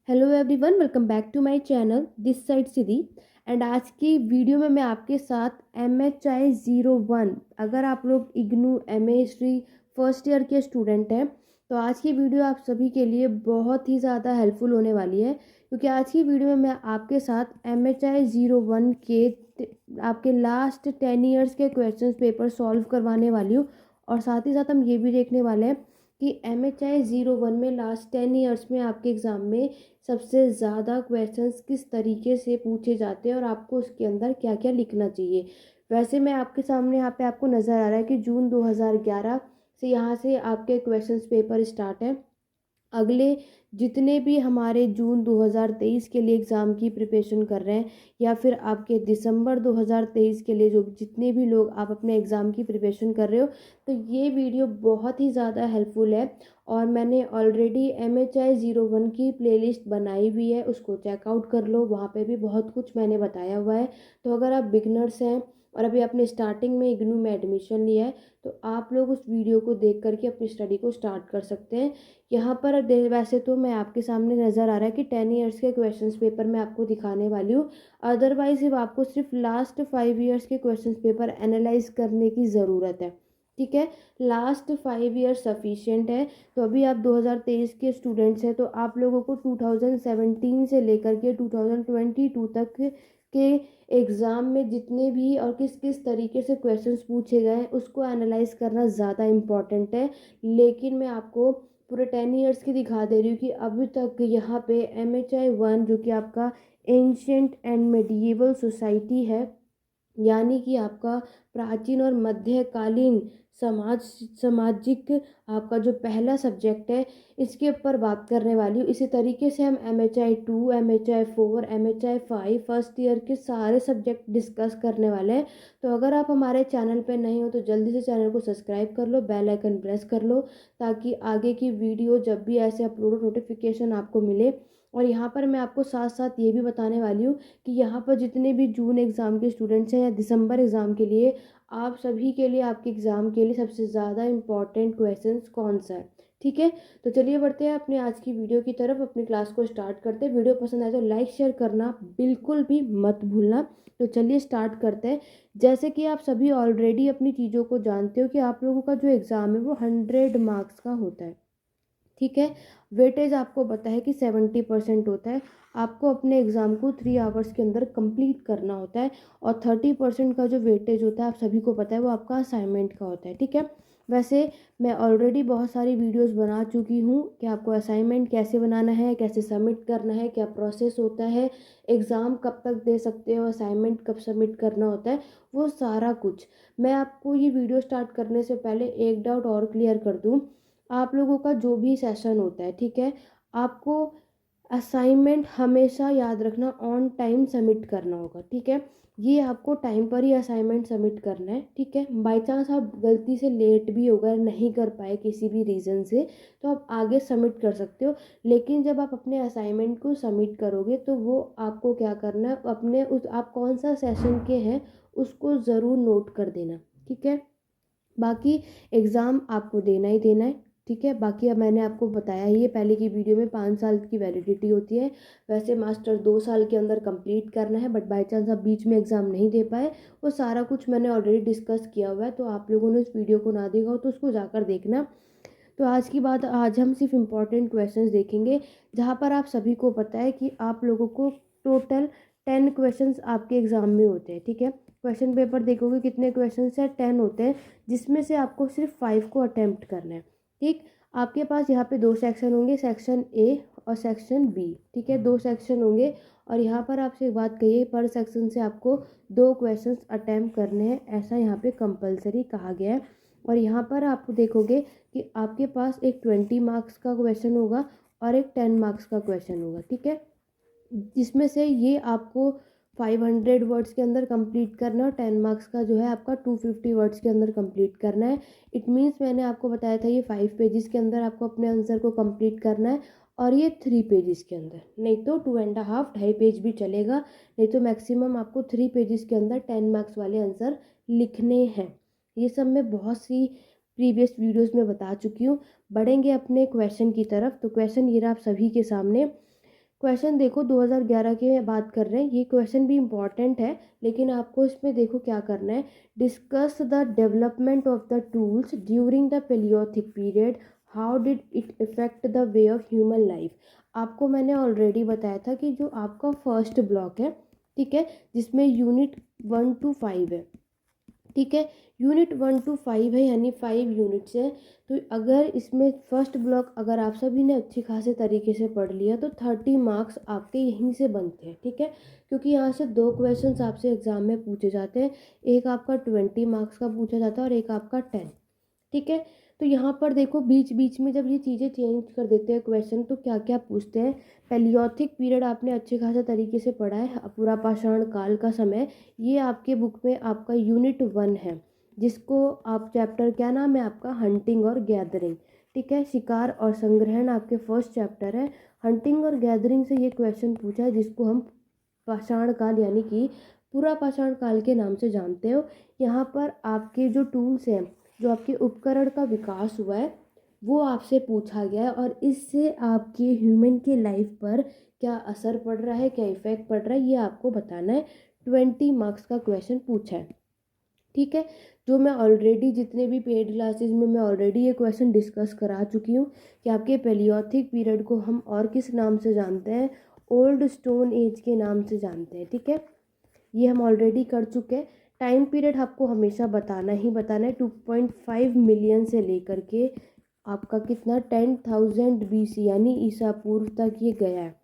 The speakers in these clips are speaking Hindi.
Hello everyone, welcome back to my channel this side Siddhi. And आज की वीडियो में मैं आपके साथ MHI 01, अगर आप लोग IGNOU MA history first year के स्टूडेंट हैं तो आज की वीडियो आप सभी के लिए बहुत ही ज़्यादा हेल्पफुल होने वाली है, क्योंकि आज की वीडियो में मैं आपके साथ MHI 01 के आपके लास्ट 10 ईयर्स के क्वेश्चन पेपर सॉल्व करवाने वाली हूँ। और साथ ही साथ हम ये भी देखने वाले हैं कि MHI 01 में लास्ट 10 ईयर्स में आपके एग्ज़ाम में सबसे ज़्यादा क्वेश्चंस किस तरीके से पूछे जाते हैं और आपको उसके अंदर क्या क्या लिखना चाहिए। वैसे मैं आपके सामने यहाँ पे आपको नज़र आ रहा है कि जून 2011 से यहाँ से आपके क्वेश्चंस पेपर स्टार्ट है। अगले जितने भी हमारे जून 2023 के लिए एग्ज़ाम की प्रिपरेशन कर रहे हैं, या फिर आपके दिसंबर 2023 के लिए जो जितने भी लोग आप अपने एग्ज़ाम की प्रिपरेशन कर रहे हो, तो ये वीडियो बहुत ही ज़्यादा हेल्पफुल है। और मैंने ऑलरेडी MHI 01 की प्लेलिस्ट बनाई हुई है, उसको चेकआउट कर लो, वहाँ पे भी बहुत कुछ मैंने बताया हुआ है। तो अगर आप बिगनर्स हैं और अभी आपने स्टार्टिंग में इग्नू में एडमिशन लिया है, तो आप लोग उस वीडियो को देख करके अपनी स्टडी को स्टार्ट कर सकते हैं। यहाँ पर वैसे तो मैं आपके सामने नज़र आ रहा है कि 10 ईयर्स के क्वेश्चंस पेपर मैं आपको दिखाने वाली हूँ। अदरवाइज सिर्फ आपको सिर्फ लास्ट 5 ईयर्स के क्वेश्चंस पेपर एनालाइज करने की ज़रूरत है। ठीक है, लास्ट 5 ईयर सफिशिएंट है। तो अभी आप 2023 के स्टूडेंट्स हैं, तो आप लोगों को 2017 से लेकर के 2022 तक के एग्ज़ाम में जितने भी और किस किस तरीके से क्वेश्चंस पूछे गए हैं उसको एनालाइज करना ज़्यादा इम्पॉर्टेंट है। लेकिन मैं आपको पूरे 10 ईयर्स की दिखा दे रही हूँ कि अभी तक यहाँ पे MHI 1 जो कि आपका एंशियंट एंड मेडिएवल सोसाइटी है, यानी कि आपका प्राचीन और मध्यकालीन समाज सामाजिक आपका जो पहला सब्जेक्ट है, इसके ऊपर बात करने वाली हूँ। इसी तरीके से हम MHI 2, MHI 4, MHI 5 first year के सारे सब्जेक्ट डिस्कस करने वाले हैं। तो अगर आप हमारे चैनल पे नए हो तो जल्दी से चैनल को सब्सक्राइब कर लो, बेल आइकन प्रेस कर लो, ताकि आगे की वीडियो जब भी ऐसे अपलोड नोटिफिकेशन आपको मिले। और यहाँ पर मैं आपको साथ साथ ये भी बताने वाली हूँ कि यहाँ पर जितने भी जून एग्ज़ाम के स्टूडेंट्स हैं या दिसंबर एग्ज़ाम के लिए, आप सभी के लिए आपके एग्ज़ाम के लिए सबसे ज़्यादा इम्पॉर्टेंट क्वेश्चंस कौन सा है। ठीक है, तो चलिए बढ़ते हैं अपने आज की वीडियो की तरफ, अपनी क्लास को स्टार्ट करते हैं। वीडियो पसंद आए तो लाइक शेयर करना बिल्कुल भी मत भूलना। तो चलिए स्टार्ट करते हैं। जैसे कि आप सभी ऑलरेडी अपनी चीज़ों को जानते हो कि आप लोगों का जो एग्ज़ाम है वो 100 मार्क्स का होता है। ठीक है, वेटेज आपको पता है कि 70% होता है। आपको अपने एग्ज़ाम को 3 आवर्स के अंदर कंप्लीट करना होता है। और 30% का जो वेटेज होता है आप सभी को पता है वो आपका असाइनमेंट का होता है। ठीक है, वैसे मैं ऑलरेडी बहुत सारी वीडियोस बना चुकी हूँ कि आपको असाइनमेंट कैसे बनाना है, कैसे सबमिट करना है, क्या प्रोसेस होता है, एग्ज़ाम कब तक दे सकते हो, असाइनमेंट कब सबमिट करना होता है, वो सारा कुछ। मैं आपको ये वीडियो स्टार्ट करने से पहले एक डाउट और क्लियर कर दूँ। आप लोगों का जो भी सेशन होता है, ठीक है, आपको असाइनमेंट हमेशा याद रखना ऑन टाइम सबमिट करना होगा। ठीक है, ये आपको टाइम पर ही असाइनमेंट सबमिट करना है। ठीक है, बाई चांस आप गलती से लेट भी हो गए, नहीं कर पाए किसी भी रीज़न से, तो आप आगे सबमिट कर सकते हो। लेकिन जब आप अपने असाइनमेंट को सबमिट करोगे तो वो आपको क्या करना है, अपने उस आप कौन सा सेशन के हैं उसको ज़रूर नोट कर देना। ठीक है, बाकी एग्ज़ाम आपको देना ही देना है। ठीक है, बाकी अब मैंने आपको बताया ही है पहले की वीडियो में 5 साल की वैलिडिटी होती है। वैसे मास्टर 2 साल के अंदर कंप्लीट करना है, बट बाई चांस आप बीच में एग्ज़ाम नहीं दे पाए, वो सारा कुछ मैंने ऑलरेडी डिस्कस किया हुआ है। तो आप लोगों ने उस वीडियो को ना देखा हो तो उसको जाकर देखना। तो आज की बात, आज हम सिर्फ इम्पॉर्टेंट क्वेश्चंस देखेंगे, जहाँ पर आप सभी को पता है कि आप लोगों को टोटल 10 क्वेश्चंस आपके एग्ज़ाम में होते हैं। ठीक है, क्वेश्चन पेपर देखोगे कितने क्वेश्चंस हैं, 10 होते हैं, जिसमें से आपको सिर्फ 5 को अटैम्प्ट करना है। ठीक, आपके पास यहाँ पे 2 सेक्शन होंगे, सेक्शन ए और सेक्शन बी। ठीक है, 2 सेक्शन होंगे। और यहाँ पर आपसे एक बात कहिए, पर सेक्शन से आपको 2 क्वेश्चंस अटैम्प्ट करने हैं, ऐसा यहाँ पे कंपलसरी कहा गया है। और यहाँ पर आप देखोगे कि आपके पास एक 20 मार्क्स का क्वेश्चन होगा और एक 10 मार्क्स का क्वेश्चन होगा। ठीक है, जिसमें से ये आपको 500 वर्ड्स के अंदर कंप्लीट करना है और 10 मार्क्स का जो है आपका 250 वर्ड्स के अंदर कंप्लीट करना है। इट मीन्स मैंने आपको बताया था ये 5 पेजेस के अंदर आपको अपने आंसर को कंप्लीट करना है, और ये 3 पेजेस के अंदर, नहीं तो 2.5 ढाई पेज भी चलेगा, नहीं तो मैक्सिमम आपको 3 पेजेस के अंदर 10 मार्क्स वाले आंसर लिखने हैं। ये सब मैं बहुत सी प्रीवियस वीडियोस में बता चुकी हूँ। बढ़ेंगे अपने क्वेश्चन की तरफ। तो क्वेश्चन ये रहा आप सभी के सामने। क्वेश्चन देखो 2011 की बात कर रहे हैं, ये क्वेश्चन भी इम्पॉर्टेंट है, लेकिन आपको इसमें देखो क्या करना है। Discuss the development of the tools during the paleolithic period, how did it effect the way of human life. आपको मैंने ऑलरेडी बताया था कि जो आपका फर्स्ट ब्लॉक है, ठीक है, जिसमें यूनिट 1 to 5 है, ठीक है, यूनिट 1 to 5 है, यानी 5 यूनिट्स हैं। तो अगर इसमें फर्स्ट ब्लॉक अगर आप सभी ने अच्छी खासे तरीके से पढ़ लिया तो 30 मार्क्स आपके यहीं से बनते हैं, ठीक है, क्योंकि यहाँ से 2 क्वेश्चंस आपसे एग्जाम में पूछे जाते हैं, एक आपका 20 मार्क्स का पूछा जाता है और एक आपका 10, ठीक है। तो यहाँ पर देखो बीच बीच में जब ये चीज़ें चेंज कर देते हैं क्वेश्चन, तो क्या क्या पूछते हैं। पेलियोथिक पीरियड आपने अच्छे खासे तरीके से पढ़ा है, पूरा पाषाण काल का समय, ये आपके बुक में आपका यूनिट 1 है, जिसको आप चैप्टर क्या नाम है आपका, हंटिंग और गैदरिंग, ठीक है, शिकार और संग्रहण आपके फर्स्ट चैप्टर है। हंटिंग और गैदरिंग से ये क्वेश्चन पूछा है, जिसको हम पाषाण काल यानी कि पूरा पाषाण काल के नाम से जानते हो। यहाँ पर आपके जो टूल्स हैं, जो आपके उपकरण का विकास हुआ है, वो आपसे पूछा गया है, और इससे आपके ह्यूमन के लाइफ पर क्या असर पड़ रहा है, क्या इफेक्ट पड़ रहा है, ये आपको बताना है। 20 मार्क्स का क्वेश्चन पूछा है, ठीक है। जो मैं ऑलरेडी जितने भी पेड क्लासेस में मैं ऑलरेडी ये क्वेश्चन डिस्कस करा चुकी हूँ कि आपके पेलियोथिक पीरियड को हम और किस नाम से जानते हैं, ओल्ड स्टोन एज के नाम से जानते हैं, ठीक है, ये हम ऑलरेडी कर चुके हैं। टाइम पीरियड आपको हमेशा बताना ही बताना है, 2.5 मिलियन से लेकर के आपका कितना 10,000 BC यानी ईसा पूर्व तक ये गया है,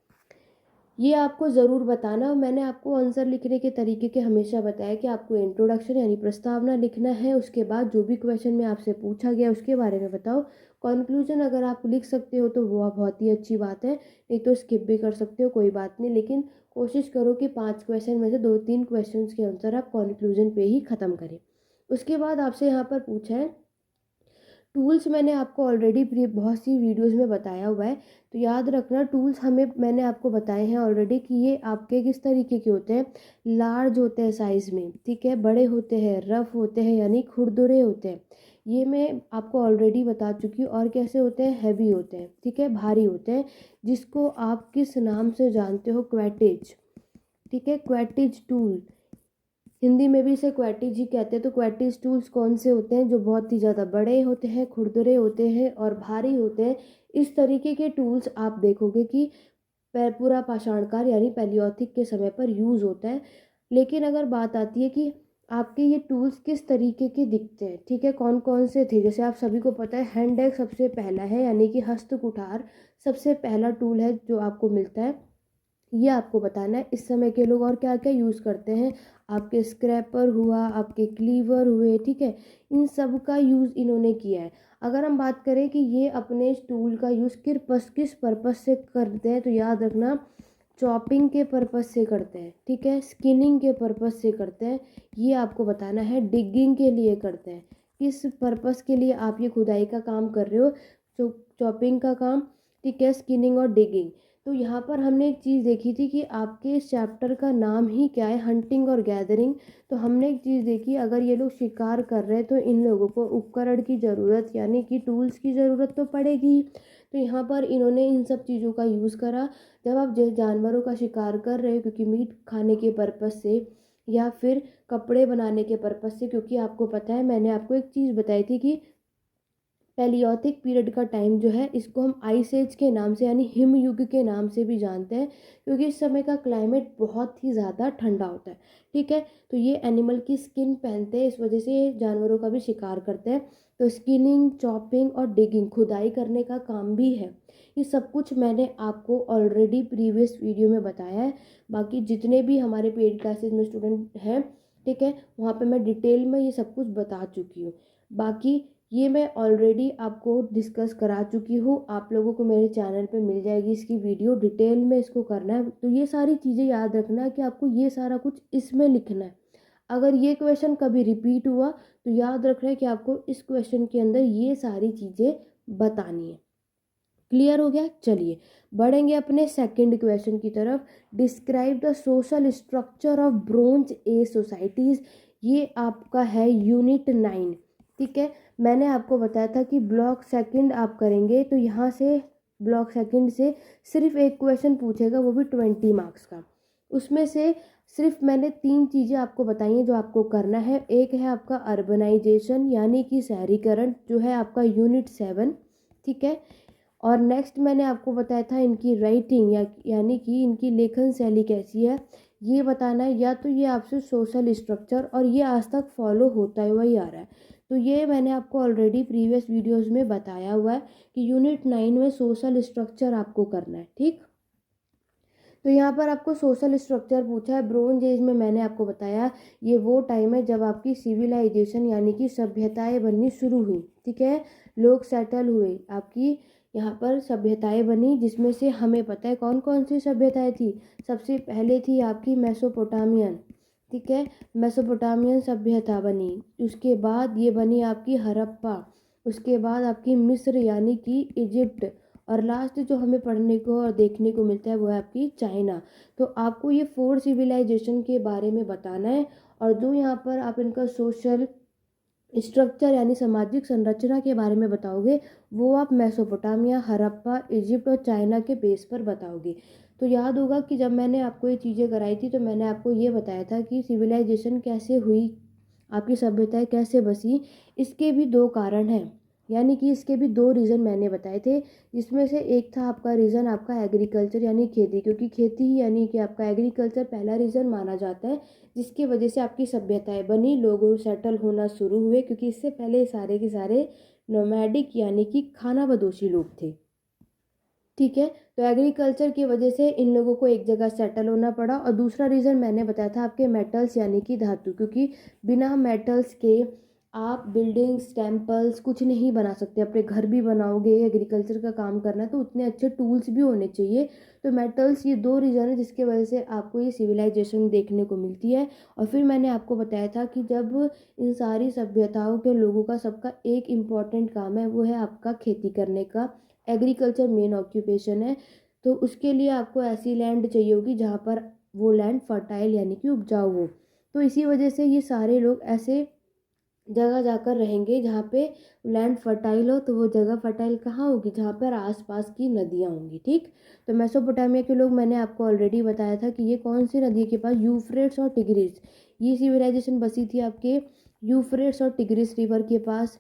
ये आपको ज़रूर बताना। मैंने आपको आंसर लिखने के तरीके के हमेशा बताया कि आपको इंट्रोडक्शन यानी प्रस्तावना लिखना है, उसके बाद जो भी क्वेश्चन में आपसे पूछा गया उसके बारे में बताओ। कंक्लूजन अगर आप लिख सकते हो तो वह बहुत ही अच्छी बात है, नहीं तो स्किप भी कर सकते हो, कोई बात नहीं, लेकिन कोशिश करो कि 5 क्वेश्चन में से 2-3 क्वेश्चन के आंसर आप कंक्लूजन पे ही ख़त्म करें। उसके बाद आपसे यहाँ पर पूछा है टूल्स, मैंने आपको ऑलरेडी बहुत सी वीडियोस में बताया हुआ है, तो याद रखना टूल्स हमें मैंने आपको बताए हैं ऑलरेडी कि ये आपके किस तरीके के होते हैं। लार्ज होते हैं साइज़ में, ठीक है, बड़े होते हैं, रफ होते हैं यानी खुरदुरे होते हैं, ये मैं आपको ऑलरेडी बता चुकी हूँ। और कैसे होते हैं, हैवी होते हैं, ठीक है, भारी होते हैं, जिसको आप किस नाम से जानते हो, क्वेटेज, ठीक है, क्वेटेज टूल, हिंदी में भी इसे क्वेटीज ही कहते हैं। तो क्वेटीज टूल्स कौन से होते हैं, जो बहुत ही ज़्यादा बड़े होते हैं, खुरदुरे होते हैं और भारी होते हैं। इस तरीके के टूल्स आप देखोगे कि पूरा पाषाण काल यानी पैलियोथिक के समय पर यूज़ होता है। लेकिन अगर बात आती है कि आपके ये टूल्स किस तरीके के दिखते हैं, ठीक है, कौन कौन से थे, जैसे आप सभी को पता है हैंड एक्स सबसे पहला है, यानी कि हस्त कुठार सबसे पहला टूल है जो आपको मिलता है, ये आपको बताना है। इस समय के लोग और क्या क्या यूज़ करते हैं, आपके स्क्रैपर हुआ, आपके क्लीवर हुए, ठीक है, इन सब का यूज़ इन्होंने किया है। अगर हम बात करें कि ये अपने टूल का यूज़ किस पर्पस से करते हैं, तो याद रखना चॉपिंग के पर्पस से करते हैं, ठीक है, स्किनिंग के पर्पस से करते हैं, ये आपको बताना है। डिगिंग के लिए करते हैं, किस पर्पस के लिए आप ये खुदाई का काम कर रहे हो, तो चॉपिंग का काम, ठीक है, स्किनिंग और डिगिंग। तो यहाँ पर हमने एक चीज़ देखी थी कि आपके इस चैप्टर का नाम ही क्या है, हंटिंग और गैदरिंग। तो हमने एक चीज़ देखी, अगर ये लोग शिकार कर रहे हैं तो इन लोगों को उपकरण की ज़रूरत यानी कि टूल्स की ज़रूरत तो पड़ेगी। तो यहाँ पर इन्होंने इन सब चीज़ों का यूज़ करा। जब आप जानवरों का शिकार कर रहे हो क्योंकि मीट खाने के पर्पज़ से, या फिर कपड़े बनाने के पर्पज़ से, क्योंकि आपको पता है मैंने आपको एक चीज़ बताई थी कि पैलियोथिक पीरियड का टाइम जो है इसको हम आइस एज के नाम से यानी हिम युग के नाम से भी जानते हैं, क्योंकि इस समय का क्लाइमेट बहुत ही ज़्यादा ठंडा होता है, ठीक है। तो ये एनिमल की स्किन पहनते हैं, इस वजह से ये जानवरों का भी शिकार करते हैं। तो स्किनिंग, चॉपिंग और डिगिंग खुदाई करने का काम भी है। ये सब कुछ मैंने आपको ऑलरेडी प्रीवियस वीडियो में बताया है। बाकी जितने भी हमारे पेड क्लासेस में स्टूडेंट हैं, ठीक है, वहाँ पे मैं डिटेल में ये सब कुछ बता चुकी हूँ। बाकी ये मैं ऑलरेडी आपको डिस्कस करा चुकी हूँ, आप लोगों को मेरे चैनल पे मिल जाएगी इसकी वीडियो, डिटेल में इसको करना है। तो ये सारी चीज़ें याद रखना है कि आपको ये सारा कुछ इसमें लिखना है। अगर ये क्वेश्चन कभी रिपीट हुआ तो याद रखना है कि आपको इस क्वेश्चन के अंदर ये सारी चीज़ें बतानी है। क्लियर हो गया, चलिए बढ़ेंगे अपने सेकंड क्वेश्चन की तरफ। Describe the social structure of bronze as societies, ये आपका है यूनिट 9, ठीक है। मैंने आपको बताया था कि ब्लॉक सेकंड आप करेंगे तो यहाँ से ब्लॉक सेकंड से सिर्फ एक क्वेश्चन पूछेगा, वो भी 20 मार्क्स का। उसमें से सिर्फ मैंने 3 चीज़ें आपको बताई हैं जो आपको करना है। एक है आपका अर्बनाइजेशन यानी कि शहरीकरण, जो है आपका यूनिट 7, ठीक है। और नेक्स्ट मैंने आपको बताया था इनकी राइटिंग यानी कि इनकी लेखन शैली कैसी है, ये बताना है। या तो ये आपसे सोशल स्ट्रक्चर, और ये आज तक फॉलो होता हुआ ही आ रहा है, तो ये मैंने आपको ऑलरेडी प्रीवियस वीडियोस में बताया हुआ है कि यूनिट 9 में सोशल स्ट्रक्चर आपको करना है, ठीक। तो यहाँ पर आपको सोशल स्ट्रक्चर पूछा है। ब्रोंज एज में मैंने आपको बताया ये वो टाइम है जब आपकी सिविलाइजेशन यानी कि सभ्यताएं बननी शुरू हुई, ठीक है। लोग सेटल हुए, आपकी यहाँ पर सभ्यताएं बनी, जिसमें से हमें पता है कौन कौन सी सभ्यताएं थी। सबसे पहले थी आपकी मेसोपोटामियन, ठीक है, मेसोपोटामियन सभ्यता बनी। उसके बाद ये बनी आपकी हड़प्पा, उसके बाद आपकी मिस्र यानी कि इजिप्ट, और लास्ट जो हमें पढ़ने को और देखने को मिलता है वो है आपकी चाइना। तो आपको ये 4 सिविलाइजेशन के बारे में बताना है, और जो यहाँ पर आप इनका सोशल स्ट्रक्चर यानी सामाजिक संरचना के बारे में बताओगे, वो आप मेसोपोटामिया, हड़प्पा, इजिप्ट और चाइना के बेस पर बताओगे। तो याद होगा कि जब मैंने आपको ये चीज़ें कराई थी तो मैंने आपको ये बताया था कि सिविलाइजेशन कैसे हुई, आपकी सभ्यताएं कैसे बसी। इसके भी 2 कारण हैं, यानी कि इसके भी 2 रीज़न मैंने बताए थे, जिसमें से एक था आपका रीज़न आपका एग्रीकल्चर यानी खेती, क्योंकि खेती ही यानी कि आपका एग्रीकल्चर पहला रीज़न माना जाता है जिसकी वजह से आपकी सभ्यताएं बनी, लोगों सेटल होना शुरू हुए, क्योंकि इससे पहले सारे के सारे नोमैडिक यानी कि खानाबदोशी लोग थे, ठीक है। तो एग्रीकल्चर की वजह से इन लोगों को एक जगह सेटल होना पड़ा। और दूसरा रीज़न मैंने बताया था आपके मेटल्स यानी कि धातु, क्योंकि बिना मेटल्स के आप बिल्डिंग्स, टेम्पल्स कुछ नहीं बना सकते। अपने घर भी बनाओगे, एग्रीकल्चर का काम करना है तो उतने अच्छे टूल्स भी होने चाहिए। तो मेटल्स, ये 2 रीज़न है जिसके वजह से आपको ये सिविलाइजेशन देखने को मिलती है। और फिर मैंने आपको बताया था कि जब इन सारी सभ्यताओं के लोगों का सबका एक इम्पॉर्टेंट काम है, वो है आपका खेती करने का, एग्रीकल्चर मेन ऑक्यूपेशन है। तो उसके लिए आपको ऐसी लैंड चाहिए होगी जहाँ पर वो लैंड फर्टाइल यानी कि उपजाऊ हो। तो इसी वजह से ये सारे लोग ऐसे जगह जाकर रहेंगे जहाँ पे लैंड फर्टाइल हो। तो वो जगह फर्टाइल कहाँ होगी, जहाँ पर आसपास की नदियाँ होंगी, ठीक। तो मेसोपोटामिया के लोग, मैंने आपको ऑलरेडी बताया था कि ये कौन सी नदी के पास, यूफ्रेट्स और टिग्रिस, ये सिविलाइजेशन बसी थी आपके यूफ्रेट्स और टिग्रिस रिवर के पास।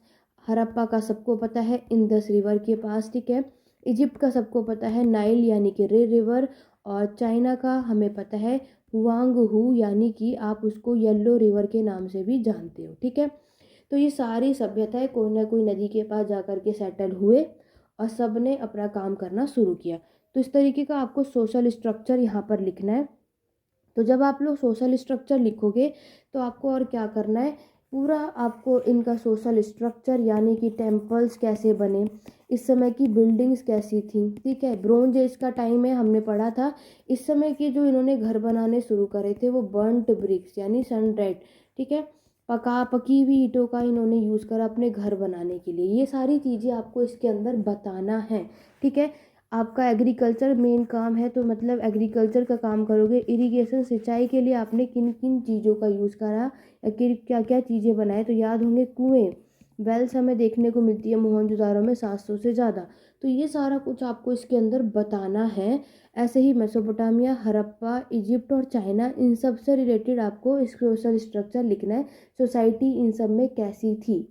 हड़प्पा का सबको पता है इंदस रिवर के पास, ठीक है। इजिप्ट का सबको पता है नाइल यानी कि रे रिवर, और चाइना का हमें पता है हुआंग हू यानी कि आप उसको येल्लो रिवर के नाम से भी जानते हो, ठीक है। तो ये सारी सभ्यताएं कोई ना कोई नदी के पास जाकर के सेटल हुए और सब ने अपना काम करना शुरू किया। तो इस तरीके का आपको सोशल स्ट्रक्चर यहाँ पर लिखना है। तो जब आप लोग सोशल स्ट्रक्चर लिखोगे तो आपको और क्या करना है, पूरा आपको इनका सोशल स्ट्रक्चर यानी कि टेम्पल्स कैसे बने, इस समय की बिल्डिंग्स कैसी थी, ठीक है। ब्रोंज एज का टाइम है, हमने पढ़ा था। इस समय के जो इन्होंने घर बनाने शुरू करे थे वो बर्न्ट ब्रिक्स यानी सन ड्राइड, ठीक है, पकी हुई ईंटों का इन्होंने यूज़ करा अपने घर बनाने के लिए। ये सारी चीज़ें आपको इसके अंदर बताना है, ठीक है। आपका एग्रीकल्चर मेन काम है, तो मतलब एग्रीकल्चर का काम करोगे। इरिगेशन, सिंचाई के लिए आपने किन किन चीज़ों का यूज़ करा या क्या क्या चीज़ें बनाए, तो याद होंगे कुएँ, वेल्स हमें देखने को मिलती है मोहनजोदारो में 700 से ज़्यादा। तो ये सारा कुछ आपको इसके अंदर बताना है। ऐसे ही मेसोपोटामिया, हड़प्पा, इजिप्ट और चाइना, इन सब से रिलेटेड आपको सोशल स्ट्रक्चर लिखना है। सोसाइटी इन सब में कैसी थी,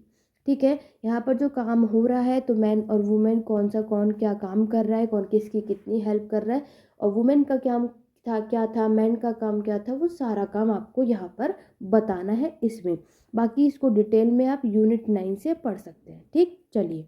ठीक है। यहाँ पर जो काम हो रहा है तो मैन और वुमेन कौन क्या काम कर रहा है, कौन किसकी कितनी हेल्प कर रहा है, और वुमेन का क्या था, मैन का काम क्या था, वो सारा काम आपको यहाँ पर बताना है इसमें। बाकी इसको डिटेल में आप यूनिट 9 से पढ़ सकते हैं, ठीक। चलिए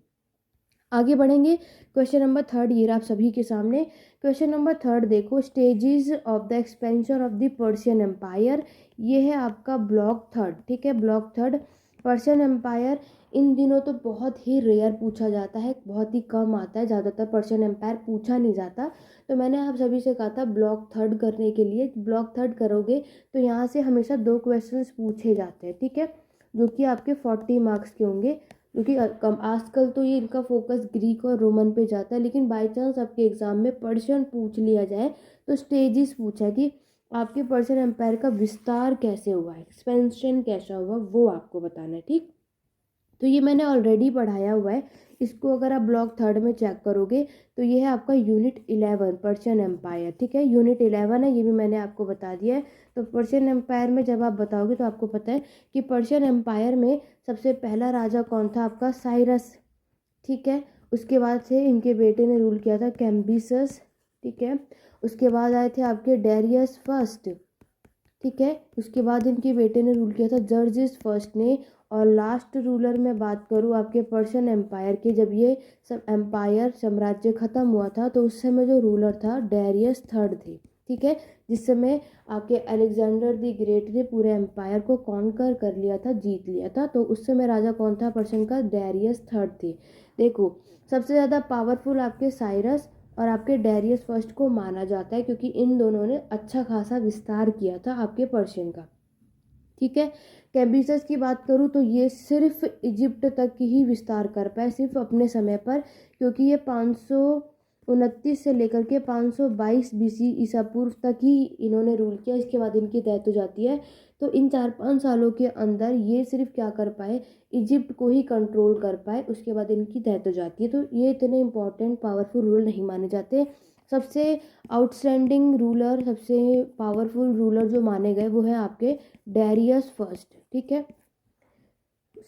आगे बढ़ेंगे। क्वेश्चन नंबर 3 ये आप सभी के सामने। क्वेश्चन नंबर 3 देखो, stages of the expansion of the Persian empire, ये है आपका ब्लॉक 3, ठीक है। ब्लॉक 3 पर्शियन एम्पायर इन दिनों तो बहुत ही रेयर पूछा जाता है, बहुत ही कम आता है, ज़्यादातर पर्शियन एम्पायर पूछा नहीं जाता। तो मैंने आप सभी से कहा था ब्लॉक 3 करने के लिए, ब्लॉक 3 करोगे तो यहाँ से हमेशा 2 क्वेश्चंस पूछे जाते हैं, ठीक है, जो कि आपके 40 मार्क्स के होंगे। क्योंकि कम आजकल तो ये इनका फोकस ग्रीक और रोमन पे जाता है, लेकिन बाय चांस आपके एग्जाम में पर्शियन पूछ लिया जाए तो स्टेजेस पूछा है कि आपके पर्शियन एम्पायर का विस्तार कैसे हुआ है, एक्सपेंशन कैसा हुआ, वो आपको बताना है, ठीक। तो ये मैंने ऑलरेडी पढ़ाया हुआ है, इसको अगर आप ब्लॉक थर्ड में चेक करोगे तो ये है आपका यूनिट 11 पर्शियन एम्पायर, ठीक है। यूनिट 11 है, ये भी मैंने आपको बता दिया है। तो पर्शियन एम्पायर में जब आप बताओगे तो आपको पता है कि पर्शियन एम्पायर में सबसे पहला राजा कौन था, आपका साइरस, ठीक है। उसके बाद से इनके बेटे ने रूल किया था कैम्बिसस, ठीक है। उसके बाद आए थे आपके डेरियस फर्स्ट, ठीक है। उसके बाद इनके बेटे ने रूल किया था जर्जिस फर्स्ट ने। और लास्ट रूलर में बात करूँ आपके पर्शियन एम्पायर के, जब ये सब एम्पायर साम्राज्य ख़त्म हुआ था तो उस समय जो रूलर था डेरियस थर्ड थे, ठीक है। जिस समय आपके अलेक्जेंडर द ग्रेट ने पूरे एम्पायर को कॉन्कर कर लिया था, जीत लिया था, तो उस समय राजा कौन था पर्शियन का, डेरियस थर्ड थे। देखो सबसे ज़्यादा पावरफुल आपके साइरस और आपके डेरियस फर्स्ट को माना जाता है, क्योंकि इन दोनों ने अच्छा खासा विस्तार किया था आपके पर्शियन का, ठीक है। कैम्बिसस की बात करूँ तो ये सिर्फ इजिप्ट तक ही विस्तार कर पाए, सिर्फ अपने समय पर, क्योंकि ये 529 से लेकर के 522 बीसी ईसा पूर्व तक ही इन्होंने रूल किया। इसके बाद इनकी डेथ हो जाती है। तो इन 4-5 सालों के अंदर ये सिर्फ क्या कर पाए, इजिप्ट को ही कंट्रोल कर पाए। उसके बाद इनकी डेथ हो जाती है। तो ये इतने इंपॉर्टेंट पावरफुल रूलर नहीं माने जाते। सबसे आउटस्टैंडिंग रूलर, सबसे पावरफुल रूलर जो माने गए वो है आपके डेरियस फर्स्ट, ठीक है।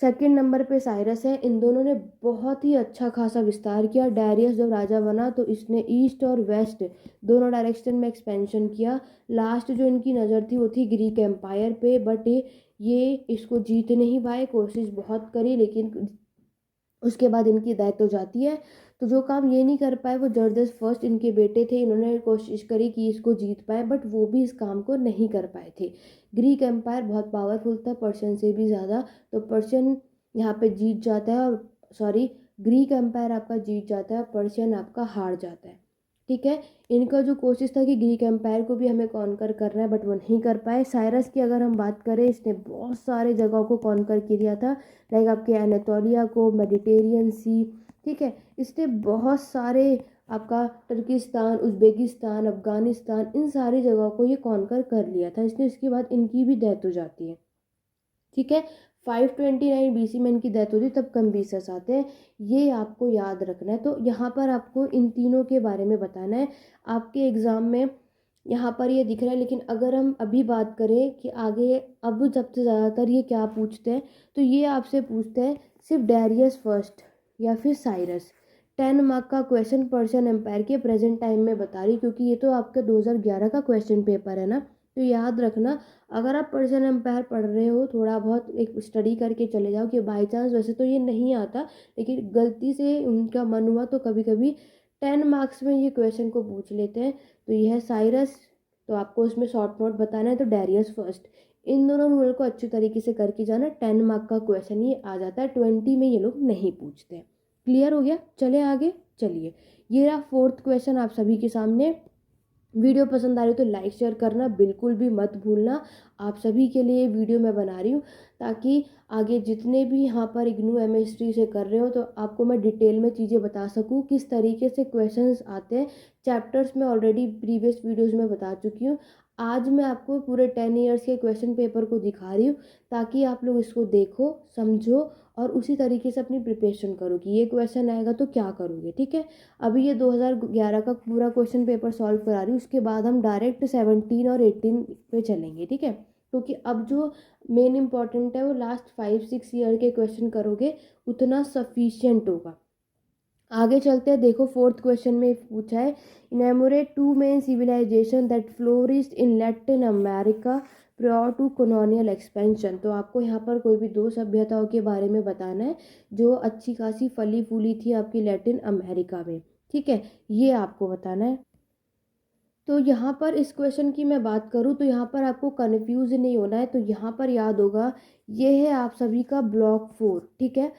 सेकंड नंबर पे साइरस है। इन दोनों ने बहुत ही अच्छा खासा विस्तार किया। डेरियस जब राजा बना तो इसने ईस्ट और वेस्ट दोनों डायरेक्शन में एक्सपेंशन किया। लास्ट जो इनकी नज़र थी वो थी ग्रीक एम्पायर पे, बट ये इसको जीत नहीं पाए, कोशिश बहुत करी लेकिन उसके बाद इनकी डेथ हो जाती है। तो जो काम ये नहीं कर पाए वो जर्जस फर्स्ट इनके बेटे थे, इन्होंने कोशिश करी कि इसको जीत पाए, बट वो भी इस काम को नहीं कर पाए थे। ग्रीक एम्पायर बहुत पावरफुल था, पर्शियन से भी ज़्यादा, तो पर्शियन यहाँ पे जीत जाता है, और सॉरी ग्रीक एम्पायर आपका जीत जाता है, पर्शियन आपका हार जाता है, ठीक है। इनका जो कोशिश था कि ग्रीक एम्पायर को भी हमें कॉन्कर करना है, बट वो नहीं कर पाए। साइरस की अगर हम बात करें, इसने बहुत सारे जगहों को कॉन्कर किया था, लाइक आपके एनातोलिया को, मेडिटेरियन सी, ठीक है। इसने बहुत सारे आपका तुर्किस्तान, उज़्बेकिस्तान, अफ़गानिस्तान, इन सारी जगहों को ये कॉन्कर कर लिया था इसने। इसके बाद इनकी भी डेथ हो जाती है, ठीक है। 529 बीसी में इनकी डेथ होती है, तब कैम्बिसस आते हैं। ये आपको याद रखना है। तो यहाँ पर आपको इन तीनों के बारे में बताना है। आपके एग्ज़ाम में यहाँ पर ये दिख रहा है, लेकिन अगर हम अभी बात करें कि आगे अब सबसे ज़्यादातर ये क्या पूछते हैं, तो ये आपसे पूछते हैं सिर्फ डेरियस फर्स्ट या फिर साइरस। 10 मार्क का क्वेश्चन पर्शियन एम्पायर के प्रेजेंट टाइम में बता रही, क्योंकि ये तो आपका 2011 का क्वेश्चन पेपर है ना। तो याद रखना, अगर आप पर्शियन एम्पायर पढ़ रहे हो, थोड़ा बहुत एक स्टडी करके चले जाओ कि बाई चांस, वैसे तो ये नहीं आता लेकिन गलती से उनका मन हुआ तो कभी कभी 10 मार्क्स में ये क्वेश्चन को पूछ लेते हैं। तो यह है साइरस, तो आपको उसमें शॉर्ट नोट बताना है, तो डेरियस फर्स्ट। इन दोनों रूल को अच्छी तरीके से करके जाना, 10 मार्क का क्वेश्चन ये आ जाता है, 20 में ये लोग नहीं पूछते हैं। क्लियर हो गया, चले आगे। चलिए, ये रहा फोर्थ क्वेश्चन आप सभी के सामने। वीडियो पसंद आ रही हो तो लाइक शेयर करना बिल्कुल भी मत भूलना। आप सभी के लिए वीडियो मैं बना रही हूँ ताकि आगे जितने भी यहाँ पर इग्नू एमएसटी से कर रहे हो तो आपको मैं डिटेल में चीज़ें बता सकूँ, किस तरीके से क्वेश्चंस आते हैं। चैप्टर्स में ऑलरेडी प्रीवियस वीडियोज़ में बता चुकी हूँ। आज मैं आपको पूरे 10 ईयर्स के क्वेश्चन पेपर को दिखा रही हूँ ताकि आप लोग इसको देखो, समझो और उसी तरीके से अपनी प्रिपरेशन करो कि ये क्वेश्चन आएगा तो क्या करोगे, ठीक है। अभी ये 2011 का पूरा क्वेश्चन पेपर सॉल्व करा रही हूँ, उसके बाद हम डायरेक्ट 17 और 18 पे चलेंगे, ठीक है। क्योंकि अब जो मेन इंपॉर्टेंट है वो लास्ट 5-6 ईयर के क्वेश्चन करोगे उतना सफिशियंट होगा। आगे चलते हैं। देखो फोर्थ क्वेश्चन में पूछा है, enumerate 2 main civilization that flourished in Latin America prior to colonial expansion. तो आपको यहाँ पर कोई भी 2 सभ्यताओं के बारे में बताना है जो अच्छी खासी फली फूली थी आपकी लैटिन अमेरिका में, ठीक है। ये आपको बताना है। तो यहाँ पर इस क्वेश्चन की मैं बात करूँ तो यहाँ पर आपको कन्फ्यूज़ नहीं होना है। तो यहाँ पर याद होगा, ये है आप सभी का ब्लॉक 4, ठीक है।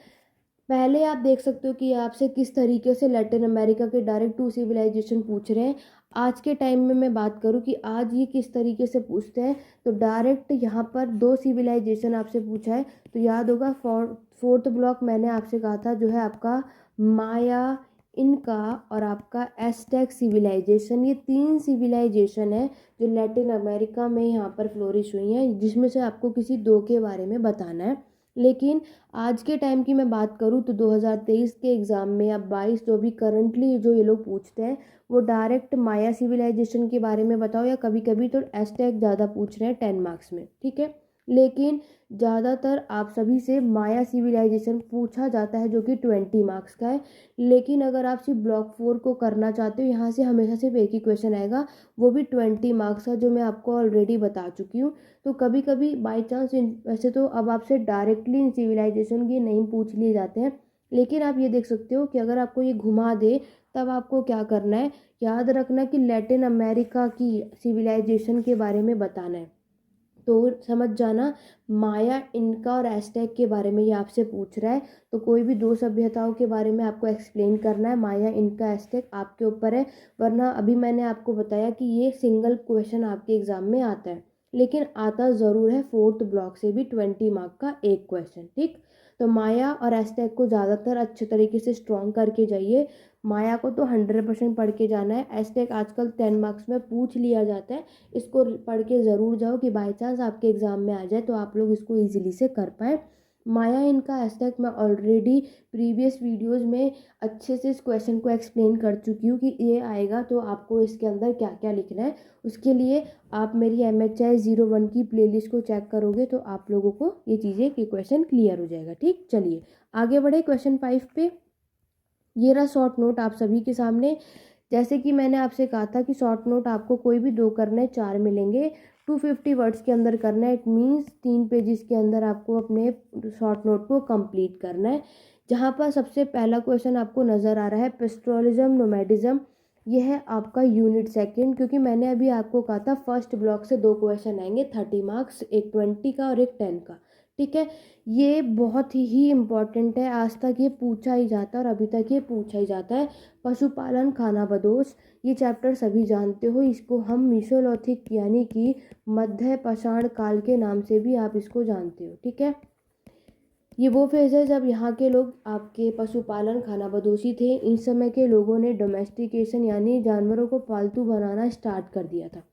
पहले आप देख सकते हो कि आपसे किस तरीके से लैटिन अमेरिका के डायरेक्ट 2 सिविलाइजेशन पूछ रहे हैं। आज के टाइम में मैं बात करूं कि आज ये किस तरीके से पूछते हैं, तो डायरेक्ट यहाँ पर 2 सिविलाइजेशन आपसे पूछा है। तो याद होगा फोर्थ ब्लॉक मैंने आपसे कहा था जो है आपका माया, इनका और आपका एस्टेक सिविलाइजेशन। ये 3 सिविलाइजेशन है जो लैटिन अमेरिका में यहाँ पर फ्लोरिश हुई हैं, जिसमें से आपको किसी 2 के बारे में बताना है। लेकिन आज के टाइम की मैं बात करूँ तो 2023 के एग्ज़ाम में या 22 जो भी करंटली जो ये लोग पूछते हैं वो डायरेक्ट माया सिविलाइजेशन के बारे में बताओ, या कभी कभी तो एस्टेक ज़्यादा पूछ रहे हैं 10 मार्क्स में, ठीक है। लेकिन ज़्यादातर आप सभी से माया सिविलाइजेशन पूछा जाता है जो कि 20 मार्क्स का है। लेकिन अगर आप सिर्फ ब्लॉक 4 को करना चाहते हो, यहाँ से हमेशा सिर्फ एक ही क्वेश्चन आएगा, वो भी 20 मार्क्स का, जो मैं आपको ऑलरेडी बता चुकी हूँ। तो कभी कभी बाई चांस वैसे तो अब आपसे डायरेक्टली इन सिविलाइजेशन की नहीं पूछ लिए जाते हैं, लेकिन आप ये देख सकते हो कि अगर आपको ये घुमा दे तब आपको क्या करना है, याद रखना कि लैटिन अमेरिका की सिविलाइजेशन के बारे में बताना है। तो समझ जाना, माया, इनका और एस्टेक के बारे में ये आपसे पूछ रहा है, तो कोई भी दो सभ्यताओं के बारे में आपको एक्सप्लेन करना है, माया, इनका, एस्टेक, आपके ऊपर है। वरना अभी मैंने आपको बताया कि ये सिंगल क्वेश्चन आपके एग्जाम में आता है, लेकिन आता ज़रूर है 4th ब्लॉक से भी 20 मार्क का एक क्वेश्चन, ठीक। तो माया और एस्टेक को ज़्यादातर अच्छे तरीके से स्ट्रॉन्ग करके जाइए। माया को तो 100% पढ़ के जाना है, एस्टेक आजकल 10 मार्क्स में पूछ लिया जाता है, इसको पढ़ के ज़रूर जाओ कि बाई चांस आपके एग्ज़ाम में आ जाए तो आप लोग इसको ईजिली से कर पाए। माया, इनका, एस्टेक मैं ऑलरेडी प्रीवियस वीडियोस में अच्छे से इस क्वेश्चन को एक्सप्लेन कर चुकी हूँ कि ये आएगा तो आपको इसके अंदर क्या क्या लिखना है। उसके लिए आप मेरी MHI 01 की प्लेलिस्ट को चेक करोगे तो आप लोगों को ये चीज़ें कि क्वेश्चन क्लियर हो जाएगा, ठीक। चलिए आगे बढ़े क्वेश्चन 5 पे। ये रहा शॉर्ट नोट आप सभी के सामने। जैसे कि मैंने आपसे कहा था कि शॉर्ट नोट आपको कोई भी दो करने 4 मिलेंगे, 250 वर्ड्स के अंदर करना है। इट मीन्स 3 पेजेस के अंदर आपको अपने शॉर्ट नोट को कंप्लीट करना है। जहाँ पर सबसे पहला क्वेश्चन आपको नज़र आ रहा है पेस्ट्रोलिज्म नोमैडिज्म, यह है आपका यूनिट सेकंड, क्योंकि मैंने अभी आपको कहा था फर्स्ट ब्लॉक से दो क्वेश्चन आएंगे 30 मार्क्स, एक 20 का और एक 10 का, ठीक है। ये बहुत ही इम्पॉर्टेंट है, आज तक ये पूछा ही जाता है और अभी तक ये पूछा ही जाता है। पशुपालन खानाबदोश, ये चैप्टर सभी जानते हो, इसको हम मीसोलिथिक यानी कि मध्य पाषाण काल के नाम से भी आप इसको जानते हो, ठीक है। ये वो फेज है जब यहाँ के लोग आपके पशुपालन खानाबदोशी थे। इस समय के लोगों ने डोमेस्टिकेशन यानी जानवरों को पालतू बनाना स्टार्ट कर दिया था,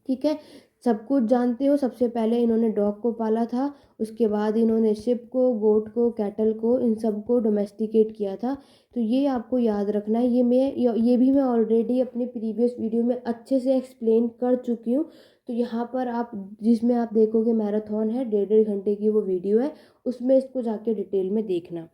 ठीक है। सब कुछ जानते हो, सबसे पहले इन्होंने डॉग को पाला था, उसके बाद इन्होंने शिप को, गोट को, कैटल को, इन सब को डोमेस्टिकेट किया था। तो ये आपको याद रखना है। ये भी मैं ऑलरेडी अपने प्रीवियस वीडियो में अच्छे से एक्सप्लेन कर चुकी हूँ। तो यहाँ पर आप जिसमें आप देखोगे मैराथन है, 1.5 घंटे की वो वीडियो है, उसमें इसको जाके डिटेल में देखना।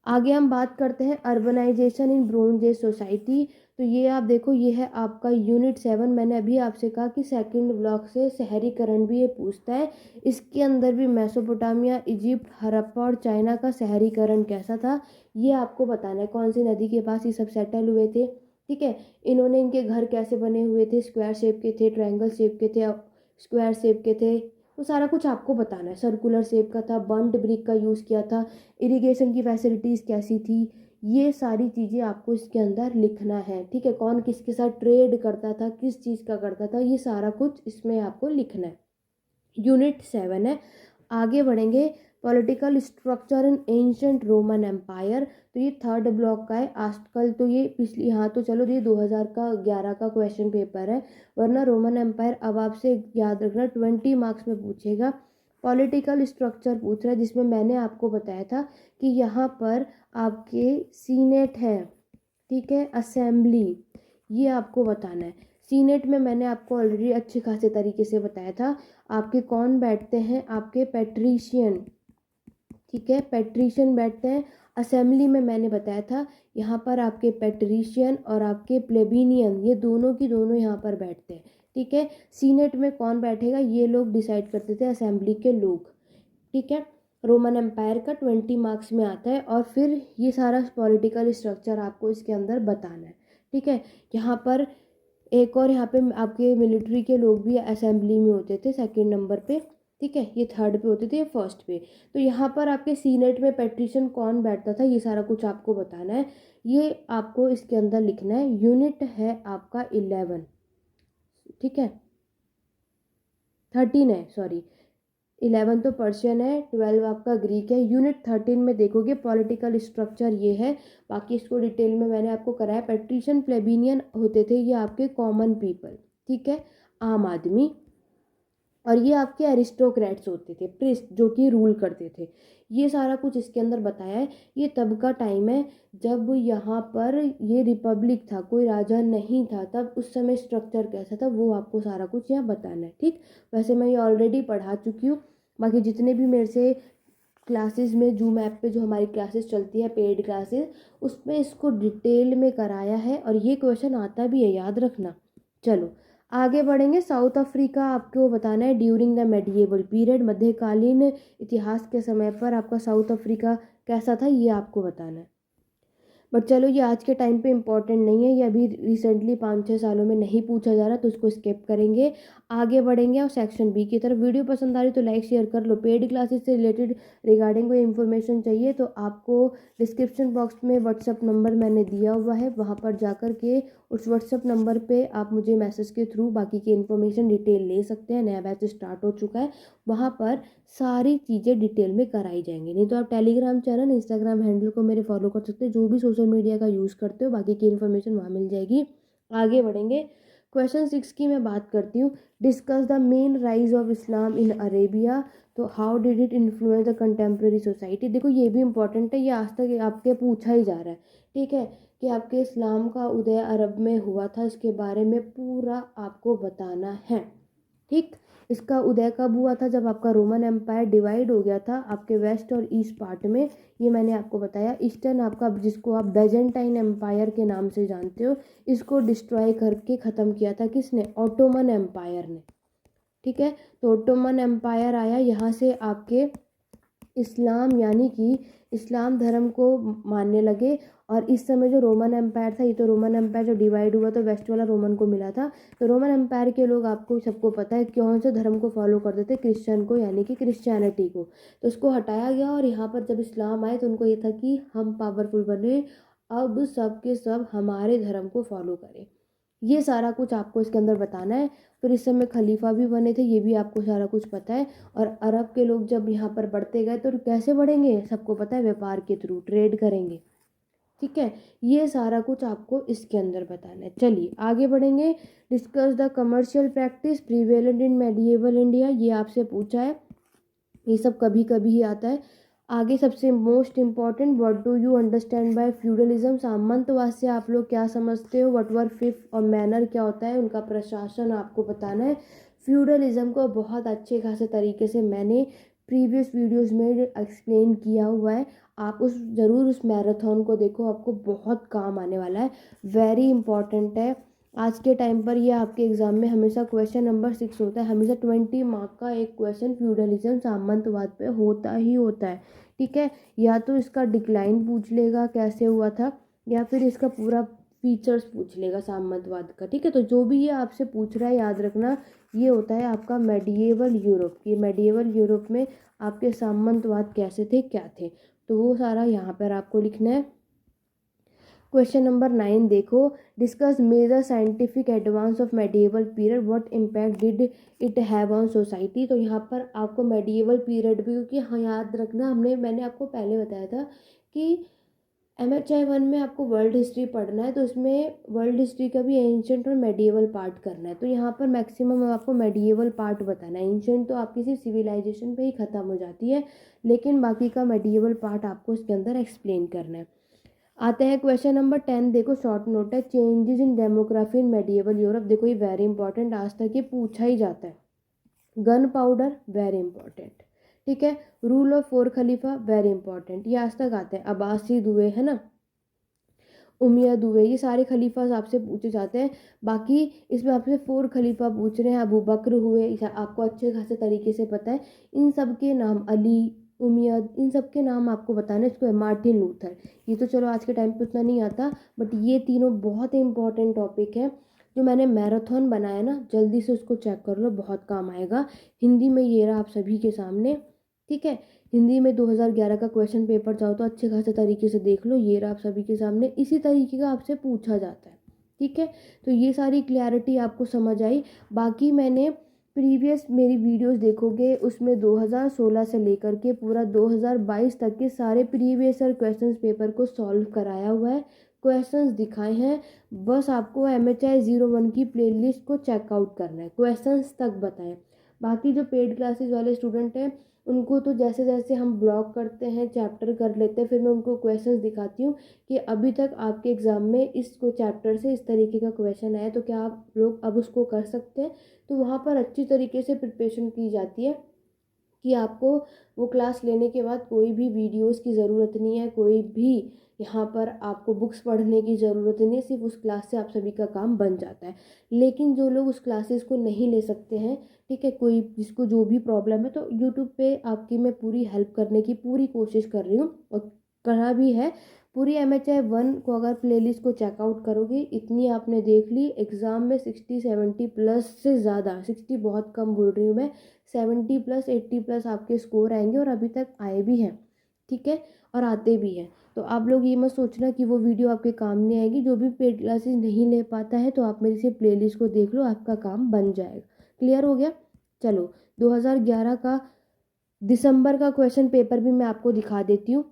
आगे हम बात करते हैं अर्बनाइजेशन इन ब्रोंज एज सोसाइटी। तो ये आप देखो, ये है आपका यूनिट 7। मैंने अभी आपसे कहा कि सेकंड ब्लॉक से शहरीकरण भी ये पूछता है। इसके अंदर भी मेसोपोटामिया, इजिप्ट, हड़प्पा और चाइना का शहरीकरण कैसा था ये आपको बताना है। कौन सी नदी के पास ये सब सेटल हुए थे, ठीक है। इन्होंने, इनके घर कैसे बने हुए थे, स्क्वायर शेप के थे, ट्रायंगल शेप के थे, स्क्वायर शेप के थे, वो सारा कुछ आपको बताना है। सर्कुलर शेप का था, बर्न्ड ब्रिक का यूज़ किया था, इरिगेशन की फैसिलिटीज़ कैसी थी, ये सारी चीज़ें आपको इसके अंदर लिखना है, ठीक है। कौन किसके साथ ट्रेड करता था, किस चीज़ का करता था, ये सारा कुछ इसमें आपको लिखना है। यूनिट 7 है। आगे बढ़ेंगे, political structure in ancient Roman empire. तो ये थर्ड ब्लॉक का है। आजकल तो ये पिछली, हाँ तो चलो ये 2011 का क्वेश्चन पेपर है, वरना रोमन एम्पायर अब आपसे याद रखना 20 मार्क्स में पूछेगा। पॉलिटिकल स्ट्रक्चर पूछ रहा है, जिसमें मैंने आपको बताया था कि यहाँ पर आपके सीनेट है, ठीक है, असेंबली, ये आपको बताना है। सीनेट में मैंने आपको ऑलरेडी अच्छे खासे तरीके से बताया था। आपके कौन बैठते हैं, आपके पैट्रिशियन, ठीक है, पैट्रिशियन बैठते हैं। असेंबली में मैंने बताया था यहाँ पर आपके पैट्रिशियन और आपके प्लेबिनियन, ये दोनों की दोनों यहाँ पर बैठते हैं, ठीक है। सीनेट में कौन बैठेगा ये लोग डिसाइड करते थे, असेंबली के लोग, ठीक है। रोमन एम्पायर का 20 मार्क्स में आता है। और फिर ये सारा पॉलिटिकल स्ट्रक्चर आपको इसके अंदर बताना है, ठीक है। यहाँ पर एक और यहाँ पे आपके मिलिट्री के लोग भी असेंबली में होते थे सेकंड नंबर पे, ठीक है। ये थर्ड पे होते थे, ये फर्स्ट पे। तो यहाँ पर आपके सीनेट में पैट्रिशियन कौन बैठता था ये सारा कुछ आपको बताना है, ये आपको इसके अंदर लिखना है। यूनिट है आपका 11, ठीक है, 13 है, सॉरी, 11 तो पर्शियन है, 12 आपका ग्रीक है। यूनिट 13 में देखोगे पॉलिटिकल स्ट्रक्चर ये है, बाकी इसको डिटेल में मैंने आपको कराया। पैट्रिशियन, प्लेबिनियन होते थे ये आपके कॉमन पीपल, ठीक है, आम आदमी। और ये आपके एरिस्टोक्रेट्स होते थे, प्रिस्ट, जो कि रूल करते थे। ये सारा कुछ इसके अंदर बताया है। ये तब का टाइम है जब यहाँ पर ये रिपब्लिक था, कोई राजा नहीं था, तब उस समय स्ट्रक्चर कैसा था वो आपको सारा कुछ यहाँ बताना है, ठीक। वैसे मैं ये ऑलरेडी पढ़ा चुकी हूँ। बाकी जितने भी मेरे से क्लासेस में जूम ऐप पे जो हमारी क्लासेस चलती है, पेड क्लासेस, उसमें इसको डिटेल में कराया है और ये क्वेश्चन आता भी है, याद रखना। चलो आगे बढ़ेंगे। साउथ अफ्रीका आपको बताना है ड्यूरिंग द मेडिएवल पीरियड, मध्यकालीन इतिहास के समय पर आपका साउथ अफ्रीका कैसा था, ये आपको बताना है। बट चलो ये आज के टाइम पे इम्पॉर्टेंट नहीं है, ये अभी रिसेंटली 5-6 सालों में नहीं पूछा जा रहा, तो उसको स्किप करेंगे। आगे बढ़ेंगे और सेक्शन बी की तरफ। वीडियो पसंद आ रही तो लाइक शेयर कर लो। पेड क्लासेस से रिलेटेड रिगार्डिंग कोई इन्फॉर्मेशन चाहिए तो आपको डिस्क्रिप्शन बॉक्स में व्हाट्सअप नंबर मैंने दिया हुआ है, वहाँ पर जाकर के उस व्हाट्सअप नंबर पे आप मुझे मैसेज के थ्रू बाकी की इन्फॉर्मेशन डिटेल ले सकते हैं। नया बैच स्टार्ट हो चुका है, वहाँ पर सारी चीज़ें डिटेल में कराई जाएंगी। नहीं तो आप टेलीग्राम चैनल, इंस्टाग्राम हैंडल को मेरे फॉलो कर सकते हैं, जो भी सोशल मीडिया का यूज़ करते हो, बाकी की इन्फॉर्मेशन वहाँ मिल जाएगी। आगे बढ़ेंगे। क्वेश्चन 6 की मैं बात करती हूँ। Discuss the main rise of Islam in Arabia, तो how did it influence the contemporary society. देखो ये भी इंपॉर्टेंट है, ये आज तक आपके पूछा ही जा रहा है, ठीक है, कि आपके इस्लाम का उदय अरब में हुआ था, इसके बारे में पूरा आपको बताना है, ठीक। इसका उदय कब हुआ था, जब आपका रोमन एम्पायर डिवाइड हो गया था आपके वेस्ट और ईस्ट पार्ट में। ये मैंने आपको बताया। ईस्टर्न आपका, जिसको आप बेजेंटाइन एम्पायर के नाम से जानते हो, इसको डिस्ट्रॉय करके ख़त्म किया था किसने, ऑटोमन एम्पायर ने, ठीक है। तो ऑटोमन एम्पायर आया, यहाँ से आपके इस्लाम यानी कि इस्लाम धर्म को मानने लगे। और इस समय जो रोमन एम्पायर था, ये तो रोमन एम्पायर जो डिवाइड हुआ तो वेस्ट वाला रोमन को मिला था। तो रोमन एम्पायर के लोग, आपको सबको पता है कौन से धर्म को फॉलो करते थे, क्रिश्चियन को, यानी कि क्रिश्चियनिटी को। तो इसको हटाया गया और यहाँ पर जब इस्लाम आए तो उनको ये था कि हम पावरफुल बने, अब सब के सब हमारे धर्म को फॉलो करें। ये सारा कुछ आपको इसके अंदर बताना है। फिर इस समय खलीफा भी बने थे, ये भी आपको सारा कुछ पता है। और अरब के लोग जब यहाँ पर बढ़ते गए तो कैसे बढ़ेंगे, सबको पता है, व्यापार के थ्रू, ट्रेड करेंगे, ठीक है। ये सारा कुछ आपको इसके अंदर बताना है। चलिए आगे बढ़ेंगे। Discuss the commercial practice prevalent in medieval India, ये आपसे पूछा है, ये सब कभी कभी ही आता है। आगे सबसे most important, what do you understand by feudalism, सामंतवाद से आप लोग क्या समझते हो। व्हाट वर फिफ्थ और मैनर क्या होता है, उनका प्रशासन आपको बताना है। फ्यूडलिज्म को बहुत अच्छे खासे तरीके से मैंने प्रीवियस वीडियोस में एक्सप्लेन किया हुआ है, आप ज़रूर उस मैराथन को देखो, आपको बहुत काम आने वाला है, वेरी इंपॉर्टेंट है। आज के टाइम पर ये आपके एग्जाम में हमेशा क्वेश्चन नंबर 6 होता है, हमेशा 20 मार्क का एक क्वेश्चन फ्यूडलिज्म सामंतवाद पे होता ही होता है, ठीक है। या तो इसका डिक्लाइन पूछ लेगा कैसे हुआ था, या फिर इसका पूरा फीचर्स पूछ लेगा सामंतवाद का, ठीक है। तो जो भी ये आपसे पूछ रहा है, याद रखना, ये होता है आपका मेडिएवल यूरोप। ये मेडिएवल यूरोप में आपके सामंतवाद कैसे थे, क्या थे, तो वो सारा यहाँ पर आपको लिखना है। क्वेश्चन नंबर 9 देखो। Discuss major scientific advance of medieval period, what impact did it have on society. तो यहाँ पर आपको मेडिएवल पीरियड भी, क्योंकि हाँ याद रखना, मैंने आपको पहले बताया था कि MHI 1 में आपको वर्ल्ड हिस्ट्री पढ़ना है, तो उसमें वर्ल्ड हिस्ट्री का भी एंशंट और मेडिएवल पार्ट करना है। तो यहाँ पर मैक्सिमम आपको मेडिएवल पार्ट बताना है। एंशंट तो आपकी सिर्फ सिविलाइजेशन पे ही ख़त्म हो जाती है, लेकिन बाकी का मेडिएवल पार्ट आपको इसके अंदर एक्सप्लेन करना है। आते हैं क्वेश्चन नंबर 10 देखो, शॉर्ट नोट है, changes in demography in medieval Europe. देखो ये वेरी इंपॉर्टेंट, आज तक ये पूछा ही जाता है। गन पाउडर वेरी इंपॉर्टेंट, ठीक है। Rule of 4 Khalifa very important, ये आज तक आते हैं। अब्बासी दुए है ना, उमैया दुए, ये सारे खलीफा आपसे पूछे जाते हैं। बाकी इसमें आपसे 4 खलीफा पूछ रहे हैं। अबू बकर हुए, आपको अच्छे खासे तरीके से पता है। इन सब के नाम, अली, उमैयद, इन सब के नाम आपको बताना है। इसको मार्टिन लूथर, ये तो चलो आज के टाइम पे उतना नहीं आता, बट ये तीनों बहुत इंपॉर्टेंट टॉपिक है। जो मैंने मैराथन बनाया ना, जल्दी से उसको चेक कर लो, बहुत काम आएगा। हिंदी में ये रहा आप सभी के सामने, ठीक है। हिंदी में 2011 का क्वेश्चन पेपर चाहो तो अच्छे खासे तरीके से देख लो, ये रहा आप सभी के सामने, इसी तरीके का आपसे पूछा जाता है, ठीक है। तो ये सारी क्लैरिटी आपको समझ आई। बाकी मैंने प्रीवियस मेरी वीडियोस देखोगे, उसमें 2016 से लेकर के पूरा 2022 तक के सारे प्रीवियस ईयर क्वेश्चंस पेपर को सॉल्व कराया हुआ है, क्वेश्चंस दिखाए हैं। बस आपको MHI 01 की प्लेलिस्ट को चेकआउट करना है, क्वेश्चंस तक बताएं। बाकी जो पेड क्लासेस वाले स्टूडेंट हैं उनको तो जैसे जैसे हम ब्लॉक करते हैं, चैप्टर कर लेते हैं, फिर मैं उनको क्वेश्चंस दिखाती हूँ कि अभी तक आपके एग्ज़ाम में इसको चैप्टर से इस तरीके का क्वेश्चन आया, तो क्या आप लोग अब उसको कर सकते हैं। तो वहाँ पर अच्छी तरीके से प्रिपरेशन की जाती है कि आपको वो क्लास लेने के बाद कोई भी वीडियोस की ज़रूरत नहीं है, कोई भी यहाँ पर आपको बुक्स पढ़ने की ज़रूरत नहीं है, सिर्फ उस क्लास से आप सभी का काम बन जाता है। लेकिन जो लोग उस क्लासेस को नहीं ले सकते हैं, ठीक है, कोई जिसको जो भी प्रॉब्लम है, तो यूट्यूब पे आपकी मैं पूरी हेल्प करने की पूरी कोशिश कर रही हूँ और करा भी है। पूरी MHI 1 को अगर प्लेलिस्ट को चेकआउट करोगे, इतनी आपने देख ली, एग्ज़ाम में 60-70 प्लस से ज़्यादा, 60 बहुत कम बोल रही हूँ मैं, 70 प्लस 80 प्लस आपके स्कोर आएंगे और अभी तक आए भी हैं, ठीक है, और आते भी हैं। तो आप लोग ये मत सोचना कि वो वीडियो आपके काम नहीं आएगी। जो भी पेड क्लासेस नहीं ले पाता है तो आप मेरी से प्लेलिस्ट को देख लो, आपका काम बन जाएगा। क्लियर हो गया। चलो 2011 का दिसंबर का क्वेश्चन पेपर भी मैं आपको दिखा देती हूँ।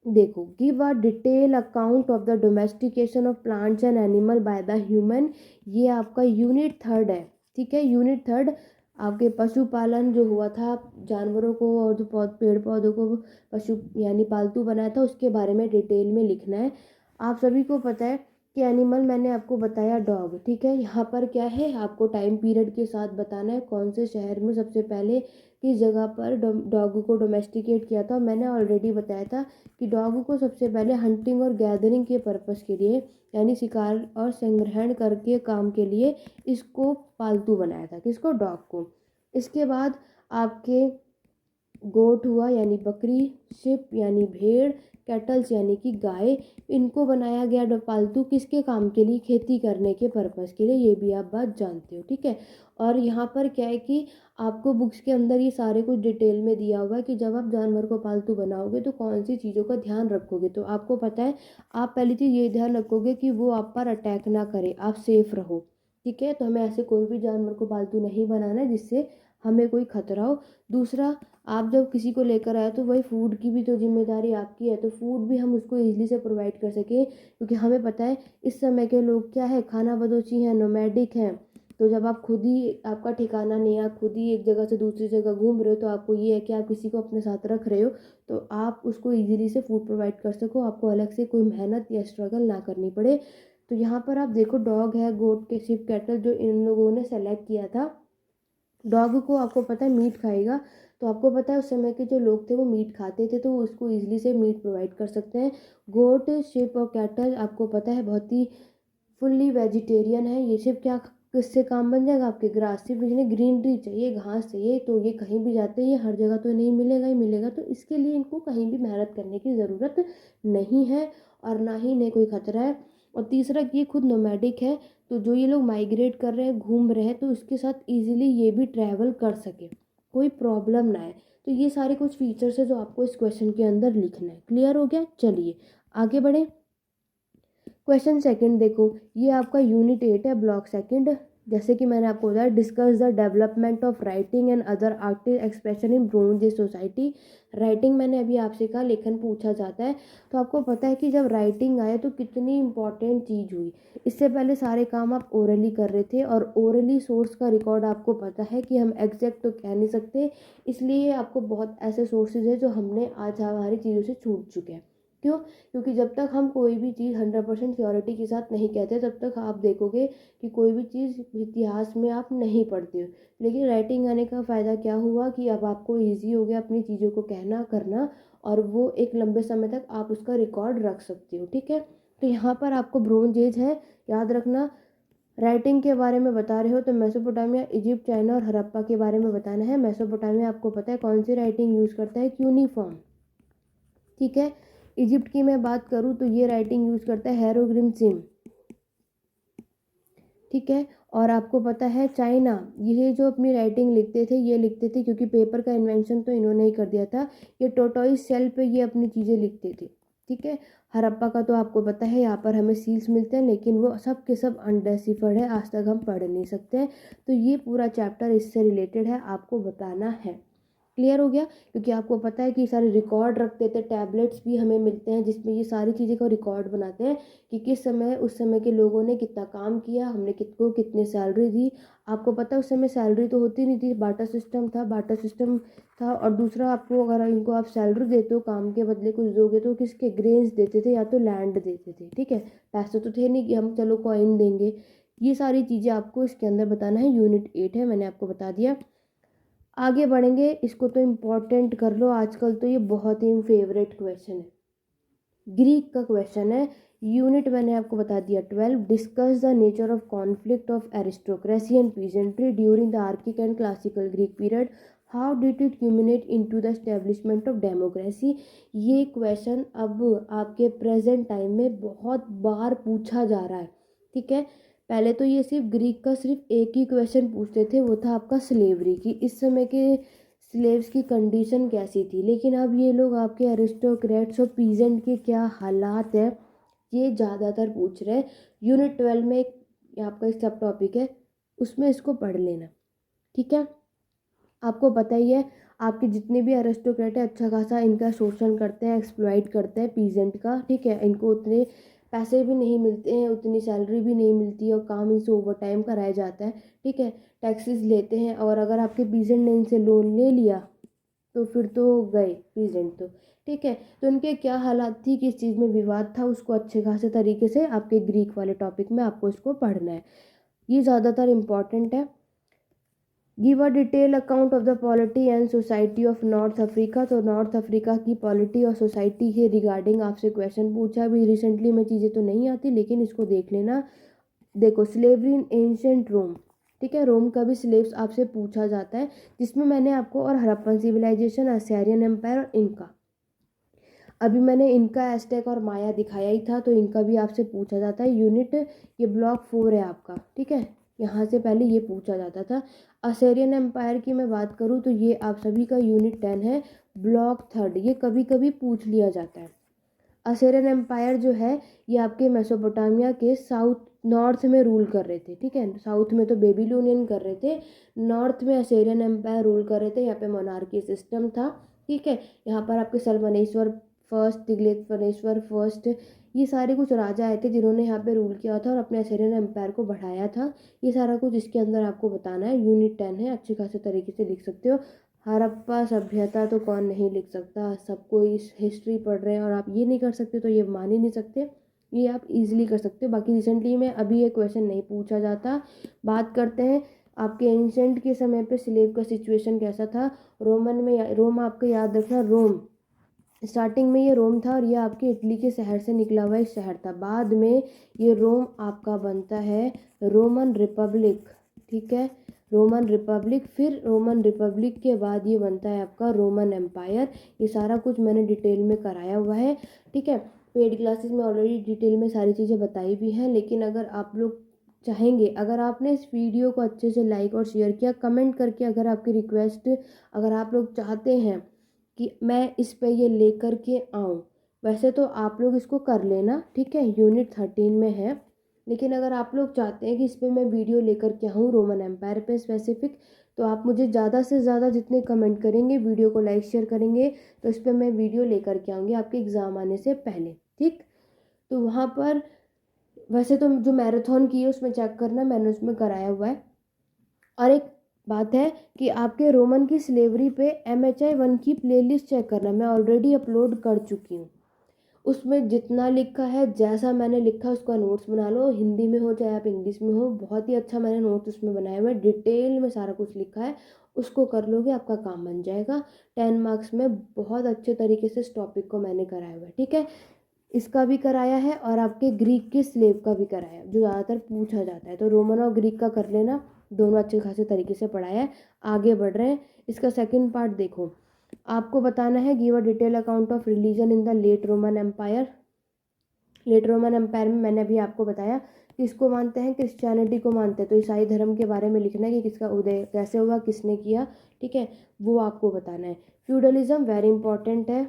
देखो, give a detail account of the domestication of plants and animal by the human. ये आपका यूनिट 3 है, ठीक है, यूनिट 3 आपके पशुपालन जो हुआ था, जानवरों को और जो पेड़ पौधों को पशु यानी पालतू बनाया था, उसके बारे में डिटेल में लिखना है। आप सभी को पता है कि एनिमल मैंने आपको बताया डॉग, ठीक है। यहाँ पर क्या है, आपको टाइम पीरियड के साथ बताना है कौन से शहर में सबसे पहले किस जगह पर डॉग को डोमेस्टिकेट किया था। मैंने ऑलरेडी बताया था कि डॉग को सबसे पहले हंटिंग और गैदरिंग के पर्पस के लिए, यानी शिकार और संग्रहण करके काम के लिए इसको पालतू बनाया था, किसको, डॉग को। इसके बाद आपके गोट हुआ यानी बकरी, शिप यानी भेड़, कैटल्स यानी कि गाय, इनको बनाया गया पालतू किसके काम के लिए, खेती करने के पर्पस के लिए। ये भी आप बात जानते हो, ठीक है। और यहाँ पर क्या है कि आपको बुक्स के अंदर ये सारे कुछ डिटेल में दिया हुआ है कि जब आप जानवर को पालतू बनाओगे तो कौन सी चीज़ों का ध्यान रखोगे। तो आपको पता है, आप पहली चीज़ ये ध्यान रखोगे कि वो आप पर अटैक ना करे, आप सेफ रहो, ठीक है। तो हमें ऐसे कोई भी जानवर को पालतू नहीं बनाना है जिससे हमें कोई खतरा हो। दूसरा, आप जब किसी को लेकर आए तो वही फूड की भी तो जिम्मेदारी आपकी है, तो फूड भी हम उसको ईजिली से प्रोवाइड कर सकें, क्योंकि हमें पता है इस समय के लोग क्या है, खाना बदोशी हैं, नोमैडिक हैं। तो जब आप खुद ही, आपका ठिकाना नहीं है, आप खुद ही एक जगह से दूसरी जगह घूम रहे हो, तो आपको ये है कि आप किसी को अपने साथ रख रहे हो तो आप उसको ईजिली से फूड प्रोवाइड कर सको, आपको अलग से कोई मेहनत या स्ट्रगल ना करनी पड़े। तो यहाँ पर आप देखो, डॉग है, गोट के, शिप, कैटल जो इन लोगों ने सेलेक्ट किया था। डॉग को आपको पता है मीट खाएगा, तो आपको पता है उस समय के जो लोग थे वो मीट खाते थे, तो उसको ईजिली से मीट प्रोवाइड कर सकते हैं। गोट, शिप और कैटल आपको पता है बहुत ही फुल्ली वेजिटेरियन है। ये शिप क्या, किससे काम बन जाएगा, आपके ग्रास, सिर्फ इन्हें ग्रीनरी चाहिए, घास चाहिए, तो ये कहीं भी जाते हैं, ये हर जगह तो नहीं मिलेगा ही मिलेगा, तो इसके लिए इनको कहीं भी मेहनत करने की ज़रूरत नहीं है और ना ही इन्हें कोई खतरा है। और तीसरा कि ये खुद नोमैडिक है, तो जो ये लोग माइग्रेट कर रहे हैं, घूम रहे हैं, तो उसके साथ ईजिली ये भी ट्रैवल कर सके, कोई प्रॉब्लम ना आए। तो ये सारे कुछ फीचर्स है जो आपको इस क्वेश्चन के अंदर लिखना है। क्लियर हो गया। चलिए आगे बढ़े। क्वेश्चन सेकंड देखो, ये आपका यूनिट 8 है, ब्लॉक सेकंड। जैसे कि मैंने आपको बताया, discuss the development of writing and other artist expression in bronze as society. Writing मैंने अभी आपसे कहा, लेखन पूछा जाता है, तो आपको पता है कि जब राइटिंग आए तो कितनी इंपॉर्टेंट चीज़ हुई। इससे पहले सारे काम आप ओरली कर रहे थे, और ओरली सोर्स का रिकॉर्ड आपको पता है कि हम एग्जैक्ट तो कह नहीं सकते, इसलिए आपको बहुत ऐसे सोर्सेज है जो हमने आज हमारी चीज़ों से छूट चुके हैं। क्यों? क्योंकि जब तक हम कोई भी चीज़ 100% श्योरिटी के साथ नहीं कहते, तब तक आप देखोगे कि कोई भी चीज़ इतिहास में आप नहीं पढ़ते हो। लेकिन राइटिंग आने का फ़ायदा क्या हुआ कि अब आपको ईजी हो गया अपनी चीज़ों को कहना करना, और वो एक लंबे समय तक आप उसका रिकॉर्ड रख सकते हो, ठीक है। तो यहाँ पर आपको ब्रोंज एज है, याद रखना। राइटिंग के बारे में बता रहे हो तो मेसोपोटामिया, इजिप्ट, चाइना और हड़प्पा के बारे में बताना है। मेसोपोटामिया आपको पता है कौन सी राइटिंग यूज़ करता है, क्यूनिफॉर्म, ठीक है। इजिप्ट की मैं बात करूँ तो ये राइटिंग यूज़ करता है हेरोग्लिफिज्म, ठीक है। और आपको पता है चाइना, ये जो अपनी राइटिंग लिखते थे, ये लिखते थे क्योंकि पेपर का इन्वेंशन तो इन्होंने ही कर दिया था, ये टोटोइस शेल पे ये अपनी चीज़ें लिखते थे, ठीक है। हड़प्पा का तो आपको पता है, यहाँ पर हमें सील्स मिलते हैं, लेकिन वो सब के सब अनडेसिफर्ड है, आज तक हम पढ़ नहीं सकते हैं। तो ये पूरा चैप्टर इससे रिलेटेड है, आपको बताना है। क्लियर हो गया? क्योंकि आपको पता है कि सारे रिकॉर्ड रखते थे, टैबलेट्स भी हमें मिलते हैं जिसमें ये सारी चीज़ें का रिकॉर्ड बनाते हैं कि किस समय उस समय के लोगों ने कितना काम किया, हमने किसको कितनी सैलरी दी। आपको पता है उस समय सैलरी तो होती नहीं थी, बाटा सिस्टम था, बाटा सिस्टम था। और दूसरा, आपको अगर इनको आप सैलरी देते हो, काम के बदले कुछ दोगे, तो किसके ग्रेन्स देते थे या तो लैंड देते थे, ठीक है। पैसे तो थे नहीं कि हम चलो कॉइन देंगे। ये सारी चीज़ें आपको इसके अंदर बताना है। यूनिट 8 है, मैंने आपको बता दिया। आगे बढ़ेंगे, इसको तो इम्पोर्टेंट कर लो, आजकल तो ये बहुत ही फेवरेट क्वेश्चन है, ग्रीक का क्वेश्चन है। यूनिट मैंने आपको बता दिया 12, discuss the nature of conflict of aristocracy and peasantry during the archaic and classical Greek period, how did it culminate into the establishment of democracy. ये क्वेश्चन अब आपके प्रेजेंट टाइम में बहुत बार पूछा जा रहा है, ठीक है। पहले तो ये सिर्फ ग्रीक का सिर्फ एक ही क्वेश्चन पूछते थे, वो था आपका स्लेवरी की, इस समय के स्लेव्स की कंडीशन कैसी थी। लेकिन अब ये लोग आपके अरिस्टोक्रेट्स और पीजेंट के क्या हालात है, ये ज़्यादातर पूछ रहे हैं। यूनिट 12 में एक आपका एक सब टॉपिक है, उसमें इसको पढ़ लेना, ठीक है। आपको पता ही है, आपके जितने भी अरिस्टोक्रेट है अच्छा खासा इनका शोषण करते हैं, एक्सप्लॉइट करते हैं पीजेंट का, ठीक है। इनको उतने पैसे भी नहीं मिलते हैं, उतनी सैलरी भी नहीं मिलती और काम इनसे ओवर टाइम कराया जाता है, ठीक है। टैक्सेस लेते हैं, और अगर आपके पीजेंट ने इनसे लोन ले लिया तो फिर तो गए पीजेंट तो, ठीक है। तो उनके क्या हालात थी, किस चीज़ में विवाद था, उसको अच्छे खासे तरीके से आपके ग्रीक वाले टॉपिक में आपको इसको पढ़ना है। ये ज़्यादातर इम्पॉर्टेंट है। Give a detail account of the polity and society of north Africa. तो नॉर्थ अफ्रीका की पॉलिटी और सोसाइटी के रिगार्डिंग आपसे क्वेश्चन पूछा। अभी रिसेंटली में चीज़ें तो नहीं आती, लेकिन इसको देख लेना। देखो, स्लेवरी इन एंशिएंट रोम, ठीक है, रोम का भी स्लेव्स आपसे पूछा जाता है, जिसमें मैंने आपको और हड़प्पन सिविलाइजेशन, असेरियन एम्पायर और इनका, अभी मैंने इनका, एस्टेक और माया दिखाया ही था, तो इनका भी आपसे पूछा जाता है। यूनिट ये ब्लॉक 4 है आपका, ठीक है, यहाँ से पहले ये पूछा जाता था। असेरियन एम्पायर की मैं बात करूँ तो ये आप सभी का यूनिट 10 है, ब्लॉक 3, ये कभी कभी पूछ लिया जाता है। असेरियन एम्पायर जो है ये आपके मेसोपोटामिया के साउथ नॉर्थ में रूल कर रहे थे, ठीक है। साउथ में तो बेबीलोनियन कर रहे थे, नॉर्थ में असेरियन एम्पायर रूल कर रहे थे। यहाँ पे मोनार्की सिस्टम था, ठीक है। यहाँ पर आपके सल्मनेश्वर फर्स्ट, तिग्लैत-पिलेसर फर्स्ट, ये सारे कुछ राजा आए थे जिन्होंने यहाँ पे रूल किया था और अपने असेरियन एम्पायर को बढ़ाया था। ये सारा कुछ इसके अंदर आपको बताना है। यूनिट 10 है, अच्छे खासे तरीके से लिख सकते हो। हड़प्पा सभ्यता तो कौन नहीं लिख सकता, सबको इस हिस्ट्री पढ़ रहे हैं और आप ये नहीं कर सकते तो ये मान ही नहीं सकते, ये आप इजीली कर सकते हो। बाकी रिसेंटली में अभी ये क्वेश्चन नहीं पूछा जाता। बात करते हैं आपके एंशेंट के समय पे स्लेव का सिचुएशन कैसा था। रोमन में, रोम आपको याद रखना, रोम स्टार्टिंग में ये रोम था और ये आपके इटली के शहर से निकला हुआ एक शहर था। बाद में ये रोम आपका बनता है रोमन रिपब्लिक, ठीक है, रोमन रिपब्लिक। फिर रोमन रिपब्लिक के बाद ये बनता है आपका रोमन एम्पायर। ये सारा कुछ मैंने डिटेल में कराया हुआ है, ठीक है। पेड क्लासेस में ऑलरेडी डिटेल में सारी चीज़ें बताई भी हैं, लेकिन अगर आप लोग चाहेंगे, अगर आपने इस वीडियो को अच्छे से लाइक और शेयर किया, कमेंट करके अगर आपकी रिक्वेस्ट, अगर आप लोग चाहते हैं कि मैं इस पे ये लेकर के आऊँ, वैसे तो आप लोग इसको कर लेना, ठीक है, यूनिट 13 में है। लेकिन अगर आप लोग चाहते हैं कि इस पे मैं वीडियो लेकर के आऊँ रोमन एम्पायर पे स्पेसिफिक, तो आप मुझे ज़्यादा से ज़्यादा जितने कमेंट करेंगे, वीडियो को लाइक शेयर करेंगे, तो इस पर मैं वीडियो लेकर के आऊँगी आपके एग्ज़ाम आने से पहले, ठीक। तो वहाँ पर वैसे तो जो मैराथन की है उसमें चेक करना, मैंने उसमें कराया हुआ है। और एक बात है कि आपके रोमन की स्लेवरी पे MHI 1 की प्लेलिस्ट चेक करना, मैं ऑलरेडी अपलोड कर चुकी हूँ। उसमें जितना लिखा है, जैसा मैंने लिखा उसका नोट्स बना लो, हिंदी में हो चाहे आप इंग्लिश में हो, बहुत ही अच्छा मैंने नोट्स उसमें बनाया हुआ है, डिटेल में सारा कुछ लिखा है। उसको कर लोगे आपका काम बन जाएगा। 10 मार्क्स में बहुत अच्छे तरीके से इस टॉपिक को मैंने कराया हुआ है, ठीक है। इसका भी कराया है और आपके ग्रीक के स्लेव का भी कराया है, जो ज़्यादातर पूछा जाता है। तो रोमन और ग्रीक का कर लेना, दोनों अच्छे खासे तरीके से पढ़ाया है। आगे बढ़ रहे हैं, इसका सेकंड पार्ट देखो। आपको बताना है give a detail account of religion in the late Roman empire. Late Roman empire में मैंने अभी आपको बताया किसको मानते हैं, क्रिश्चियनिटी को मानते हैं, तो ईसाई धर्म के बारे में लिखना है कि किसका उदय कैसे हुआ, किसने किया, ठीक है, वो आपको बताना है। फ्यूडलिज्म वेरी इंपॉर्टेंट है,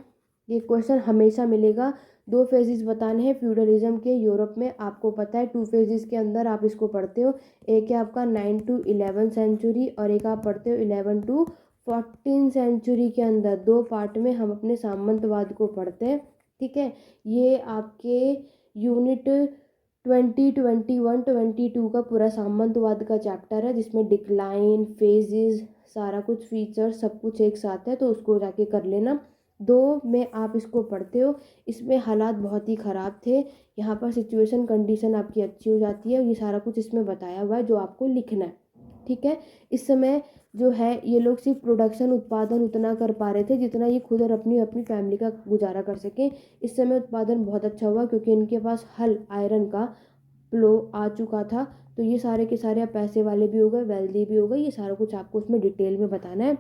ये क्वेश्चन हमेशा मिलेगा। 2 फेजेस बताने हैं फ्यूडलिज्म के यूरोप में, आपको पता है 2 फेजेस के अंदर आप इसको पढ़ते हो। एक है आपका 9 to 11 सेंचुरी और एक आप पढ़ते हो 11 to 14 सेंचुरी के अंदर 2 पार्ट में हम अपने सामंतवाद को पढ़ते हैं। ठीक है, ये आपके यूनिट 20, 21, 22 का पूरा सामंतवाद का चैप्टर है, जिसमें डिक्लाइन, फेजेस, सारा कुछ फीचर सब कुछ एक साथ है, तो उसको जाके कर लेना। 2 में आप इसको पढ़ते हो। इसमें हालात बहुत ही ख़राब थे, यहाँ पर सिचुएशन कंडीशन आपकी अच्छी हो जाती है, ये सारा कुछ इसमें बताया हुआ है जो आपको लिखना है। ठीक है, इस समय जो है ये लोग सिर्फ प्रोडक्शन उत्पादन उतना कर पा रहे थे जितना ये खुद और अपनी अपनी फैमिली का गुजारा कर सकें। इस समय उत्पादन बहुत अच्छा हुआ क्योंकि इनके पास हल आयरन का फ्लो आ चुका था। तो ये सारे के सारे आप पैसे वाले भी हो गए, वेल्दी भी हो गए, ये सारा कुछ आपको उसमें डिटेल में बताना है।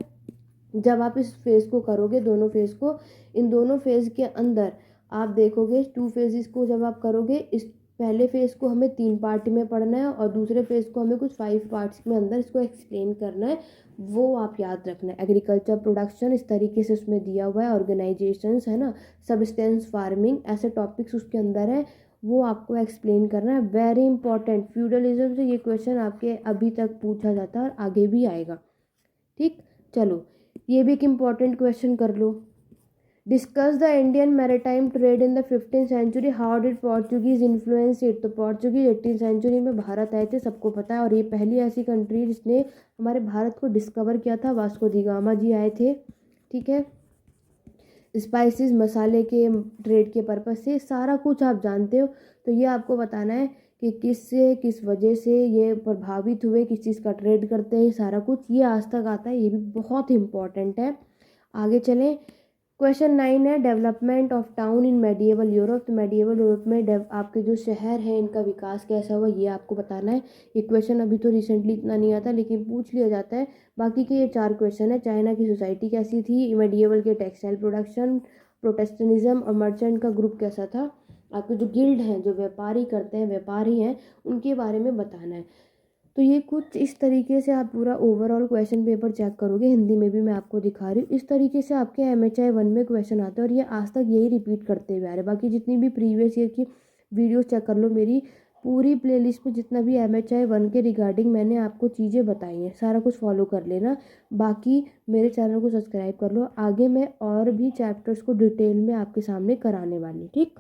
जब आप इस फेज़ को करोगे, दोनों फेज़ को, इन दोनों फेज़ के अंदर आप देखोगे 2 फेजेस को जब आप करोगे, इस पहले फेज़ को हमें 3 पार्ट में पढ़ना है और दूसरे फेज़ को हमें कुछ 5 पार्ट्स में अंदर इसको एक्सप्लेन करना है। वो आप याद रखना है। एग्रीकल्चर प्रोडक्शन इस तरीके से उसमें दिया हुआ है, ऑर्गेनाइजेशंस है ना, सब्सटेंस फार्मिंग, ऐसे टॉपिक्स उसके अंदर है, वो आपको एक्सप्लेन करना है। वेरी इंपॉर्टेंट, फ्यूडलिज्म से ये क्वेश्चन आपके अभी तक पूछा जाता है और आगे भी आएगा। ठीक, चलो ये भी एक इम्पॉर्टेंट क्वेश्चन कर लो। Discuss the Indian maritime trade in the 15th century, how did Portuguese influence it. तो पोर्चुगीज 18th सेंचुरी में भारत आए थे, सबको पता है, और ये पहली ऐसी कंट्री जिसने हमारे भारत को डिस्कवर किया था, वास्को दी गामा जी आए थे। ठीक है, स्पाइसेस मसाले के ट्रेड के पर्पस से सारा कुछ आप जानते हो। तो ये आपको बताना है कि किस वजह से ये प्रभावित हुए, किस चीज़ का ट्रेड करते हैं, सारा कुछ ये आज तक आता है, ये भी बहुत इंपॉर्टेंट है। आगे चलें, क्वेश्चन 9 है development of town in medieval Europe. तो मेडिएवल यूरोप में आपके जो शहर हैं इनका विकास कैसा हुआ ये आपको बताना है। ये क्वेश्चन अभी तो रिसेंटली इतना नहीं आता लेकिन पूछ लिया जाता है। बाकी के ये 4 क्वेश्चन है। चाइना की सोसाइटी कैसी थी, मेडिएवल के टेक्सटाइल प्रोडक्शन, प्रोटेस्टेनिज्म और मर्चेंट का ग्रुप कैसा था, आपके जो गिल्ड हैं, जो व्यापारी करते हैं, व्यापारी हैं, उनके बारे में बताना है। तो ये कुछ इस तरीके से आप पूरा ओवरऑल क्वेश्चन पेपर चेक करोगे, हिंदी में भी मैं आपको दिखा रही हूँ। इस तरीके से आपके MHI 1 में क्वेश्चन आते हैं और ये आज तक यही रिपीट करते हुए आ रहे। बाकी जितनी भी प्रीवियस ईयर की वीडियोस चेक कर लो, मेरी पूरी प्लेलिस्ट में जितना भी MHI 1 के रिगार्डिंग मैंने आपको चीज़ें बताई हैं, सारा कुछ फॉलो कर लेना। बाकी मेरे चैनल को सब्सक्राइब कर लो, आगे मैं और भी चैप्टर्स को डिटेल में आपके सामने कराने वाली। ठीक,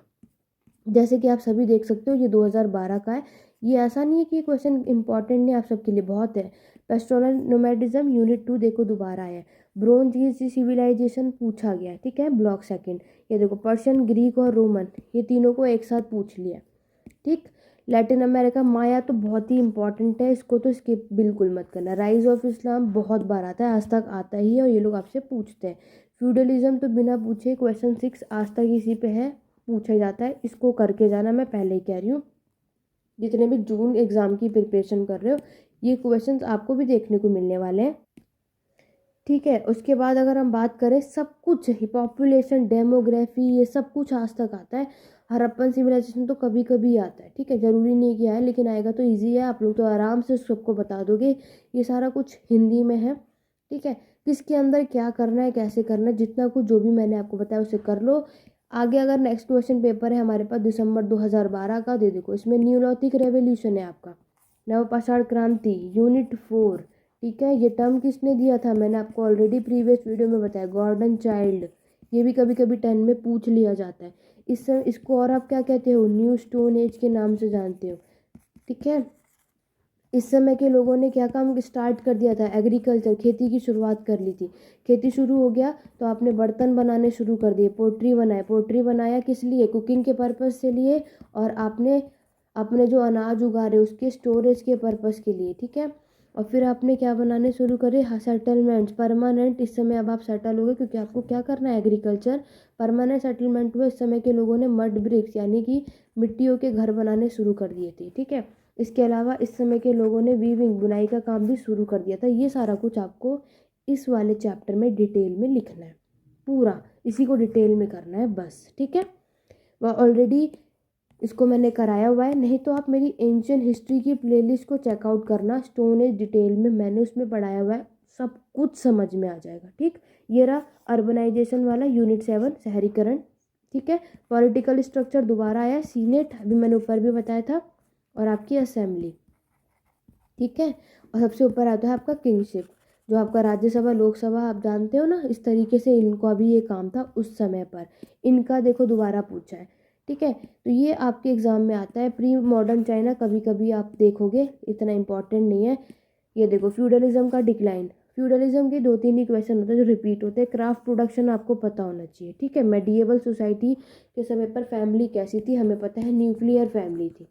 जैसे कि आप सभी देख सकते हो ये 2012 का है। ये ऐसा नहीं है कि क्वेश्चन इंपॉर्टेंट नहीं, आप सबके लिए बहुत है। पेस्टोरल नोमैडिज्म यूनिट 2 देखो दोबारा है। ब्रोंज एज सिविलाइजेशन पूछा गया, ठीक है, ब्लॉक सेकंड। ये देखो पर्शियन, ग्रीक और रोमन, ये तीनों को एक साथ पूछ लिया। ठीक, लैटिन अमेरिका माया तो बहुत ही इंपॉर्टेंट है, इसको तो स्किप बिल्कुल मत करना। राइज ऑफ इस्लाम बहुत बार आता है, आज तक आता ही है और ये लोग आपसे पूछते हैं। फ्यूडलिज्म तो बिना पूछे क्वेश्चन 6 आज तक इसी पे है, पूछा जाता है, इसको करके जाना, मैं पहले ही कह रही हूँ। जितने भी जून एग्ज़ाम की प्रिपरेशन कर रहे हो, ये क्वेश्चंस आपको भी देखने को मिलने वाले हैं। ठीक है, उसके बाद अगर हम बात करें, सब कुछ ही पॉपुलेशन, डेमोग्राफी, ये सब कुछ आज तक आता है। हड़प्पन सिविलाइजेशन तो कभी कभी आता है, ठीक है, ज़रूरी नहीं कि आए, लेकिन आएगा तो ईजी है, आप लोग तो आराम से सबको बता दोगे। ये सारा कुछ हिंदी में है। ठीक है, किसके अंदर क्या करना है, कैसे करना है, जितना कुछ जो भी मैंने आपको बताया उसे कर लो। आगे अगर नेक्स्ट क्वेश्चन पेपर है हमारे पास दिसंबर 2012 का, दे देखो इसमें न्यूलिथिक रेवोल्यूशन है आपका, नवपाषाण क्रांति, यूनिट 4। ठीक है, ये टर्म किसने दिया था, मैंने आपको ऑलरेडी प्रीवियस वीडियो में बताया, गॉर्डन चाइल्ड। ये भी कभी कभी 10 में पूछ लिया जाता है। इसको और आप क्या कहते हो, न्यू स्टोन एज के नाम से जानते हो। ठीक है, इस समय के लोगों ने क्या काम स्टार्ट कर दिया था, एग्रीकल्चर, खेती की शुरुआत कर ली थी। खेती शुरू हो गया तो आपने बर्तन बनाने शुरू कर दिए, पोट्री बनाया किस लिए, कुकिंग के पर्पज़ से लिए, और आपने अपने जो अनाज उगा रहे उसके स्टोरेज के पर्पज़ के लिए। ठीक है, और फिर आपने क्या बनाने शुरू करे, हाँ, सेटलमेंट्स, परमानेंट। इस समय अब आप सेटल हो गए क्योंकि आपको क्या करना है, एग्रीकल्चर। परमानेंट सेटलमेंट हुए, इस समय के लोगों ने मड ब्रिक्स यानी कि मिट्टियों के घर बनाने शुरू कर दिए थे। ठीक है, इसके अलावा इस समय के लोगों ने वीविंग, बुनाई का काम भी शुरू कर दिया था। ये सारा कुछ आपको इस वाले चैप्टर में डिटेल में लिखना है, पूरा इसी को डिटेल में करना है बस। ठीक है, वह ऑलरेडी इसको मैंने कराया हुआ है, नहीं तो आप मेरी एंशियंट हिस्ट्री की प्लेलिस्ट को चेकआउट करना, स्टोन एज डिटेल में मैंने उसमें पढ़ाया हुआ है, सब कुछ समझ में आ जाएगा। ठीक, ये रहा अर्बनाइजेशन वाला यूनिट 7 शहरीकरण। ठीक है, पॉलिटिकल स्ट्रक्चर दोबारा आया, सीनेट अभी मैंने ऊपर भी बताया था, और आपकी असेंबली। ठीक है, और सबसे ऊपर आता है आपका किंगशिप। जो आपका राज्यसभा लोकसभा आप जानते हो ना, इस तरीके से इनका भी ये काम था उस समय पर। इनका देखो दोबारा पूछा है, ठीक है। तो ये आपके एग्ज़ाम में आता है। प्री मॉडर्न चाइना कभी कभी आप देखोगे, इतना इंपॉर्टेंट नहीं है। ये देखो फ्यूडलिज्म का डिक्लाइन, फ्यूडलिज्म के 2-3 ही क्वेश्चन होते हैं जो रिपीट होते हैं। क्राफ्ट प्रोडक्शन आपको पता होना चाहिए, ठीक है। मेडिएवल सोसाइटी के समय पर फैमिली कैसी थी, हमें पता है न्यूक्लियर फैमिली थी।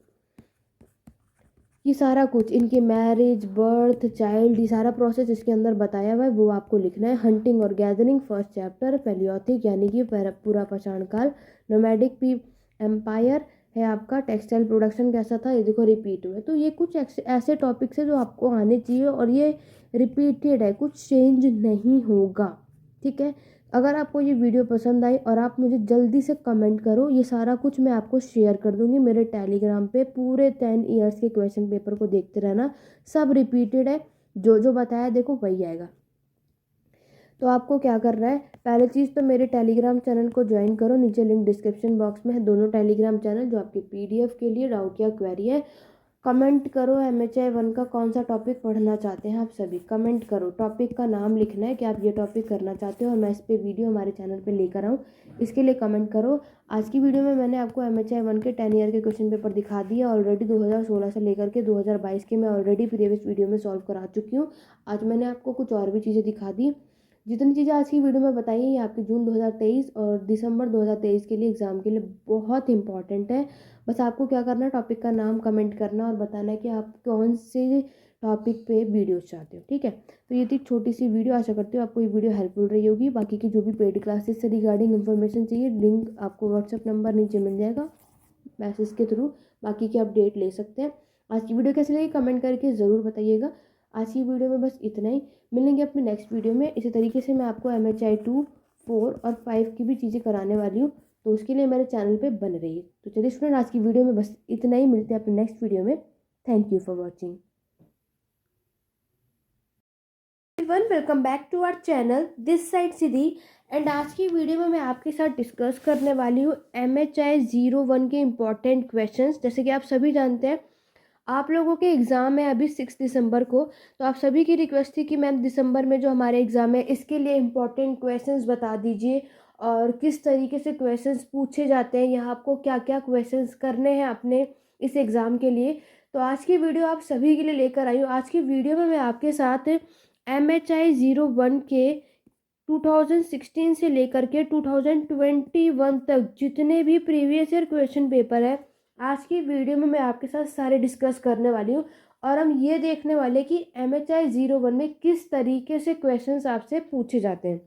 ये सारा कुछ इनके मैरिज, बर्थ, चाइल्ड, ये सारा प्रोसेस इसके अंदर बताया हुआ है, वो आपको लिखना है। हंटिंग और गैदरिंग फर्स्ट चैप्टर। पैलियोथिक यानी कि पूरा पाषाण काल। नोमैडिक पी एम्पायर है आपका। टेक्सटाइल प्रोडक्शन कैसा था, ये देखो रिपीट हुआ है। तो ये कुछ ऐसे टॉपिक्स है जो आपको आने चाहिए और ये रिपीटेड है, कुछ चेंज नहीं होगा, ठीक है। अगर आपको ये वीडियो पसंद आई और आप मुझे जल्दी से कमेंट करो, ये सारा कुछ मैं आपको शेयर कर दूंगी मेरे टेलीग्राम पे। पूरे 10 ईयर्स के क्वेश्चन पेपर को देखते रहना, सब रिपीटेड है, जो जो बताया देखो वही आएगा। तो आपको क्या करना है, पहले चीज़ तो मेरे टेलीग्राम चैनल को ज्वाइन करो, नीचे लिंक डिस्क्रिप्शन बॉक्स में है, दोनों टेलीग्राम चैनल जो आपके पीडीएफ के लिए डाउट या क्वेरी है। कमेंट करो MHI 1 का कौन सा टॉपिक पढ़ना चाहते हैं, आप सभी कमेंट करो। टॉपिक का नाम लिखना है कि आप ये टॉपिक करना चाहते हो और मैं इस पर वीडियो हमारे चैनल पे लेकर आऊँ, इसके लिए कमेंट करो। आज की वीडियो में मैंने आपको MHI 1 के 10 ईयर के क्वेश्चन पेपर दिखा दिए ऑलरेडी। 2016 से लेकर के 2022 के मैं ऑलरेडी प्रीवियस वीडियो में सॉल्व करा चुकी हूँ। आज मैंने आपको कुछ और भी चीज़ें दिखा दी। जितनी चीज़ें आज की वीडियो में बताई हैं ये आपकी जून 2023 और दिसंबर 2023 के लिए एग्ज़ाम के लिए बहुत इंपॉर्टेंट है। बस आपको क्या करना है, टॉपिक का नाम कमेंट करना और बताना है कि आप कौन से टॉपिक पे वीडियोस चाहते हो, ठीक है। तो ये थी छोटी सी वीडियो, आशा करती हूँ आपको ये वीडियो हेल्पफुल रही होगी। बाकी की जो भी पेड क्लासेस से रिगार्डिंग इन्फॉर्मेशन चाहिए, लिंक आपको व्हाट्सएप नंबर नीचे मिल जाएगा, मैसेज के थ्रू बाकी की अपडेट ले सकते हैं। आज की वीडियो कैसी लगी कमेंट करके ज़रूर बताइएगा। आज की वीडियो में बस इतना ही, मिलेंगे अपने नेक्स्ट वीडियो में। इसी तरीके से मैं आपको MHI 2, 4 और 5 की भी चीज़ें कराने वाली हूँ, तो उसके लिए मेरे चैनल पे बन रही है। तो चलिए स्टूडेंट, आज की वीडियो में बस इतना ही, मिलते हैं अपने नेक्स्ट वीडियो में। Thank you for watching. Welcome back to our channel, this side Siddhi. And आज की वीडियो में मैं आपके साथ डिस्कस करने वाली हूँ MHI 01 के इम्पॉर्टेंट क्वेश्चंस। जैसे कि आप सभी जानते हैं आप लोगों के एग्ज़ाम है अभी 6 दिसंबर को, तो आप सभी की रिक्वेस्ट थी कि मैम दिसंबर में जो हमारे एग्ज़ाम है इसके लिए इम्पॉर्टेंट क्वेश्चंस बता दीजिए और किस तरीके से क्वेश्चंस पूछे जाते हैं, यहाँ आपको क्या क्या क्वेश्चंस करने हैं अपने इस एग्ज़ाम के लिए। तो आज की वीडियो आप सभी के लिए लेकर आई हूँ। आज की वीडियो में मैं आपके साथ MHI 01 के 2016 से लेकर के 2021 तक जितने भी प्रीवियस ईयर क्वेश्चन पेपर है, आज की वीडियो में मैं आपके साथ सारे डिस्कस करने वाली हूँ। और हम ये देखने वाले कि MHI 01 में किस तरीके से क्वेश्चंस आपसे पूछे जाते हैं।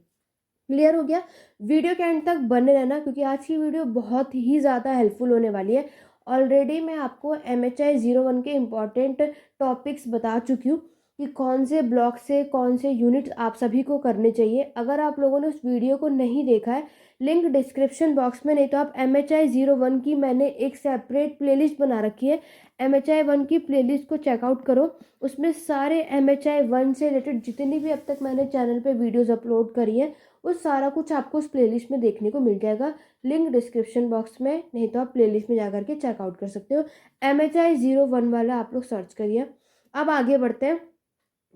क्लियर हो गया? वीडियो के एंड तक बने रहना क्योंकि आज की वीडियो बहुत ही ज़्यादा हेल्पफुल होने वाली है। ऑलरेडी मैं आपको MHI 01 के इम्पॉर्टेंट टॉपिक्स बता चुकी हूँ कि कौन से ब्लॉक से कौन से यूनिट्स आप सभी को करने चाहिए। अगर आप लोगों ने उस वीडियो को नहीं देखा है, लिंक डिस्क्रिप्शन बॉक्स में, नहीं तो आप MHI 01 की मैंने एक सेपरेट प्लेलिस्ट बना रखी है, MHI 1 की प्लेलिस्ट को चेकआउट करो। उसमें सारे MHI 1 से रिलेटेड जितनी भी अब तक मैंने चैनल पे वीडियोस अपलोड करी है वो सारा कुछ आपको उस प्लेलिस्ट में देखने को मिल जाएगा। लिंक डिस्क्रिप्शन बॉक्स में, नहीं तो आप प्लेलिस्ट में जाकर के चेकआउट कर सकते हो। MHI 01 वाला आप लोग सर्च करिए। अब आगे बढ़ते हैं।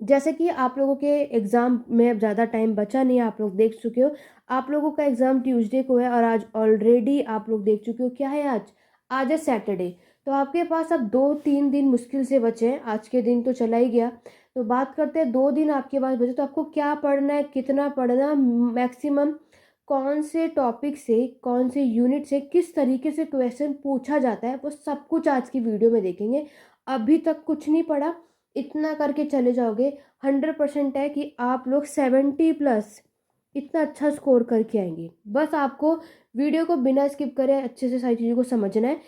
जैसे कि आप लोगों के एग्ज़ाम में अब ज़्यादा टाइम बचा नहीं है, आप लोग देख चुके हो। आप लोगों का एग्ज़ाम ट्यूसडे को है और आज ऑलरेडी आप लोग देख चुके हो क्या है आज, आज है सैटरडे। तो आपके पास अब 2-3 दिन मुश्किल से बचे हैं, आज के दिन तो चला ही गया। तो बात करते हैं 2 दिन आपके पास बचे, तो आपको क्या पढ़ना है, कितना पढ़ना, मैक्सिमम कौन से टॉपिक से, कौन से यूनिट से किस तरीके से क्वेश्चन पूछा जाता है, वो सब कुछ आज की वीडियो में देखेंगे। अभी तक कुछ नहीं पढ़ा, इतना करके चले जाओगे, 100% है कि आप लोग 70+ इतना अच्छा स्कोर करके आएंगे। बस आपको वीडियो को बिना स्किप करे अच्छे से सारी चीज़ों को समझना है।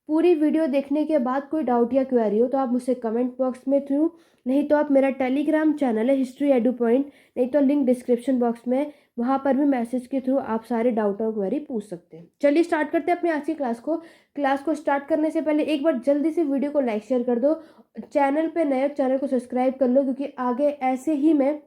पूरी वीडियो देखने के बाद कोई डाउट या क्वेरी हो तो आप मुझसे कमेंट बॉक्स में थ्रू, नहीं तो आप मेरा टेलीग्राम चैनल है हिस्ट्री एडू पॉइंट, नहीं तो लिंक डिस्क्रिप्शन बॉक्स में, वहाँ पर भी मैसेज के थ्रू आप सारे डाउट और क्वेरी पूछ सकते हैं। चलिए स्टार्ट करते हैं अपनी आज की क्लास को स्टार्ट करने से पहले एक बार जल्दी से वीडियो को लाइक शेयर कर दो। चैनल पे नए, चैनल को सब्सक्राइब कर लो क्योंकि आगे ऐसे ही मैं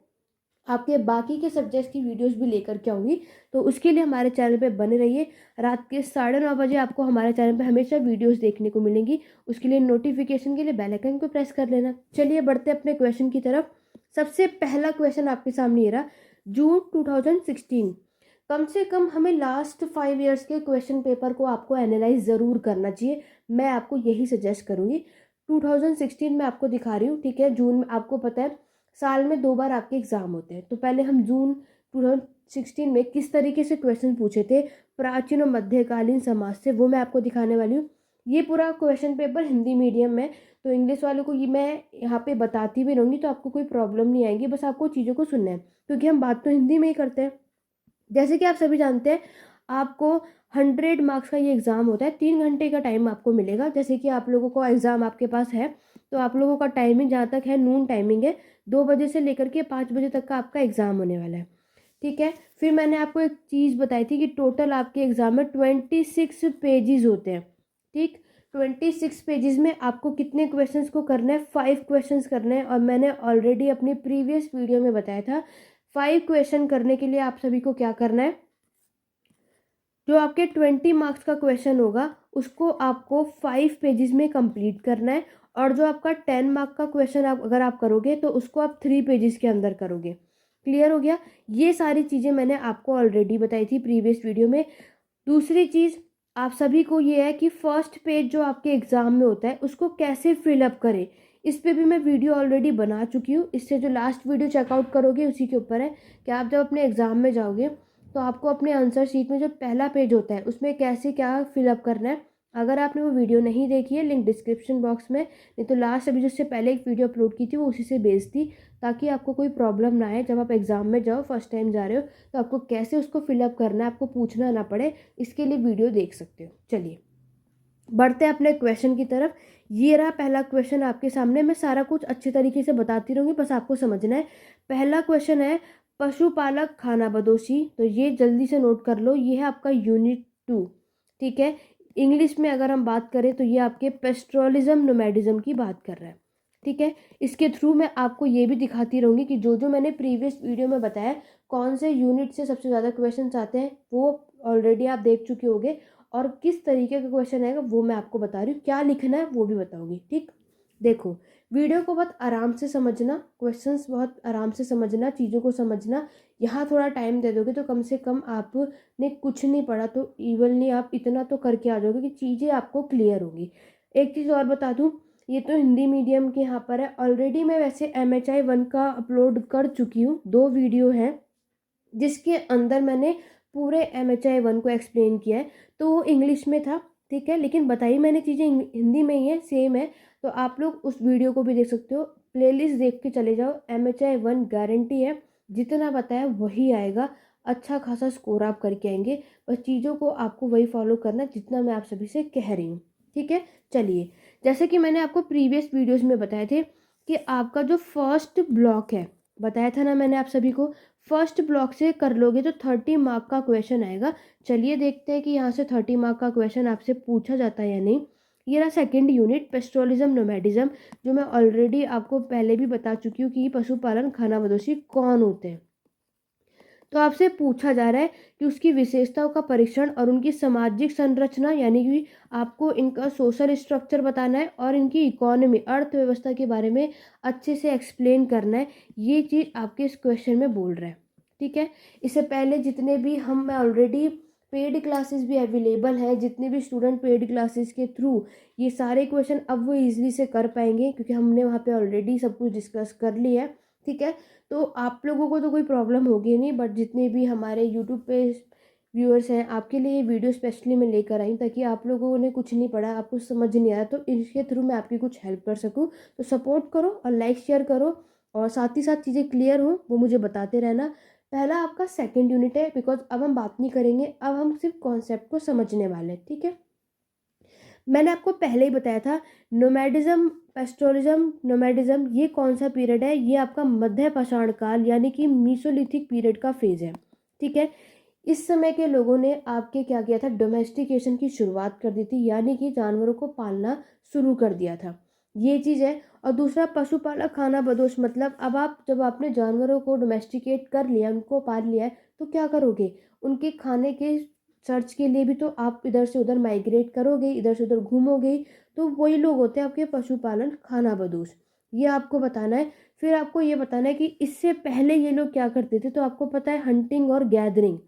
आपके बाकी के सब्जेक्ट्स की वीडियोस भी लेकर के आऊँगी। तो उसके लिए हमारे चैनल पे बने रहिए। रात के 9:30 बजे आपको हमारे चैनल पे हमेशा वीडियोस देखने को मिलेंगी। उसके लिए नोटिफिकेशन के लिए बेल आइकन को प्रेस कर लेना। चलिए बढ़ते हैं अपने क्वेश्चन की तरफ। सबसे पहला क्वेश्चन आपके सामने ये रहा, जून 2016। कम से कम हमें लास्ट 5 ईयर्स के क्वेश्चन पेपर को आपको एनालाइज ज़रूर करना चाहिए। मैं आपको यही सजेस्ट करूँगी। 2016 में आपको दिखा रही हूँ, ठीक है। जून में आपको पता है साल में 2 बार आपके एग्ज़ाम होते हैं, तो पहले हम जून 2016 में किस तरीके से क्वेश्चन पूछे थे प्राचीन और मध्यकालीन समाज से, वो मैं आपको दिखाने वाली हूँ। ये पूरा क्वेश्चन पेपर हिंदी मीडियम में, तो इंग्लिश वालों को ये मैं यहाँ पे बताती भी रहूँगी, तो आपको कोई प्रॉब्लम नहीं आएगी, बस आपको चीज़ों को सुनना है, क्योंकि हम बात तो हिंदी में ही करते हैं। जैसे कि आप सभी जानते हैं, आपको 100 मार्क्स का ये एग्ज़ाम होता है, 3 घंटे का टाइम आपको मिलेगा। जैसे कि आप लोगों को एग्ज़ाम आपके पास है, तो आप लोगों का टाइमिंग जहाँ तक है नून टाइमिंग है, 2 बजे से लेकर के 5 बजे तक का आपका एग्ज़ाम होने वाला है, ठीक है। फिर मैंने आपको एक चीज़ बताई थी कि टोटल आपके एग्ज़ाम में 26 पेजेस होते हैं, ठीक। 26 पेजेस में आपको कितने क्वेश्चंस को करना है, 5 क्वेश्चंस करने हैं। और मैंने ऑलरेडी अपनी प्रीवियस वीडियो में बताया था, 5 क्वेश्चन करने के लिए आप सभी को क्या करना है, जो आपके 20 मार्क्स का क्वेश्चन होगा उसको आपको 5 पेजेस में कंप्लीट करना है, और जो आपका 10 मार्क का क्वेश्चन अगर आप करोगे तो उसको आप 3 पेजेस के अंदर करोगे। क्लियर हो गया? ये सारी चीज़ें मैंने आपको ऑलरेडी बताई थी प्रीवियस वीडियो में। दूसरी चीज़ आप सभी को ये है कि फर्स्ट पेज जो आपके एग्ज़ाम में होता है उसको कैसे फिलअप करें, इस पे भी मैं वीडियो ऑलरेडी बना चुकी हूँ। इससे जो लास्ट वीडियो चेकआउट करोगे उसी के ऊपर है कि आप जब अपने एग्ज़ाम में जाओगे तो आपको अपने आंसर शीट में जो पहला पेज होता है उसमें कैसे क्या फिलअप करना है। अगर आपने वो वीडियो नहीं देखी है, लिंक डिस्क्रिप्शन बॉक्स में, नहीं तो लास्ट अभी जिससे पहले एक वीडियो अपलोड की थी वो उसी से बेस्ड थी, ताकि आपको कोई प्रॉब्लम ना आए जब आप एग्ज़ाम में जाओ, फर्स्ट टाइम जा रहे हो, तो आपको कैसे उसको फिलअप करना है, आपको पूछना ना पड़े, इसके लिए वीडियो देख सकते हो। चलिए बढ़ते हैं अपने क्वेश्चन की तरफ। ये रहा पहला क्वेश्चन आपके सामने। मैं सारा कुछ अच्छे तरीके से बताती रहूँगी, बस आपको समझना है। पहला क्वेश्चन है पशुपालक खानाबदोशी, तो ये जल्दी से नोट कर लो, ये है आपका यूनिट 2, ठीक है। इंग्लिश में अगर हम बात करें तो ये आपके पेस्ट्रोलिज्म नोमैडिज्म की बात कर रहा है, ठीक है। इसके थ्रू मैं आपको ये भी दिखाती रहूँगी कि जो जो मैंने प्रीवियस वीडियो में बताया कौन से यूनिट से सबसे ज़्यादा क्वेश्चन आते हैं, वो ऑलरेडी आप देख चुके होंगे, और किस तरीके का क्वेश्चन आएगा वो मैं आपको बता रही हूँ, क्या लिखना है वो भी बताऊंगी, ठीक। देखो वीडियो को बहुत आराम से समझना, क्वेश्चंस बहुत आराम से समझना, चीज़ों को समझना। यहाँ थोड़ा टाइम दे दोगे तो कम से कम आपने कुछ नहीं पढ़ा तो इवनली आप इतना तो करके आ जाओगे कि चीज़ें आपको क्लियर होंगी। एक चीज़ और बता दूँ, ये तो हिंदी मीडियम के यहाँ पर है। ऑलरेडी मैं वैसे MHI 1 का अपलोड कर चुकी हूँ, 2 वीडियो हैं जिसके अंदर मैंने पूरे MHI 1 को एक्सप्लेन किया है, तो वो इंग्लिश में था, ठीक है, लेकिन बताई मैंने चीज़ें हिंदी में ही है, सेम है। तो आप लोग उस वीडियो को भी देख सकते हो, प्लेलिस्ट देख के चले जाओ। MHI 1 गारंटी है, जितना बताया वही आएगा, अच्छा खासा स्कोर आप करके आएंगे। बस चीज़ों को आपको वही फॉलो करना है जितना मैं आप सभी से कह रही हूँ, ठीक है। चलिए, जैसे कि मैंने आपको प्रीवियस वीडियोज़ में बताए थे कि आपका जो फर्स्ट ब्लॉक है, बताया था ना मैंने आप सभी को, फर्स्ट ब्लॉक से कर लोगे तो 30 मार्क का क्वेश्चन आएगा। चलिए देखते हैं कि यहाँ से 30 मार्क का क्वेश्चन आपसे पूछा जाता है या नहीं। ये रहा सेकंड यूनिट पेस्ट्रोलिज्म नोमैडिज्म, जो मैं ऑलरेडी आपको पहले भी बता चुकी हूँ कि पशुपालन खानाबदोशी कौन होते हैं। तो आपसे पूछा जा रहा है कि उसकी विशेषताओं का परीक्षण और उनकी सामाजिक संरचना, यानी कि आपको इनका सोशल स्ट्रक्चर बताना है और इनकी इकोनॉमी अर्थव्यवस्था के बारे में अच्छे से एक्सप्लेन करना है। ये चीज़ आपके इस क्वेश्चन में बोल रहा है, ठीक है। इससे पहले जितने भी मैं ऑलरेडी पेड क्लासेस भी अवेलेबल हैं, जितने भी स्टूडेंट पेड क्लासेस के थ्रू ये सारे क्वेश्चन अब वो ईजिली से कर पाएंगे, क्योंकि हमने वहाँ पे ऑलरेडी सब कुछ डिस्कस कर लिया है, ठीक है। तो आप लोगों को तो कोई प्रॉब्लम होगी नहीं, बट जितने भी हमारे यूट्यूब पे व्यूअर्स हैं, आपके लिए ये वीडियो स्पेशली मैं लेकर आई ताकि आप लोगों ने कुछ नहीं पढ़ा, आपको समझ नहीं आया, तो इसके थ्रू मैं आपकी कुछ हेल्प कर सकूं। तो सपोर्ट करो और लाइक शेयर करो, और साथ ही साथ चीज़ें क्लियर हो वो मुझे बताते रहना। पहला आपका सेकेंड यूनिट है, बिकॉज अब हम बात नहीं करेंगे, अब हम सिर्फ कॉन्सेप्ट को समझने वाले हैं, ठीक है। मैंने आपको पहले ही बताया था, नोमैडिज्म पेस्टोरिज्म नोमैडिज्म ये कौन सा पीरियड है, ये आपका मध्य पाषाण काल यानी कि मीसोलिथिक पीरियड का फेज है, ठीक है। इस समय के लोगों ने आपके क्या किया था, डोमेस्टिकेशन की शुरुआत कर दी थी, यानी कि जानवरों को पालना शुरू कर दिया था, ये चीज़ है। और दूसरा पशुपालक खाना बदोश, मतलब अब आप जब आपने जानवरों को डोमेस्टिकेट कर लिया, उनको पाल लिया है, तो क्या करोगे, उनके खाने के सर्च के लिए भी तो आप इधर से उधर माइग्रेट करोगे, इधर से उधर घूमोगे, तो वही लोग होते हैं आपके पशुपालन खानाबदोश, ये आपको बताना है। फिर आपको ये बताना है कि इससे पहले ये लोग क्या करते थे। तो आपको पता है हंटिंग और गैदरिंग,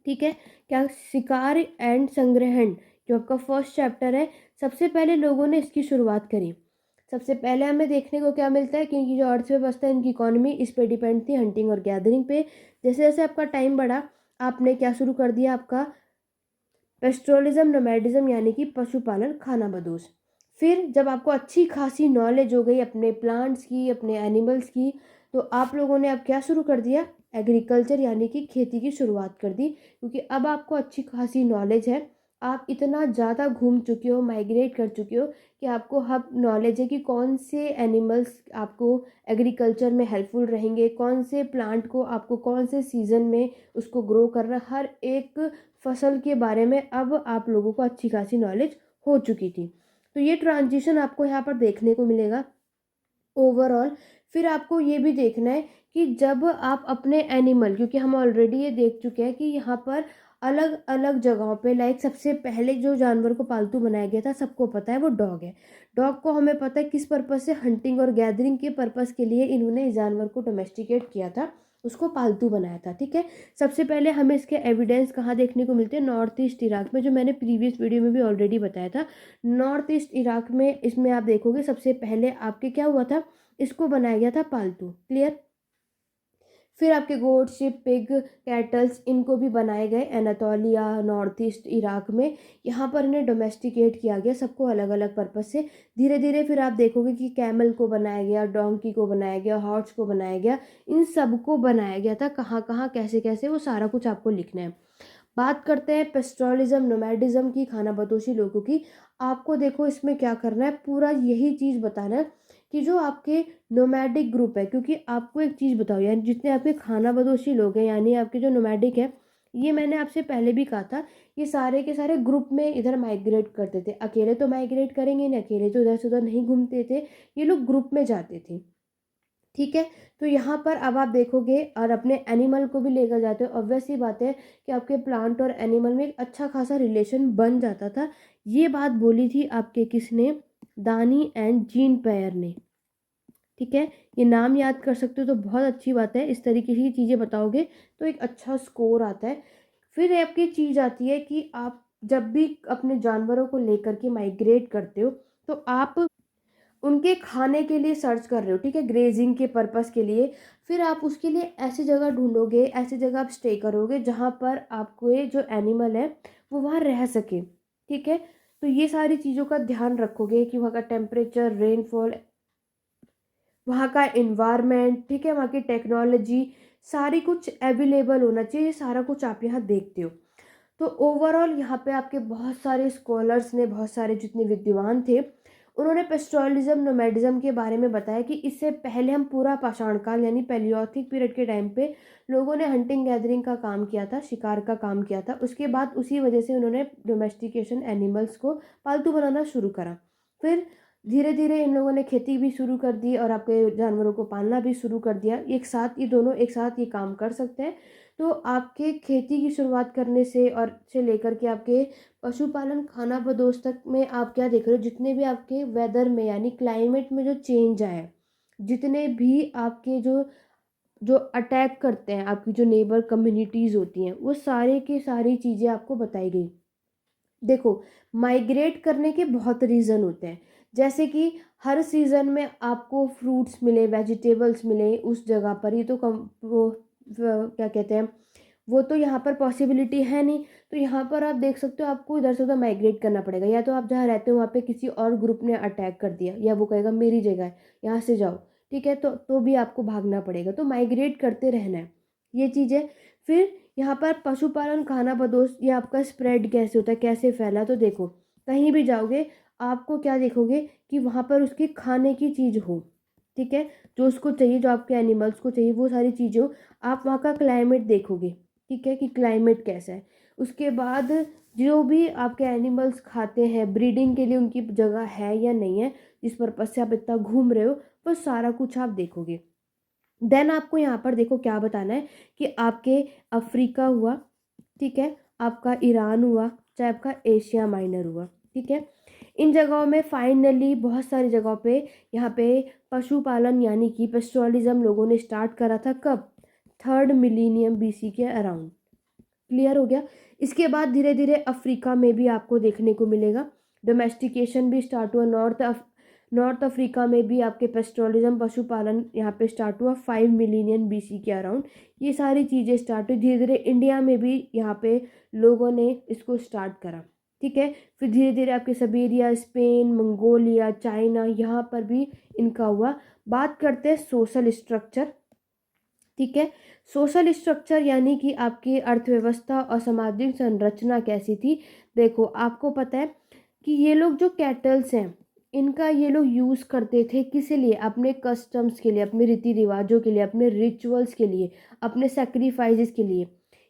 ठीक है, क्या शिकार एंड संग्रहण जो आपका फर्स्ट चैप्टर है, सबसे पहले लोगों ने इसकी शुरुआत करी। सबसे पहले हमें देखने को क्या मिलता है कि इनकी जो अर्थव्यवस्था है, इनकी इकोनॉमी इस पे डिपेंड थी, हंटिंग और गैदरिंग पे। जैसे जैसे आपका टाइम बढ़ा, आपने क्या शुरू कर दिया, आपका पेस्ट्रोलिज्म, नोमैडिज्म यानी कि पशुपालन, खाना बदोश। फिर जब आपको अच्छी खासी नॉलेज हो गई अपने प्लांट्स की, अपने एनिमल्स की, तो आप लोगों ने अब क्या शुरू कर दिया, एग्रीकल्चर यानी कि खेती की शुरुआत कर दी। क्योंकि अब आपको अच्छी खासी नॉलेज है, आप इतना ज़्यादा घूम चुके हो, माइग्रेट कर चुके हो कि आपको अब नॉलेज है कि कौन से एनिमल्स आपको एग्रीकल्चर में हेल्पफुल रहेंगे, कौन से प्लांट को आपको कौन से सीज़न में उसको ग्रो करना, हर एक फसल के बारे में अब आप लोगों को अच्छी खासी नॉलेज हो चुकी थी। तो ये ट्रांजिशन आपको यहाँ पर देखने को मिलेगा ओवरऑल। फिर आपको ये भी देखना है कि जब आप अपने एनिमल, क्योंकि हम ऑलरेडी ये देख चुके हैं कि यहाँ पर अलग अलग जगहों पे, लाइक सबसे पहले जो जानवर को पालतू बनाया गया था सबको पता है वो डॉग है। डॉग को हमें पता है किस पर्पज़ से, हंटिंग और गैदरिंग के पर्पज़ के लिए इन्होंने इस जानवर को डोमेस्टिकेट किया था, उसको पालतू बनाया था, ठीक है। सबसे पहले हमें इसके एविडेंस कहाँ देखने को मिलते हैं, नॉर्थ ईस्ट इराक में, जो मैंने प्रीवियस वीडियो में भी ऑलरेडी बताया था। नॉर्थ ईस्ट इराक में इसमें आप देखोगे सबसे पहले आपके क्या हुआ था, इसको बनाया गया था पालतू, क्लियर। फिर आपके गोट, शिप, पिग, कैटल्स, इनको भी बनाए गए एनातोलिया, नॉर्थ ईस्ट इराक में। यहाँ पर इन्हें डोमेस्टिकेट किया गया, सबको अलग अलग पर्पज से। धीरे धीरे फिर आप देखोगे कि कैमल को बनाया गया, डोंकी को बनाया गया, हॉर्स को बनाया गया, इन सबको बनाया गया था। कहाँ कहाँ कैसे कैसे, वो सारा कुछ आपको लिखना है। बात करते हैं पेस्ट्रोलिज्म, नोमैडिज्म की, खाना बदोशी लोगों की। आपको देखो इसमें क्या करना है, पूरा यही चीज़ बताना है कि जो आपके नोमैडिक ग्रुप है, क्योंकि आपको एक चीज़ बताओ यानी जितने आपके खाना बदोशी लोग हैं, यानी आपके जो नोमैडिक है, ये मैंने आपसे पहले भी कहा था, ये सारे के सारे ग्रुप में इधर माइग्रेट करते थे। अकेले तो माइग्रेट करेंगे नहीं, अकेले तो इधर से उधर नहीं घूमते थे, ये लोग ग्रुप में जाते थे, ठीक है। तो यहाँ पर अब आप देखोगे और अपने एनिमल को भी लेकर जाते हो, ऑब्वियस सी बात है कि आपके प्लांट और एनिमल में एक अच्छा खासा रिलेशन बन जाता था। ये बात बोली थी आपके किसने, दानी एंड जीन पेयर ने, ठीक है। ये नाम याद कर सकते हो तो बहुत अच्छी बात है, इस तरीके की चीज़ें बताओगे तो एक अच्छा स्कोर आता है। फिर आपकी चीज़ आती है कि आप जब भी अपने जानवरों को लेकर के माइग्रेट करते हो, तो आप उनके खाने के लिए सर्च कर रहे हो, ठीक है, ग्रेजिंग के पर्पस के लिए। फिर आप उसके लिए ऐसी जगह ढूंढोगे, ऐसी जगह आप स्टे करोगे जहाँ पर आपको ये जो एनिमल है वो वहाँ रह सके, ठीक है। तो ये सारी चीज़ों का ध्यान रखोगे कि वहाँ का टेम्परेचर, रेनफॉल, वहाँ का इन्वायरमेंट, ठीक है, वहाँ की टेक्नोलॉजी, सारी कुछ अवेलेबल होना चाहिए, सारा कुछ आप यहाँ देखते हो। तो ओवरऑल यहाँ पे आपके बहुत सारे स्कॉलर्स ने, बहुत सारे जितने विद्वान थे, उन्होंने पेस्ट्रोलिज्म, नोमैडिज्म के बारे में बताया कि इससे पहले हम पूरा पाषाण काल यानी पैलियोथिक पीरियड के टाइम पे लोगों ने हंटिंग गैदरिंग का काम किया था, शिकार का काम किया था। उसके बाद उसी वजह से उन्होंने डोमेस्टिकेशन, एनिमल्स को पालतू बनाना शुरू करा। फिर धीरे धीरे इन लोगों ने खेती भी शुरू कर दी और आपके जानवरों को पालना भी शुरू कर दिया। एक साथ ये दोनों एक साथ ये काम कर सकते हैं। तो आपके खेती की शुरुआत करने से और से लेकर के आपके पशुपालन, खाना बदोश तक में आप क्या देख रहे हो, जितने भी आपके वेदर में यानी क्लाइमेट में जो चेंज आए, जितने भी आपके जो जो अटैक करते हैं, आपकी जो नेबर कम्युनिटीज़ होती हैं, वो सारे की सारी चीज़ें आपको बताई गई। देखो, माइग्रेट करने के बहुत रीज़न होते हैं, जैसे कि हर सीज़न में आपको फ्रूट्स मिले, वेजिटेबल्स मिले उस जगह पर, ये तो कम वो क्या कहते हैं, वो तो यहाँ पर पॉसिबिलिटी है नहीं। तो यहाँ पर आप देख सकते हो आपको इधर से उधर माइग्रेट करना पड़ेगा, या तो आप जहाँ रहते हो वहाँ पे किसी और ग्रुप ने अटैक कर दिया, या वो कहेगा मेरी जगह है यहाँ से जाओ, ठीक है, तो भी आपको भागना पड़ेगा। तो माइग्रेट करते रहना है, ये चीज़ है। फिर यहाँ पर पशुपालन, खाना बदोश, ये आपका स्प्रेड कैसे होता है, कैसे फैला, तो देखो कहीं भी जाओगे आपको क्या देखोगे कि वहाँ पर उसके खाने की चीज़ हो, ठीक है, जो उसको चाहिए, जो आपके एनिमल्स को चाहिए, वो सारी चीज़ें हो। आप वहाँ का क्लाइमेट देखोगे, ठीक है, कि क्लाइमेट कैसा है। उसके बाद जो भी आपके एनिमल्स खाते हैं, ब्रीडिंग के लिए उनकी जगह है या नहीं है, जिस पर्पज़ से आप इतना घूम रहे हो, वो सारा कुछ आप देखोगे। देन आपको यहाँ पर देखो क्या बताना है कि आपके अफ्रीका हुआ, ठीक है, आपका ईरान हुआ, चाहे आपका एशिया माइनर हुआ, ठीक है, इन जगहों में फाइनली बहुत सारी जगहों पे यहाँ पे पशुपालन यानी कि पेस्टोरलिज्म लोगों ने स्टार्ट करा था। कब? 3rd मिलीनियम BC के अराउंड। क्लियर हो गया। इसके बाद धीरे धीरे अफ्रीका में भी आपको देखने को मिलेगा, डोमेस्टिकेशन भी स्टार्ट हुआ। नॉर्थ अफ्रीका में भी आपके पेस्टोरलिज्म पशुपालन यहाँ पे स्टार्ट हुआ 5 मिलीनियम BC के अराउंड। ये सारी चीज़ें स्टार्ट हुई। धीरे धीरे इंडिया में भी यहाँ पे लोगों ने इसको स्टार्ट करा। ठीक है, फिर धीरे धीरे आपके साइबेरिया, स्पेन, मंगोलिया, चाइना, यहाँ पर भी इनका हुआ। बात करते हैं सोशल स्ट्रक्चर। ठीक है, सोशल स्ट्रक्चर यानी कि आपकी अर्थव्यवस्था और सामाजिक संरचना कैसी थी। देखो, आपको पता है कि ये लोग जो कैटल्स हैं, इनका ये लोग यूज़ करते थे किस लिए? अपने कस्टम्स के लिए, अपने रीति रिवाजों के लिए, अपने रिचुअल्स के लिए, अपने सेक्रीफाइसेस के लिए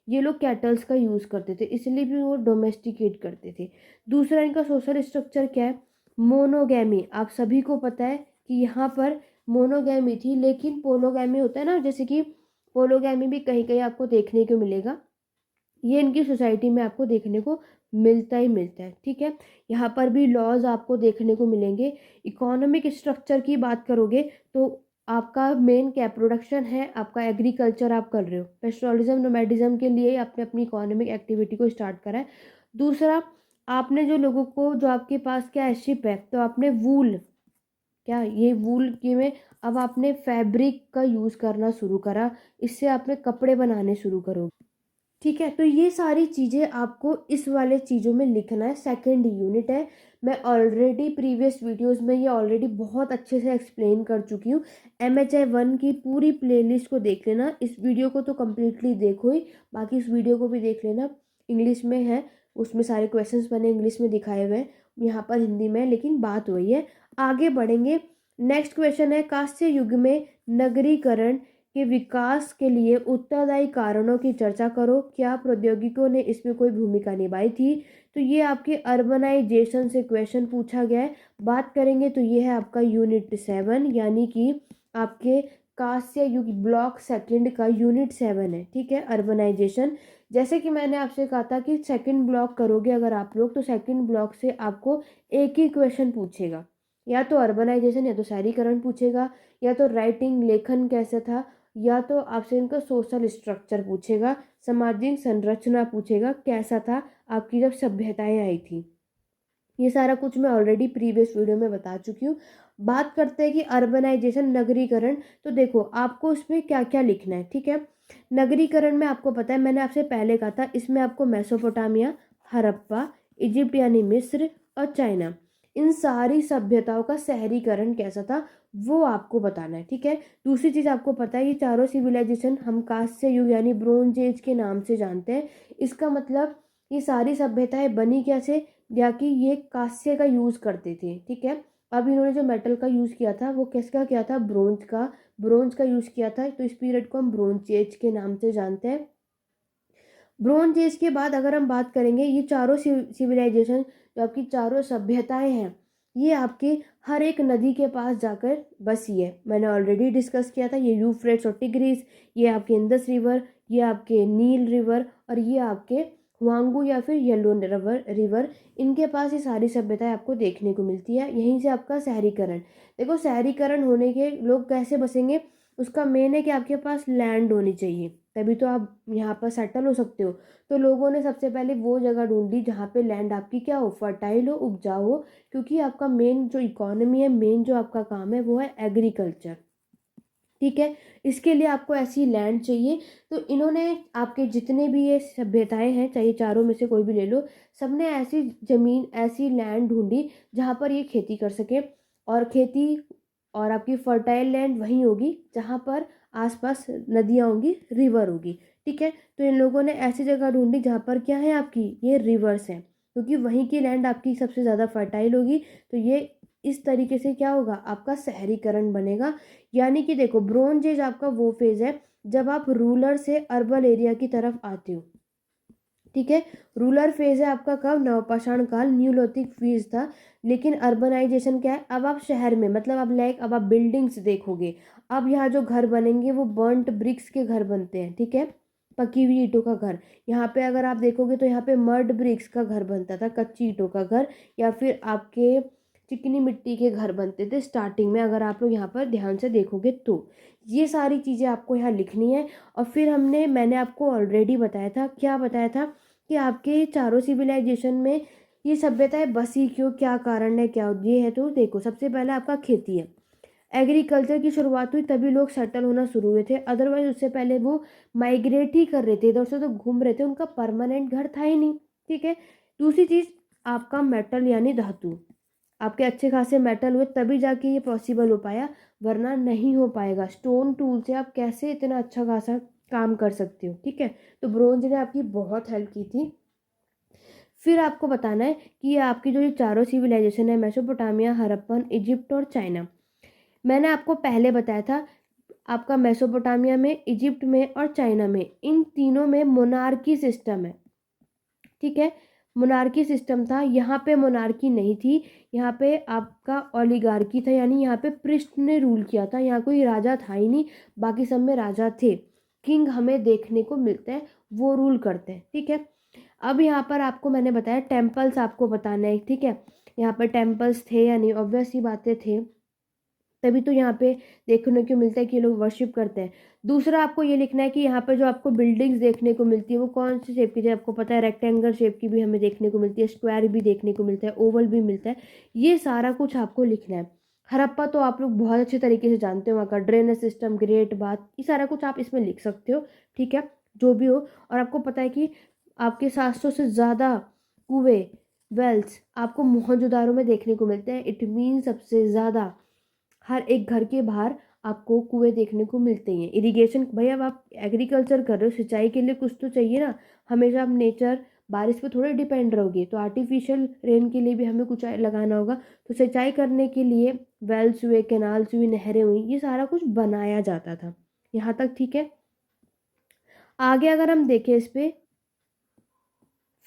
ये लोग कैटल्स का यूज़ करते थे, इसलिए भी वो डोमेस्टिकेट करते थे। दूसरा इनका सोशल स्ट्रक्चर क्या है? मोनोगैमी। आप सभी को पता है कि यहाँ पर मोनोगैमी थी, लेकिन पोलोगैमी होता है ना, जैसे कि पोलोगैमी भी कहीं कहीं आपको देखने को मिलेगा। ये इनकी सोसाइटी में आपको देखने को मिलता ही मिलता है। ठीक है, यहाँ पर भी लॉज आपको देखने को मिलेंगे। इकोनॉमिक स्ट्रक्चर की बात करोगे तो आपका मेन क्या प्रोडक्शन है? आपका एग्रीकल्चर आप कर रहे हो। पेस्टोरलिज्म, नोमैडिज्म के लिए आपने अपनी इकोनॉमिक एक्टिविटी को स्टार्ट करा है। दूसरा, आपने जो लोगों को, जो आपके पास क्या है, शिप है, तो आपने वूल, क्या ये वूल के में अब आपने फैब्रिक का यूज़ करना शुरू करा, इससे आपने कपड़े बनाने शुरू करोगे। ठीक है, तो ये सारी चीज़ें आपको इस वाले चीज़ों में लिखना है। सेकंड यूनिट है। मैं ऑलरेडी प्रीवियस वीडियोस में ये ऑलरेडी बहुत अच्छे से एक्सप्लेन कर चुकी हूँ। MHI 1 की पूरी प्लेलिस्ट को देख लेना। इस वीडियो को तो कम्प्लीटली देखो ही, बाकी इस वीडियो को भी देख लेना। इंग्लिश में है, उसमें सारे क्वेश्चंस मैंने इंग्लिश में दिखाए हुए हैं, यहाँ पर हिंदी में, लेकिन बात वही है। आगे बढ़ेंगे। नेक्स्ट क्वेश्चन है, कांस्य युग में नगरीकरण के विकास के लिए उत्तरदायी कारणों की चर्चा करो। क्या प्रौद्योगिकियों ने इसमें कोई भूमिका निभाई थी? तो ये आपके अर्बनाइजेशन से क्वेश्चन पूछा गया है। बात करेंगे तो ये है आपका यूनिट 7, यानी कि आपके कांस्य युग ब्लॉक सेकंड का यूनिट 7 है। ठीक है, अर्बनाइजेशन। जैसे कि मैंने आपसे कहा था कि सेकंड ब्लॉक करोगे अगर आप लोग, तो सेकंड ब्लॉक से आपको एक ही क्वेश्चन पूछेगा, या तो अर्बनाइजेशन, या तो शहरीकरण पूछेगा, या तो राइटिंग, लेखन कैसा था, या तो आपसे इनका सोशल स्ट्रक्चर पूछेगा, सामाजिक संरचना पूछेगा, कैसा था आपकी जब सभ्यताएं आई थी। ये सारा कुछ मैं ऑलरेडी प्रीवियस वीडियो में बता चुकी हूँ। बात करते हैं कि अर्बनाइजेशन, नगरीकरण। तो देखो, आपको इसमें क्या क्या लिखना है। ठीक है, नगरीकरण में आपको पता है, मैंने आपसे पहले कहा था, इसमें आपको मेसोपोटामिया, हड़प्पा, इजिप्ट यानी मिस्र और चाइना, इन सारी सभ्यताओं का शहरीकरण कैसा था वो आपको बताना है। ठीक है, दूसरी चीज़ आपको पता है, ये चारों सिविलाइजेशन हम कांस्य युग यानी ब्रोंज एज के नाम से जानते हैं। इसका मतलब ये सारी सभ्यताएं बनी कैसे, या कि ये कांस्य का यूज़ करते थे। ठीक है, अब इन्होंने जो मेटल का यूज़ किया था वो किसका किया था? ब्रोंज का यूज़ किया था। तो इस पीरियड को हम ब्रोंज एज के नाम से जानते हैं। ब्रोंज एज के बाद अगर हम बात करेंगे, ये चारों सिविलाइजेशन, जो आपकी चारों सभ्यताएं हैं, ये आपके हर एक नदी के पास जाकर बसी है। मैंने ऑलरेडी डिस्कस किया था, ये यूफ्रेट्स और टिग्रीस, ये आपके इंदस रिवर, ये आपके नील रिवर, और ये आपके हुआंगू या फिर येलो रिवर, इनके पास ये सारी सभ्यताएं आपको देखने को मिलती है। यहीं से आपका शहरीकरण। देखो, शहरीकरण होने के लोग कैसे बसेंगे, उसका मेन है कि आपके पास लैंड होनी चाहिए, तभी तो आप यहाँ पर सेटल हो सकते हो। तो लोगों ने सबसे पहले वो जगह ढूंढी जहाँ पे लैंड आपकी क्या हो, फर्टाइल हो, उपजाऊ हो, क्योंकि आपका मेन जो इकोनॉमी है, मेन जो आपका काम है, वो है एग्रीकल्चर। ठीक है, इसके लिए आपको ऐसी लैंड चाहिए। तो इन्होंने आपके जितने भी ये सभ्यताएं हैं, चाहे चारों में से कोई भी ले लो, सबने ऐसी ज़मीन, ऐसी लैंड ढूंढी जहाँ पर ये खेती कर सके। और खेती और आपकी फर्टाइल लैंड वहीं होगी जहाँ पर आसपास नदियाँ होंगी, रिवर होगी। ठीक है, तो इन लोगों ने ऐसी जगह ढूंढी जहाँ पर क्या है, आपकी ये रिवर्स हैं, क्योंकि वहीं की लैंड आपकी सबसे ज़्यादा फर्टाइल होगी। तो ये इस तरीके से क्या होगा, आपका शहरीकरण बनेगा। यानी कि देखो, ब्रोंज एज आपका वो फेज है जब आप रूरल से अर्बन एरिया की तरफ आते हो। ठीक है, रूरल फेज है आपका कब, नवपाषाण काल, न्यूलिथिक फेज था। लेकिन अर्बनाइजेशन क्या है, अब आप शहर में, मतलब अब आप बिल्डिंग्स देखोगे। अब यहाँ जो घर बनेंगे वो बर्न्ट ब्रिक्स के घर बनते हैं। ठीक है, पकी हुई ईंटों का घर। यहाँ पे अगर आप देखोगे तो यहाँ पे मड ब्रिक्स का घर बनता था, कच्ची ईंटों का घर, या फिर आपके चिकनी मिट्टी के घर बनते थे स्टार्टिंग में, अगर आप लोग यहाँ पर ध्यान से देखोगे तो। ये सारी चीज़ें आपको यहाँ लिखनी है। और फिर मैंने आपको ऑलरेडी बताया था, क्या बताया था, कि आपके चारों सिविलाइजेशन में ये सभ्यताएं बसी क्यों, क्या कारण है, क्या ये है। तो देखो, सबसे पहले आपका खेती है। एग्रीकल्चर की शुरुआत हुई तभी लोग सेटल होना शुरू हुए थे, अदरवाइज उससे पहले वो माइग्रेट ही कर रहे थे, इधर से तो घूम रहे थे, उनका परमानेंट घर था ही नहीं। ठीक है। दूसरी चीज़, आपका मेटल यानी धातु, आपके अच्छे खासे मेटल हुए तभी जाके ये पॉसिबल हो पाया, वरना नहीं हो पाएगा। स्टोन टूल से आप कैसे इतना अच्छा खासा काम कर सकते हो। ठीक है। तो ब्रोंज ने आपकी बहुत हेल्प की थी। फिर आपको बताना है कि ये आपकी जो ये चारों सिविलाइजेशन है, मेसोपोटामिया, हड़प्पन, इजिप्ट और चाइना। मैंने आपको पहले बताया था, आपका मेसोपोटामिया में, इजिप्ट में और चाइना में, इन तीनों में मोनार्की सिस्टम है। ठीक है। मोनार्की सिस्टम था। यहाँ पे मोनार्की नहीं थी, यहाँ पे आपका ओलिगार्की था, यानी यहाँ पे पृष्ठ ने रूल किया था, यहाँ कोई राजा था ही नहीं, बाकी सब में राजा थे। किंग हमें देखने को मिलते हैं, वो रूल करते हैं। ठीक है। अब यहाँ पर आपको मैंने बताया टेम्पल्स आपको बताना है। ठीक है। यहाँ पर टेम्पल्स थे या नहीं, ऑब्वियस ही बातें थे, तभी तो यहाँ पे देखने को मिलता है कि ये लोग वर्शिप करते हैं। दूसरा आपको ये लिखना है कि यहाँ पर जो आपको बिल्डिंग्स देखने को मिलती है वो कौन से शेप की है। आपको पता है रेक्टेंगल शेप की भी हमें देखने को मिलती है, स्क्वायर भी देखने को मिलता है, ओवल भी मिलता है। ये सारा कुछ आपको लिखना है। हड़प्पा तो आप लोग बहुत अच्छे तरीके से जानते हो, वहाँ का ड्रेनेज सिस्टम, ग्रेट बाथ, ये सारा कुछ आप इसमें लिख सकते हो। ठीक है। जो भी हो। और आपको पता है कि आपके 700 से ज़्यादा कुएं, वेल्स आपको मोहनजोदारो में देखने को मिलते हैं। इट मीन सबसे ज़्यादा हर एक घर के बाहर आपको कुएं देखने को मिलते हैं। इरिगेशन, भाई अब आप एग्रीकल्चर कर रहे हो, सिंचाई के लिए कुछ तो चाहिए ना। हमेशा आप नेचर, बारिश पे थोड़े डिपेंड रहोगे, तो आर्टिफिशियल रेन के लिए भी हमें कुछ लगाना होगा। तो सिंचाई करने के लिए वेल्स हुए, कैनाल्स हुई, नहरें हुई, ये सारा कुछ बनाया जाता था। यहाँ तक ठीक है। आगे अगर हम देखें इस पे,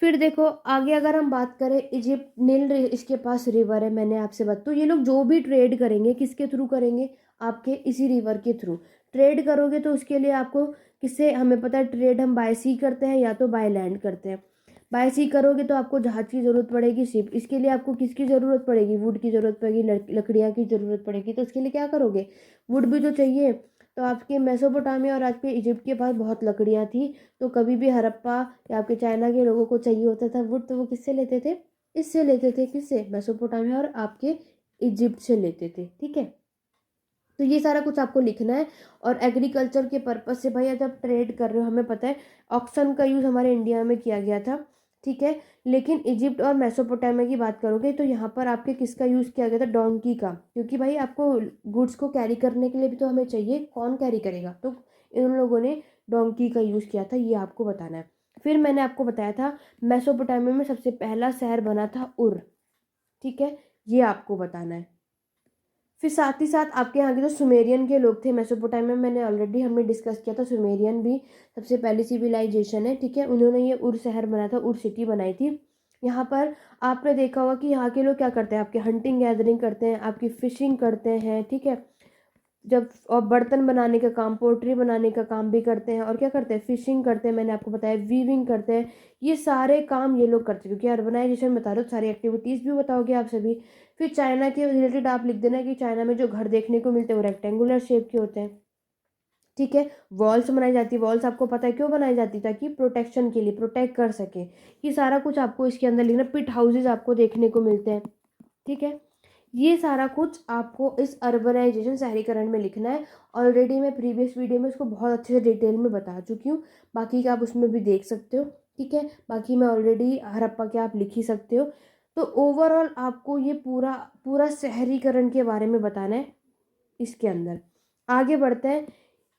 फिर देखो आगे अगर हम बात करें, इजिप्ट, नील इसके पास रिवर है, मैंने आपसे बात, तो ये लोग जो भी ट्रेड करेंगे किसके थ्रू करेंगे, आपके इसी रिवर के थ्रू ट्रेड करोगे। तो उसके लिए आपको किससे, हमें पता है ट्रेड हम बाय सी करते हैं या तो बाय लैंड करते हैं। बाय सी करोगे तो आपको जहाज की ज़रूरत पड़ेगी, शिप। इसके लिए आपको किसकी ज़रूरत पड़ेगी, वुड की ज़रूरत पड़ेगी, लकड़ियाँ की ज़रूरत पड़ेगी। तो उसके लिए क्या करोगे, वुड भी तो चाहिए। तो आपके मेसोपोटामिया और आपके इजिप्ट के पास बहुत लकड़ियाँ थी, तो कभी भी हड़प्पा या आपके चाइना के लोगों को चाहिए होता था वुड, तो वो किससे लेते थे, इससे लेते थे। किससे, मेसोपोटामिया और आपके इजिप्ट से लेते थे। ठीक है। तो ये सारा कुछ आपको लिखना है। और एग्रीकल्चर के पर्पज से, भाई जब ट्रेड कर रहे हो, हमें पता है ऑक्सन का यूज़ हमारे इंडिया में किया गया था। ठीक है। लेकिन इजिप्ट और मेसोपोटामिया की बात करोगे तो यहाँ पर आपके किसका यूज़ किया गया था, डोंकी का, क्योंकि भाई आपको गुड्स को कैरी करने के लिए भी तो हमें चाहिए, कौन कैरी करेगा, तो इन लोगों ने डोंकी का यूज़ किया था, ये आपको बताना है। फिर मैंने आपको बताया था मेसोपोटामिया में सबसे पहला शहर बना था उर। ठीक है। ये आपको बताना है। फिर साथ ही साथ आपके यहाँ के जो सुमेरियन के लोग थे मेसोपोटामिया में, मैंने ऑलरेडी हमने डिस्कस किया था, सुमेरियन भी सबसे पहली सिविलाइजेशन है। ठीक है। उन्होंने ये उर शहर बनाया था, उर सिटी बनाई थी। यहाँ पर आपने देखा होगा कि यहाँ के लोग क्या करते हैं, आपके हंटिंग गैदरिंग करते हैं, आपकी फिशिंग करते हैं। ठीक है। जब और बर्तन बनाने का काम, पोट्री बनाने का काम भी करते हैं, और क्या करते हैं, फिशिंग करते हैं, मैंने आपको बताया, वीविंग करते हैं। ये सारे काम ये लोग करते हैं, क्योंकि अर्बनाइजेशन बता रहे हो, सारी एक्टिविटीज़ भी बताओगे आप सभी। फिर चाइना के रिलेटेड आप लिख देना कि चाइना में जो घर देखने को मिलते हैं वो रेक्टेंगुलर शेप के होते हैं। ठीक है। वॉल्स बनाई जाती है, वॉल्स आपको पता है क्यों बनाई जाती है, ताकि प्रोटेक्शन के लिए, प्रोटेक्ट कर सके। ये सारा कुछ आपको इसके अंदर लिखना। पिट हाउसेज आपको देखने को मिलते हैं। ठीक है। ये सारा कुछ आपको इस अर्बनाइजेशन, शहरीकरण में लिखना है। ऑलरेडी मैं प्रीवियस वीडियो में इसको बहुत अच्छे से डिटेल में बता चुकी हूँ, बाकी का आप उसमें भी देख सकते हो। ठीक है। बाकी मैं ऑलरेडी हड़प्पा के आप लिख ही सकते हो। तो ओवरऑल आपको ये पूरा पूरा शहरीकरण के बारे में बताना है इसके अंदर। आगे बढ़ते हैं।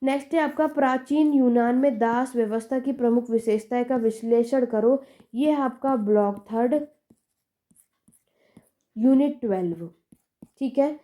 नेक्स्ट है आपका प्राचीन यूनान में दास व्यवस्था की प्रमुख विशेषताएं का विश्लेषण करो। ये है आपका ब्लॉक 3 यूनिट 12। ठीक है।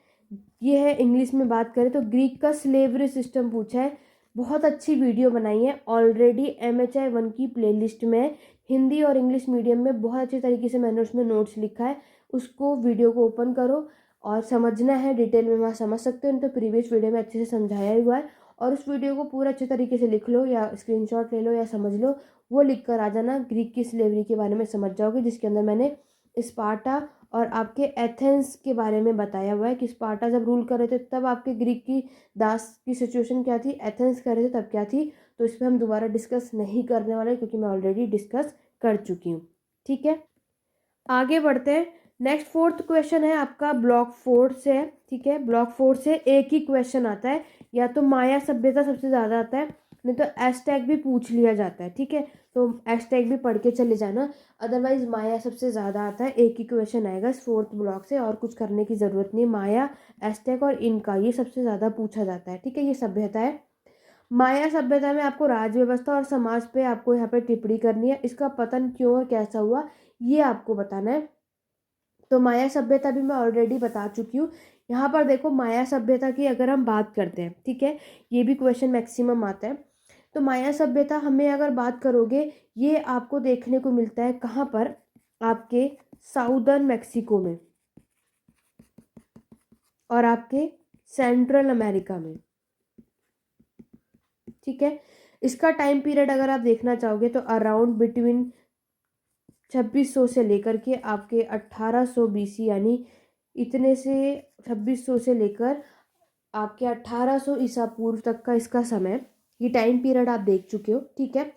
ये है इंग्लिश में बात करें तो ग्रीक का स्लेवरी सिस्टम पूछा है। बहुत अच्छी वीडियो बनाई है ऑलरेडी, MHI 1 की प्लेलिस्ट में, हिंदी और इंग्लिश मीडियम में बहुत अच्छे तरीके से मैंने उसमें नोट्स लिखा है। उसको वीडियो को ओपन करो और समझना है डिटेल में, वहाँ समझ सकते हो, तो प्रीवियस वीडियो में अच्छे से समझाया हुआ है। और उस वीडियो को पूरा अच्छे तरीके से लिख लो या स्क्रीनशॉट ले लो या समझ लो, वो लिख कर आ जाना। ग्रीक की स्लेवरी के बारे में समझ जाओगे, जिसके अंदर मैंने स्पार्टा और आपके एथेंस के बारे में बताया हुआ है कि स्पार्टा जब रूल कर रहे थे तब आपके ग्रीक की दास की सिचुएशन क्या थी, एथेंस कर रहे थे तब क्या थी। तो इस पर हम दोबारा डिस्कस नहीं करने वाले क्योंकि मैं ऑलरेडी डिस्कस कर चुकी हूँ। ठीक है, आगे बढ़ते हैं। नेक्स्ट फोर्थ क्वेश्चन है आपका ब्लॉक 4 से है। ठीक है, ब्लॉक 4 से एक ही क्वेश्चन आता है, या तो माया सभ्यता सबसे ज़्यादा आता है, नहीं तो एस्टेक भी पूछ लिया जाता है। ठीक है, तो एस्टेक भी पढ़ के चले जाना, अदरवाइज माया सबसे ज़्यादा आता है। एक ही क्वेश्चन आएगा इस फोर्थ ब्लॉक से, और कुछ करने की ज़रूरत नहीं। माया, एस्टेक और इनका ये सबसे ज़्यादा पूछा जाता है। ठीक है, ये सभ्यता है। माया सभ्यता में आपको राज्य व्यवस्था और समाज पे आपको यहाँ पे टिप्पणी करनी है। इसका पतन क्यों और कैसा हुआ ये आपको बताना है। तो माया सभ्यता भी मैं ऑलरेडी बता चुकी हूँ। यहाँ पर देखो, माया सभ्यता की अगर हम बात करते हैं, ठीक है, ये भी क्वेश्चन मैक्सिमम आता है। तो माया सभ्यता हमें अगर बात करोगे, ये आपको देखने को मिलता है कहाँ पर, आपके साउदर्न मैक्सिको में और आपके सेंट्रल अमेरिका में। ठीक है, इसका टाइम पीरियड अगर आप देखना चाहोगे तो अराउंड बिटवीन 2600 से लेकर के आपके 1800 BC, यानी इतने से 2600 से लेकर आपके 1800 ईसा पूर्व तक का इसका समय, ये टाइम पीरियड आप देख चुके हो। ठीक है,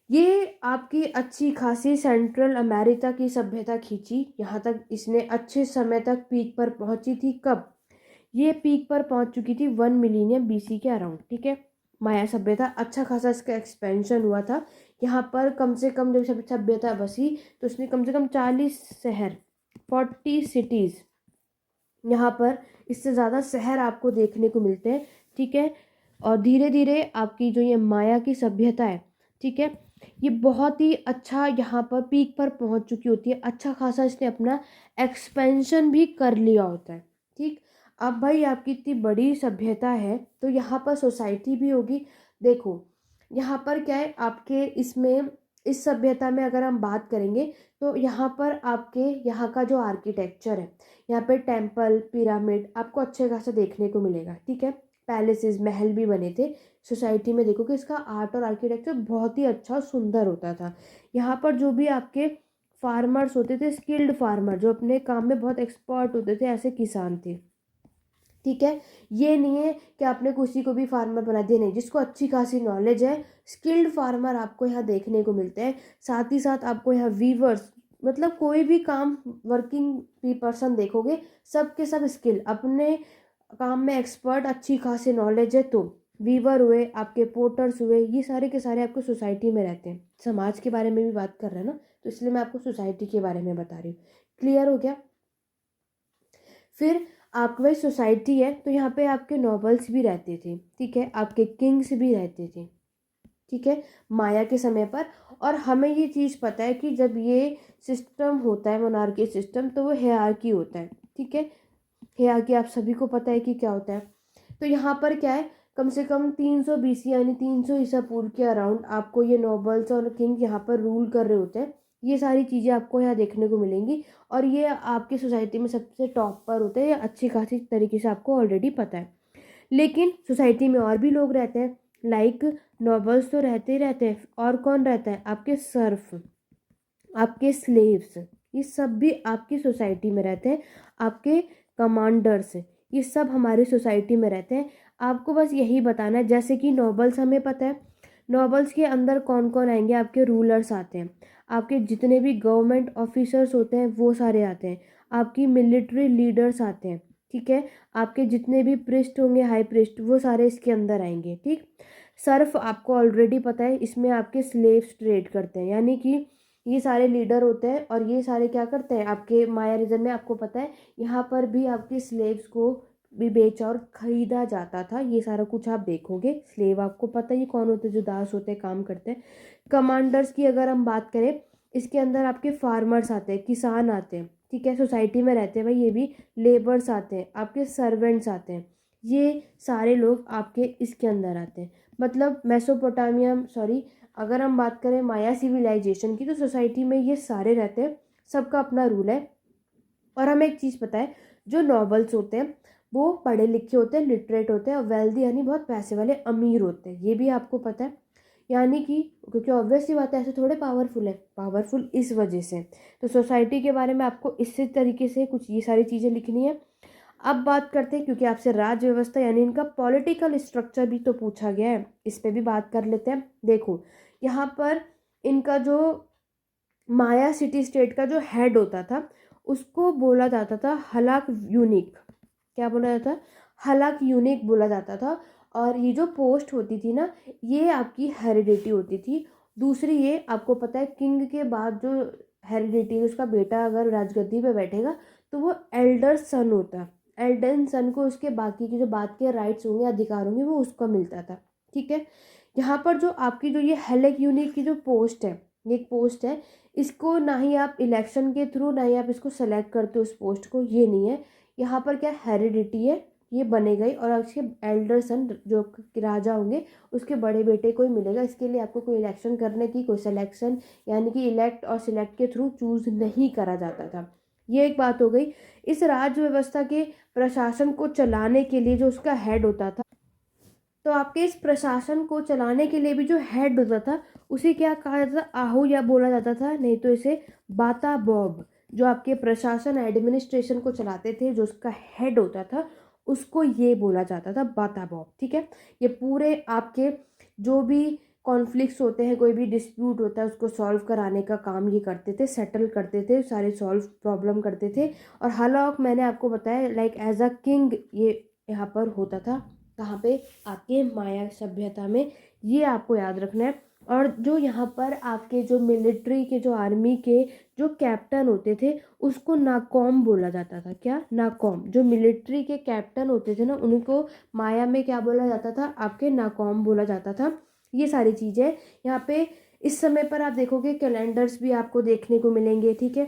ये आपकी अच्छी खासी सेंट्रल अमेरिका की सभ्यता खींची, यहाँ तक इसने अच्छे समय तक पीक पर पहुंची थी। कब ये पीक पर पहुंच चुकी थी? 1 मिलीनियम BC के अराउंड। ठीक है, माया सभ्यता अच्छा खासा इसका एक्सपेंशन हुआ था। यहाँ पर कम से कम जब सभ्यता बसी तो उसने कम से कम 40 शहर, 40 सिटीज़, यहाँ पर इससे ज़्यादा शहर आपको देखने को मिलते हैं। ठीक है, और धीरे धीरे आपकी जो ये माया की सभ्यता है, ठीक है, ये बहुत ही अच्छा यहाँ पर पीक पर पहुँच चुकी होती है। अच्छा खासा इसने अपना एक्सपेंशन भी कर लिया होता है। ठीक, अब भाई आपकी इतनी बड़ी सभ्यता है तो यहाँ पर सोसाइटी भी होगी। देखो, यहाँ पर क्या है आपके इसमें, इस सभ्यता में अगर हम बात करेंगे तो यहाँ पर आपके यहाँ का जो आर्किटेक्चर है, यहाँ पे टेम्पल, पिरामिड आपको अच्छे खासा देखने को मिलेगा। ठीक है, पैलेसेस, महल भी बने थे। सोसाइटी में देखो कि इसका आर्ट और आर्किटेक्चर बहुत ही अच्छा और सुंदर होता था। यहाँ पर जो भी आपके फार्मर्स होते थे, स्किल्ड फार्मर, जो अपने काम में बहुत एक्सपर्ट होते थे, ऐसे किसान थे। ठीक है, ये नहीं है कि आपने किसी को भी फार्मर बना दिया, नहीं, जिसको अच्छी खासी नॉलेज है, स्किल्ड फार्मर आपको यहाँ देखने को मिलते हैं। साथ ही साथ आपको यहाँ वीवर्स, मतलब कोई भी काम वर्किंग पर्सन देखोगे, सब के सब स्किल, अपने काम में एक्सपर्ट, अच्छी खासी नॉलेज है। तो वीवर हुए, आपके पोर्टर्स हुए, ये सारे के सारे आपको सोसाइटी में रहते हैं। समाज के बारे में भी बात कर रहे हैं ना, तो इसलिए मैं आपको सोसाइटी के बारे में बता रही हूँ। क्लियर हो गया? फिर आपकी भाई सोसाइटी है तो यहाँ पे आपके नॉबल्स भी रहते थे। ठीक है, आपके किंग्स भी रहते थे। ठीक है, माया के समय पर। और हमें ये चीज़ पता है कि जब ये सिस्टम होता है, मोनार्की सिस्टम, तो वो हायरार्की होता है। ठीक है, हायरार्की आप सभी को पता है कि क्या होता है। तो यहाँ पर क्या है, कम से कम 300 BC यानी 300 ईसा पूर्व के अराउंड आपको ये नोबल्स और किंग यहाँ पर रूल कर रहे होते हैं। ये सारी चीज़ें आपको यहाँ देखने को मिलेंगी, और ये आपकी सोसाइटी में सबसे टॉप पर होते हैं। ये अच्छी खासी तरीके से आपको ऑलरेडी पता है। लेकिन सोसाइटी में और भी लोग रहते हैं, लाइक नोबल्स तो रहते ही रहते हैं, और कौन रहता है? आपके सर्फ, आपके स्लेव्स, ये सब भी आपकी सोसाइटी में रहते हैं। आपके कमांडर्स, ये सब हमारी सोसाइटी में रहते हैं। आपको बस यही बताना है, जैसे कि नोबल्स हमें पता है, नोबल्स के अंदर कौन कौन आएंगे? आपके रूलर्स आते हैं, आपके जितने भी गवर्नमेंट ऑफिसर्स होते हैं वो सारे आते हैं, आपकी मिलिट्री लीडर्स आते हैं। ठीक है, आपके जितने भी प्रिस्ट होंगे, हाई प्रिस्ट, वो सारे इसके अंदर आएंगे। ठीक, सर्फ आपको ऑलरेडी पता है, इसमें आपके स्लेव्स ट्रेड करते हैं, यानी कि ये सारे लीडर होते हैं और ये सारे क्या करते हैं? आपके माया रीजन में आपको पता है यहाँ पर भी आपके स्लेव्स को भी बेचा और खरीदा जाता था। ये सारा कुछ आप देखोगे। स्लेव आपको पता है ये कौन होते हैं? जो दास होते हैं, काम करते हैं। कमांडर्स की अगर हम बात करें, इसके अंदर आपके फार्मर्स आते हैं, किसान आते हैं। ठीक है, सोसाइटी में रहते हैं भाई, ये भी लेबर्स आते हैं, आपके सर्वेंट्स आते हैं। ये सारे लोग आपके इसके अंदर आते हैं। मतलब मेसोपोटामिया, सॉरी, अगर हम बात करें माया सिविलाइजेशन की, तो सोसाइटी में ये सारे रहते हैं, सबका अपना रूल है। और हमें एक चीज़ पता है, जो नॉबल्स होते हैं वो पढ़े लिखे होते हैं, लिटरेट होते हैं, और वेल्दी यानी बहुत पैसे वाले अमीर होते हैं, ये भी आपको पता है। यानी कि क्योंकि ऑब्वियस सी बात है, ऐसे थोड़े पावरफुल है, पावरफुल इस वजह से। तो सोसाइटी के बारे में आपको इसी तरीके से कुछ ये सारी चीज़ें लिखनी है। अब बात करते हैं, क्योंकि आपसे राज्य व्यवस्था यानी इनका पॉलिटिकल स्ट्रक्चर भी तो पूछा गया है, इस पे भी बात कर लेते हैं। देखो यहाँ पर इनका जो माया सिटी स्टेट का जो हेड होता था उसको बोला जाता था हलाक यूनिक। क्या बोला जाता था? हलाक यूनिक बोला जाता था। और ये जो पोस्ट होती थी ना, ये आपकी हेरिडिटी होती थी। दूसरी, ये आपको पता है किंग के बाद जो हेरिडिटी, उसका बेटा अगर राजगद्दी पे बैठेगा तो वो एल्डर सन होता है। एल्डर सन को उसके बाकी के जो बात के राइट्स होंगे, अधिकार होंगे, वो उसको मिलता था। ठीक है। यहाँ पर जो आपकी जो ये हेलेक यूनिक की जो पोस्ट है, ये एक पोस्ट है, इसको ना ही आप इलेक्शन के थ्रू, ना ही आप इसको सेलेक्ट करते हो उस पोस्ट को, ये नहीं है। यहाँ पर क्या हेरिडिटी है, ये बनेगा ही, और उसके एल्डर सन जो राजा होंगे उसके बड़े बेटे को ही मिलेगा। इसके लिए आपको कोई इलेक्शन करने की, कोई सिलेक्शन यानी कि इलेक्ट और सिलेक्ट के थ्रू चूज नहीं करा जाता था। ये एक बात हो गई। इस राज्य व्यवस्था के प्रशासन को चलाने के लिए जो उसका हेड होता था, तो आपके इस प्रशासन को चलाने के लिए भी जो हेड होता था उसे क्या कहा जाता था? आहू या बोला जाता था, नहीं तो इसे बाता बॉब। जो आपके प्रशासन एडमिनिस्ट्रेशन को चलाते थे, जो उसका हेड होता था, उसको ये बोला जाता था बाता बॉब। ठीक है। ये पूरे आपके जो भी कॉन्फ्लिक्ट्स होते हैं, कोई भी डिस्प्यूट होता है, उसको सॉल्व कराने का काम ये करते थे, सेटल करते थे, सारे सॉल्व प्रॉब्लम करते थे। और हालांकि मैंने आपको बताया लाइक एज अ किंग ये यहाँ पर होता था। कहाँ पे? आपके माया सभ्यता में। ये आपको याद रखना है। और जो यहाँ पर आपके जो मिलिट्री के, जो आर्मी के जो कैप्टन होते थे, उसको नाकॉम बोला जाता था। क्या? नाकॉम। जो मिलिट्री के कैप्टन होते थे ना, उनको माया में क्या बोला जाता था? आपके नाकॉम बोला जाता था। ये सारी चीज़ें यहाँ पे इस समय पर आप देखोगे, कैलेंडर्स भी आपको देखने को मिलेंगे। ठीक है।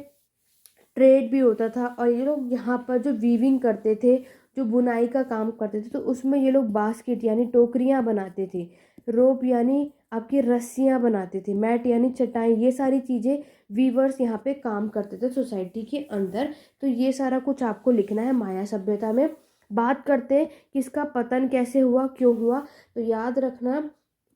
ट्रेड भी होता था, और ये लोग यहाँ पर जो वीविंग करते थे, जो बुनाई का काम करते थे, तो उसमें ये लोग बास्केट यानी टोकरियाँ बनाते थे, रोप यानी आपकी रस्सियाँ बनाते थे, मैट यानी चटाई, ये सारी चीज़ें वीवर्स यहाँ पे काम करते थे सोसाइटी के अंदर। तो ये सारा कुछ आपको लिखना है माया सभ्यता में। बात करते हैं कि इसका पतन कैसे हुआ, क्यों हुआ। तो याद रखना,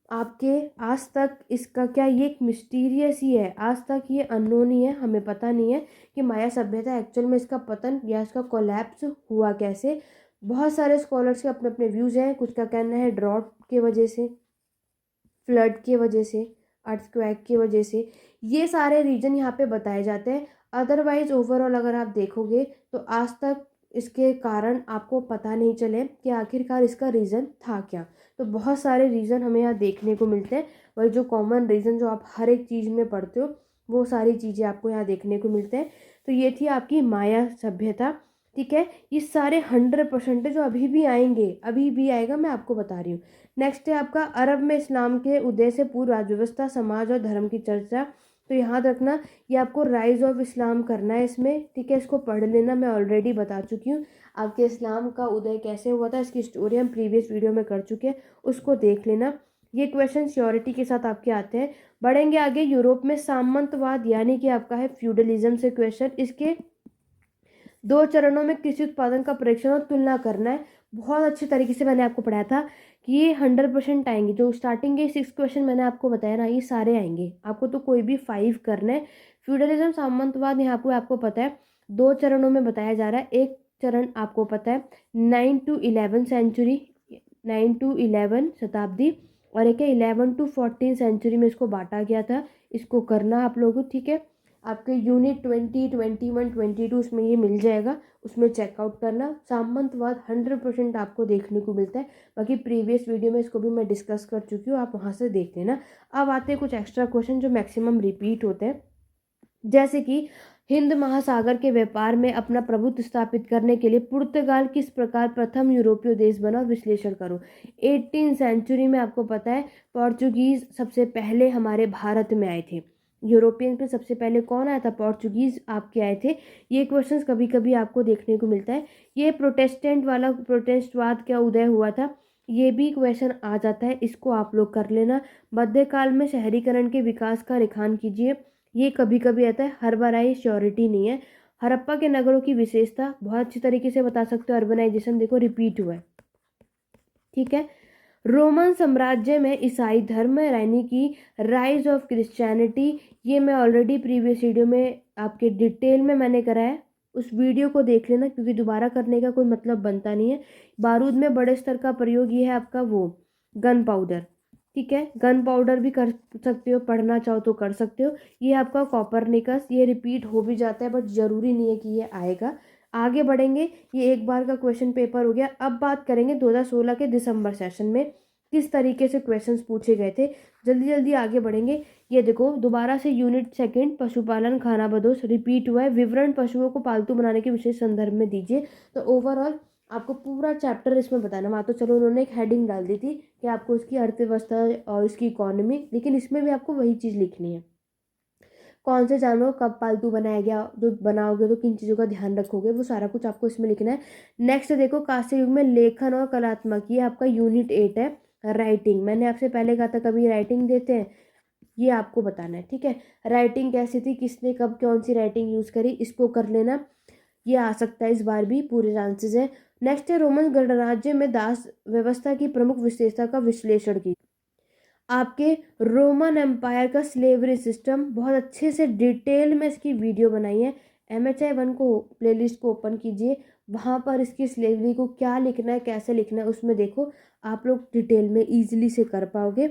आपके आज तक इसका क्या, ये एक मिस्टीरियस ही है, आज तक ये अननोन ही है, हमें पता नहीं है कि माया सभ्यता एक्चुअल में इसका पतन या इसका कोलैप्स हुआ कैसे। बहुत सारे स्कॉलर्स के अपने अपने व्यूज़ हैं। कुछ का कहना है ड्रॉट की वजह से, फ्लड की वजह से, अर्थक्वेक की वजह से, ये सारे रीजन यहाँ पे बताए जाते हैं। अदरवाइज ओवरऑल अगर आप देखोगे तो आज तक इसके कारण आपको पता नहीं चले कि आखिरकार इसका रीज़न था क्या। तो बहुत सारे रीज़न हमें यहाँ देखने को मिलते हैं। वही जो कॉमन रीज़न जो आप हर एक चीज़ में पढ़ते हो, वो सारी चीज़ें आपको यहाँ देखने को मिलते हैं। तो ये थी आपकी माया सभ्यता। ठीक है। ये सारे 100% जो अभी भी आएंगे, अभी भी आएगा, मैं आपको बता रही हूँ। नेक्स्ट है आपका अरब में इस्लाम के उदय से पूर्व राज्य व्यवस्था, समाज और धर्म की चर्चा। तो याद रखना, ये आपको राइज ऑफ इस्लाम करना है इसमें। ठीक है। इसको पढ़ लेना, मैं ऑलरेडी बता चुकी हूँ आपके इस्लाम का उदय कैसे हुआ था, इसकी स्टोरी हम प्रीवियस वीडियो में कर चुके हैं, उसको देख लेना। ये क्वेश्चन श्योरिटी के साथ आपके आते हैं। बढ़ेंगे आगे, यूरोप में सामंतवाद यानी कि आपका है फ्यूडलिज्म से क्वेश्चन। इसके 2 चरणों में कृषि उत्पादन का परीक्षण और तुलना करना है। बहुत अच्छे तरीके से मैंने आपको पढ़ाया था कि ये 100% आएंगे। जो स्टार्टिंग के 6 क्वेश्चन मैंने आपको बताया ना, ये सारे आएंगे। आपको तो कोई भी 5 करना है। फ्यूडलिज्म सामंतवाद यहाँ पे आपको पता है 2 चरणों में बताया जा रहा है। एक चरण आपको पता है 9 to 11 सेंचुरी, 9 to 11 शताब्दी, और एक है 11 to 14 सेंचुरी में इसको बांटा गया था। इसको करना आप लोगों। ठीक है। आपके यूनिट 20, 21, 22 उसमें ये मिल जाएगा, उसमें चेकआउट करना। सामंतवाद 100% आपको देखने को मिलता है। बाकी प्रीवियस वीडियो में इसको भी मैं डिस्कस कर चुकी हूँ, आप वहाँ से देख लेना। अब आते हैं कुछ एक्स्ट्रा क्वेश्चन जो मैक्सिमम रिपीट होते हैं, जैसे कि हिंद महासागर के व्यापार में अपना प्रभुत्व स्थापित करने के लिए पुर्तगाल किस प्रकार प्रथम यूरोपीय देश बना, विश्लेषण करो। 18 सेंचुरी में आपको पता है पोर्चुगीज सबसे पहले हमारे भारत में आए थे। यूरोपियन पे सबसे पहले कौन आया था? पोर्चुगीज आपके आए थे। ये क्वेश्चंस कभी कभी आपको देखने को मिलता है। ये प्रोटेस्टेंट वाला, प्रोटेस्टवाद क्या उदय हुआ था, ये भी क्वेश्चन आ जाता है, इसको आप लोग कर लेना। मध्यकाल में शहरीकरण के विकास का रेखान कीजिए। ये कभी कभी आता है, हर बार आई, श्योरिटी नहीं है। हड़प्पा के नगरों की विशेषता बहुत अच्छी तरीके से बता सकते हो। अर्बनाइजेशन देखो रिपीट हुआ है, ठीक है। रोमन साम्राज्य में ईसाई धर्म यानी कि राइज ऑफ क्रिश्चियनिटी, ये मैं ऑलरेडी प्रीवियस वीडियो में आपके डिटेल में मैंने करा है, उस वीडियो को देख लेना क्योंकि दोबारा करने का कोई मतलब बनता नहीं है। बारूद में बड़े स्तर का प्रयोग ये है आपका वो गन पाउडर, ठीक है। गन पाउडर भी कर सकते हो, पढ़ना चाहो तो कर सकते हो। ये आपका कॉपरनिकस, ये रिपीट हो भी जाता है बट ज़रूरी नहीं है कि ये आएगा। आगे बढ़ेंगे, ये एक बार का क्वेश्चन पेपर हो गया। अब बात करेंगे 2016 के दिसंबर सेशन में किस तरीके से क्वेश्चंस पूछे गए थे। जल्दी जल्दी आगे बढ़ेंगे। ये देखो दोबारा से यूनिट सेकंड पशुपालन खानाबदोश रिपीट हुआ है। विवरण पशुओं को पालतू बनाने के विशेष संदर्भ में दीजिए। तो ओवरऑल आपको पूरा चैप्टर इसमें बताना। वहाँ तो चलो उन्होंने एक हेडिंग डाल दी थी कि आपको उसकी अर्थव्यवस्था और इसकी इकोनॉमी, लेकिन इसमें भी आपको वही चीज़ लिखनी है। कौन से जानवर को कब पालतू बनाया गया, जो बनाओगे तो किन चीज़ों का ध्यान रखोगे, वो सारा कुछ आपको इसमें लिखना है। नेक्स्ट देखो कांस्य युग में लेखन और कलात्मक, ये आपका यूनिट 8 है। राइटिंग मैंने आपसे पहले कहा था कभी राइटिंग देते हैं, ये आपको बताना है, ठीक है। राइटिंग कैसी थी, किसने कब कौन सी राइटिंग यूज़ करी, इसको कर लेना। ये आ सकता है इस बार भी, पूरे चांसेस है। नेक्स्ट है रोमन गणराज्य में दास व्यवस्था की प्रमुख विशेषता का विश्लेषण की। आपके रोमन एम्पायर का स्लेवरी सिस्टम बहुत अच्छे से डिटेल में इसकी वीडियो बनाई है। MHI 1 को प्लेलिस्ट को ओपन कीजिए, वहाँ पर इसकी स्लेवरी को क्या लिखना है कैसे लिखना है उसमें देखो, आप लोग डिटेल में ईजिली से कर पाओगे।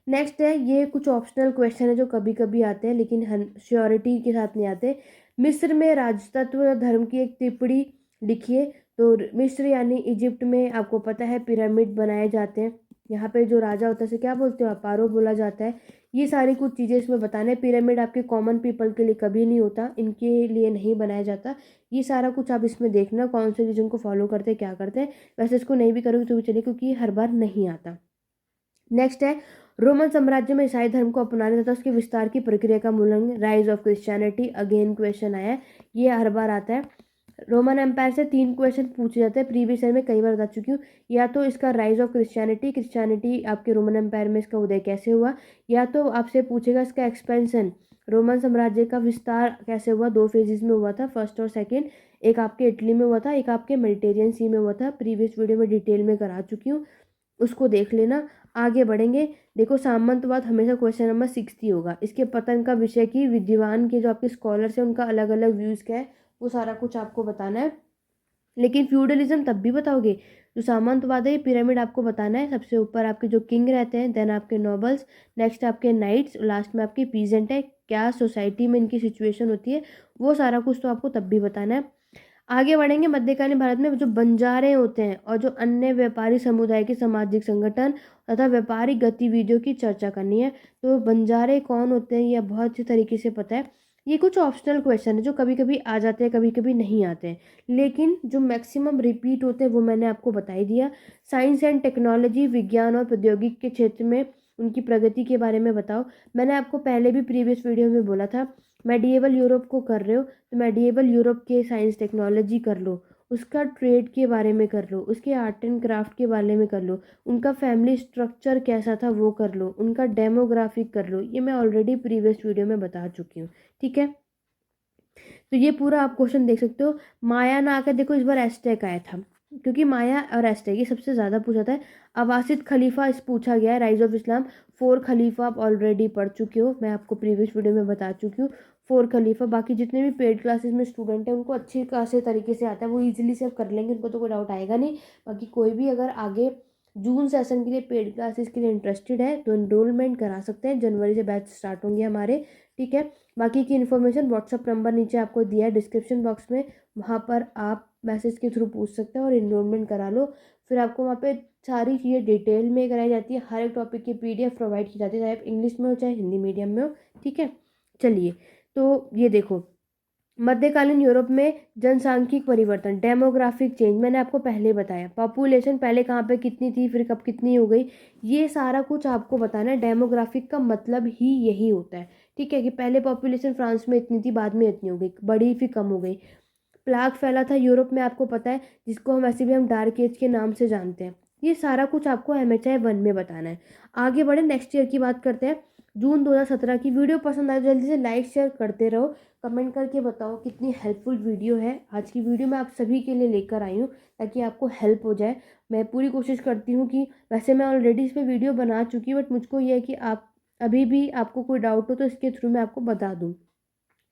नेक्स्ट है, ये कुछ ऑप्शनल क्वेश्चन है जो कभी कभी आते हैं लेकिन श्योरिटी के साथ नहीं आते। मिस्र में राजतत्व धर्म की एक टिप्पणी लिखिए। तो मिस्र यानी इजिप्ट में आपको पता है पिरामिड बनाए जाते हैं। यहाँ पे जो राजा होता है उसे क्या बोलते हो, अपारो बोला जाता है। ये सारी कुछ चीज़ें इसमें बताना है। पिरामिड आपके कॉमन पीपल के लिए कभी नहीं होता, इनके लिए नहीं बनाया जाता। ये सारा कुछ आप इसमें देखना कौन से रीजन को फॉलो करते हैं क्या करते हैं। वैसे इसको नहीं भी करोगे तो भी चलिए क्योंकि हर बार नहीं आता। नेक्स्ट है रोमन साम्राज्य में ईसाई धर्म को अपनाने तथा उसके विस्तार की प्रक्रिया का मूल्यांकन, rise of Christianity, again question आया है, ये हर बार आता है। रोमन एम्पायर से 3 क्वेश्चन पूछे जाते हैं, प्रीवियस ईयर में कई बार बता चुकी हूँ। या तो इसका राइज ऑफ क्रिश्चियनिटी, क्रिश्चियनिटी आपके रोमन एम्पायर में इसका उदय कैसे हुआ, या तो आपसे पूछेगा इसका एक्सपेंशन, रोमन साम्राज्य का विस्तार कैसे हुआ, 2 फेजेस में हुआ था, फर्स्ट और सेकेंड। एक आपके इटली में हुआ था, एक आपके मेडिटेरियन सी में हुआ था। प्रीवियस वीडियो में डिटेल में करा चुकी हूँ, उसको देख लेना। आगे बढ़ेंगे, देखो सामंतवाद हमेशा क्वेश्चन नंबर 6 ही होगा। इसके पतन का विषय की विद्वान के जो आपके स्कॉलर्स हैं उनका अलग अलग व्यूज़ क्या है वो सारा कुछ आपको बताना है। लेकिन फ्यूडलिज्म तब भी बताओगे, जो सामंतवाद है ये पिरामिड आपको बताना है। सबसे ऊपर आपके जो किंग रहते हैं, देन आपके नोबल्स, नेक्स्ट आपके नाइट्स, लास्ट में आपकी पीजेंट है। क्या सोसाइटी में इनकी सिचुएशन होती है वो सारा कुछ तो आपको तब भी बताना है। आगे बढ़ेंगे, मध्यकालीन भारत में जो बंजारे होते हैं और जो अन्य व्यापारी समुदाय के सामाजिक संगठन तथा व्यापारिक गतिविधियों की चर्चा करनी है। तो बंजारे कौन होते हैं ये बहुत अच्छी तरीके से पता है। ये कुछ ऑप्शनल क्वेश्चन है जो कभी कभी आ जाते हैं कभी कभी नहीं आते हैं, लेकिन जो मैक्सिमम रिपीट होते हैं वो मैंने आपको बता ही दिया। साइंस एंड टेक्नोलॉजी, विज्ञान और प्रौद्योगिकी के क्षेत्र में उनकी प्रगति के बारे में बताओ। मैंने आपको पहले भी प्रीवियस वीडियो में बोला था, मेडिएवल यूरोप को कर रहे हो तो मेडिएवल यूरोप के साइंस टेक्नोलॉजी कर लो, उसका ट्रेड के बारे में कर लो, उसके आर्ट एंड क्राफ्ट के बारे में कर लो, उनका फैमिली स्ट्रक्चर कैसा था वो कर लो, उनका डेमोग्राफिक कर लो। ये मैं ऑलरेडी प्रीवियस वीडियो में बता चुकी हूँ, ठीक है। तो ये पूरा आप क्वेश्चन देख सकते हो। माया ना आकर देखो इस बार एस्टेक आया था, क्योंकि माया और एस्टेक ये सबसे ज़्यादा पूछा था। अबासिद खलीफा इस पूछा गया है, राइज ऑफ इस्लाम। 4 खलीफा आप ऑलरेडी पढ़ चुके हो, मैं आपको प्रीवियस वीडियो में बता चुकी हूँ। 4 खलीफा, बाकी जितने भी पेड क्लासेस में स्टूडेंट हैं उनको अच्छी खासे तरीके से आता है, वो ईजिली से कर लेंगे, उनको तो कोई डाउट आएगा नहीं। बाकी कोई भी अगर आगे जून सेशन के लिए पेड क्लासेस के लिए इंटरेस्टेड है तो एनरोलमेंट करा सकते हैं, जनवरी से बैच स्टार्ट होंगे हमारे, ठीक है। बाकी की इन्फॉर्मेशन व्हाट्सअप नंबर नीचे आपको दिया है डिस्क्रिप्शन बॉक्स में, वहाँ पर आप मैसेज के थ्रू पूछ सकते हैं और इनरोलमेंट करा लो। फिर आपको वहाँ पे सारी चीज़ें डिटेल में कराई जाती है, हर एक टॉपिक की PDF प्रोवाइड की जाती है, चाहे आप इंग्लिश में हो चाहे हिंदी मीडियम में हो, ठीक है। चलिए, तो ये देखो मध्यकालीन यूरोप में जनसांख्यिक परिवर्तन, डेमोग्राफिक चेंज, मैंने आपको पहले बताया। पॉपुलेशन पहले कहाँ पे कितनी थी फिर कब कितनी हो गई, ये सारा कुछ आपको बताना है। डेमोग्राफिक का मतलब ही यही होता है, ठीक है, कि पहले पॉपुलेशन फ्रांस में इतनी थी, बाद में इतनी हो गई, बढ़ी फिर कम हो गई। प्लाग फैला था यूरोप में, आपको पता है, जिसको हम ऐसे भी हम डार्क एज के नाम से जानते हैं। ये सारा कुछ आपको MHI 1 में बताना है। आगे बढ़े, नेक्स्ट ईयर की बात करते हैं। जून 2017 की। वीडियो पसंद आए जल्दी से लाइक शेयर करते रहो, कमेंट करके बताओ कितनी हेल्पफुल वीडियो है। आज की वीडियो मैं आप सभी के लिए लेकर आई हूँ ताकि आपको हेल्प हो जाए। मैं पूरी कोशिश करती हूँ कि, वैसे मैं ऑलरेडी इस पर वीडियो बना चुकी हूँ, बट मुझको ये है कि आप अभी भी आपको कोई डाउट हो तो इसके थ्रू मैं आपको बता दूँ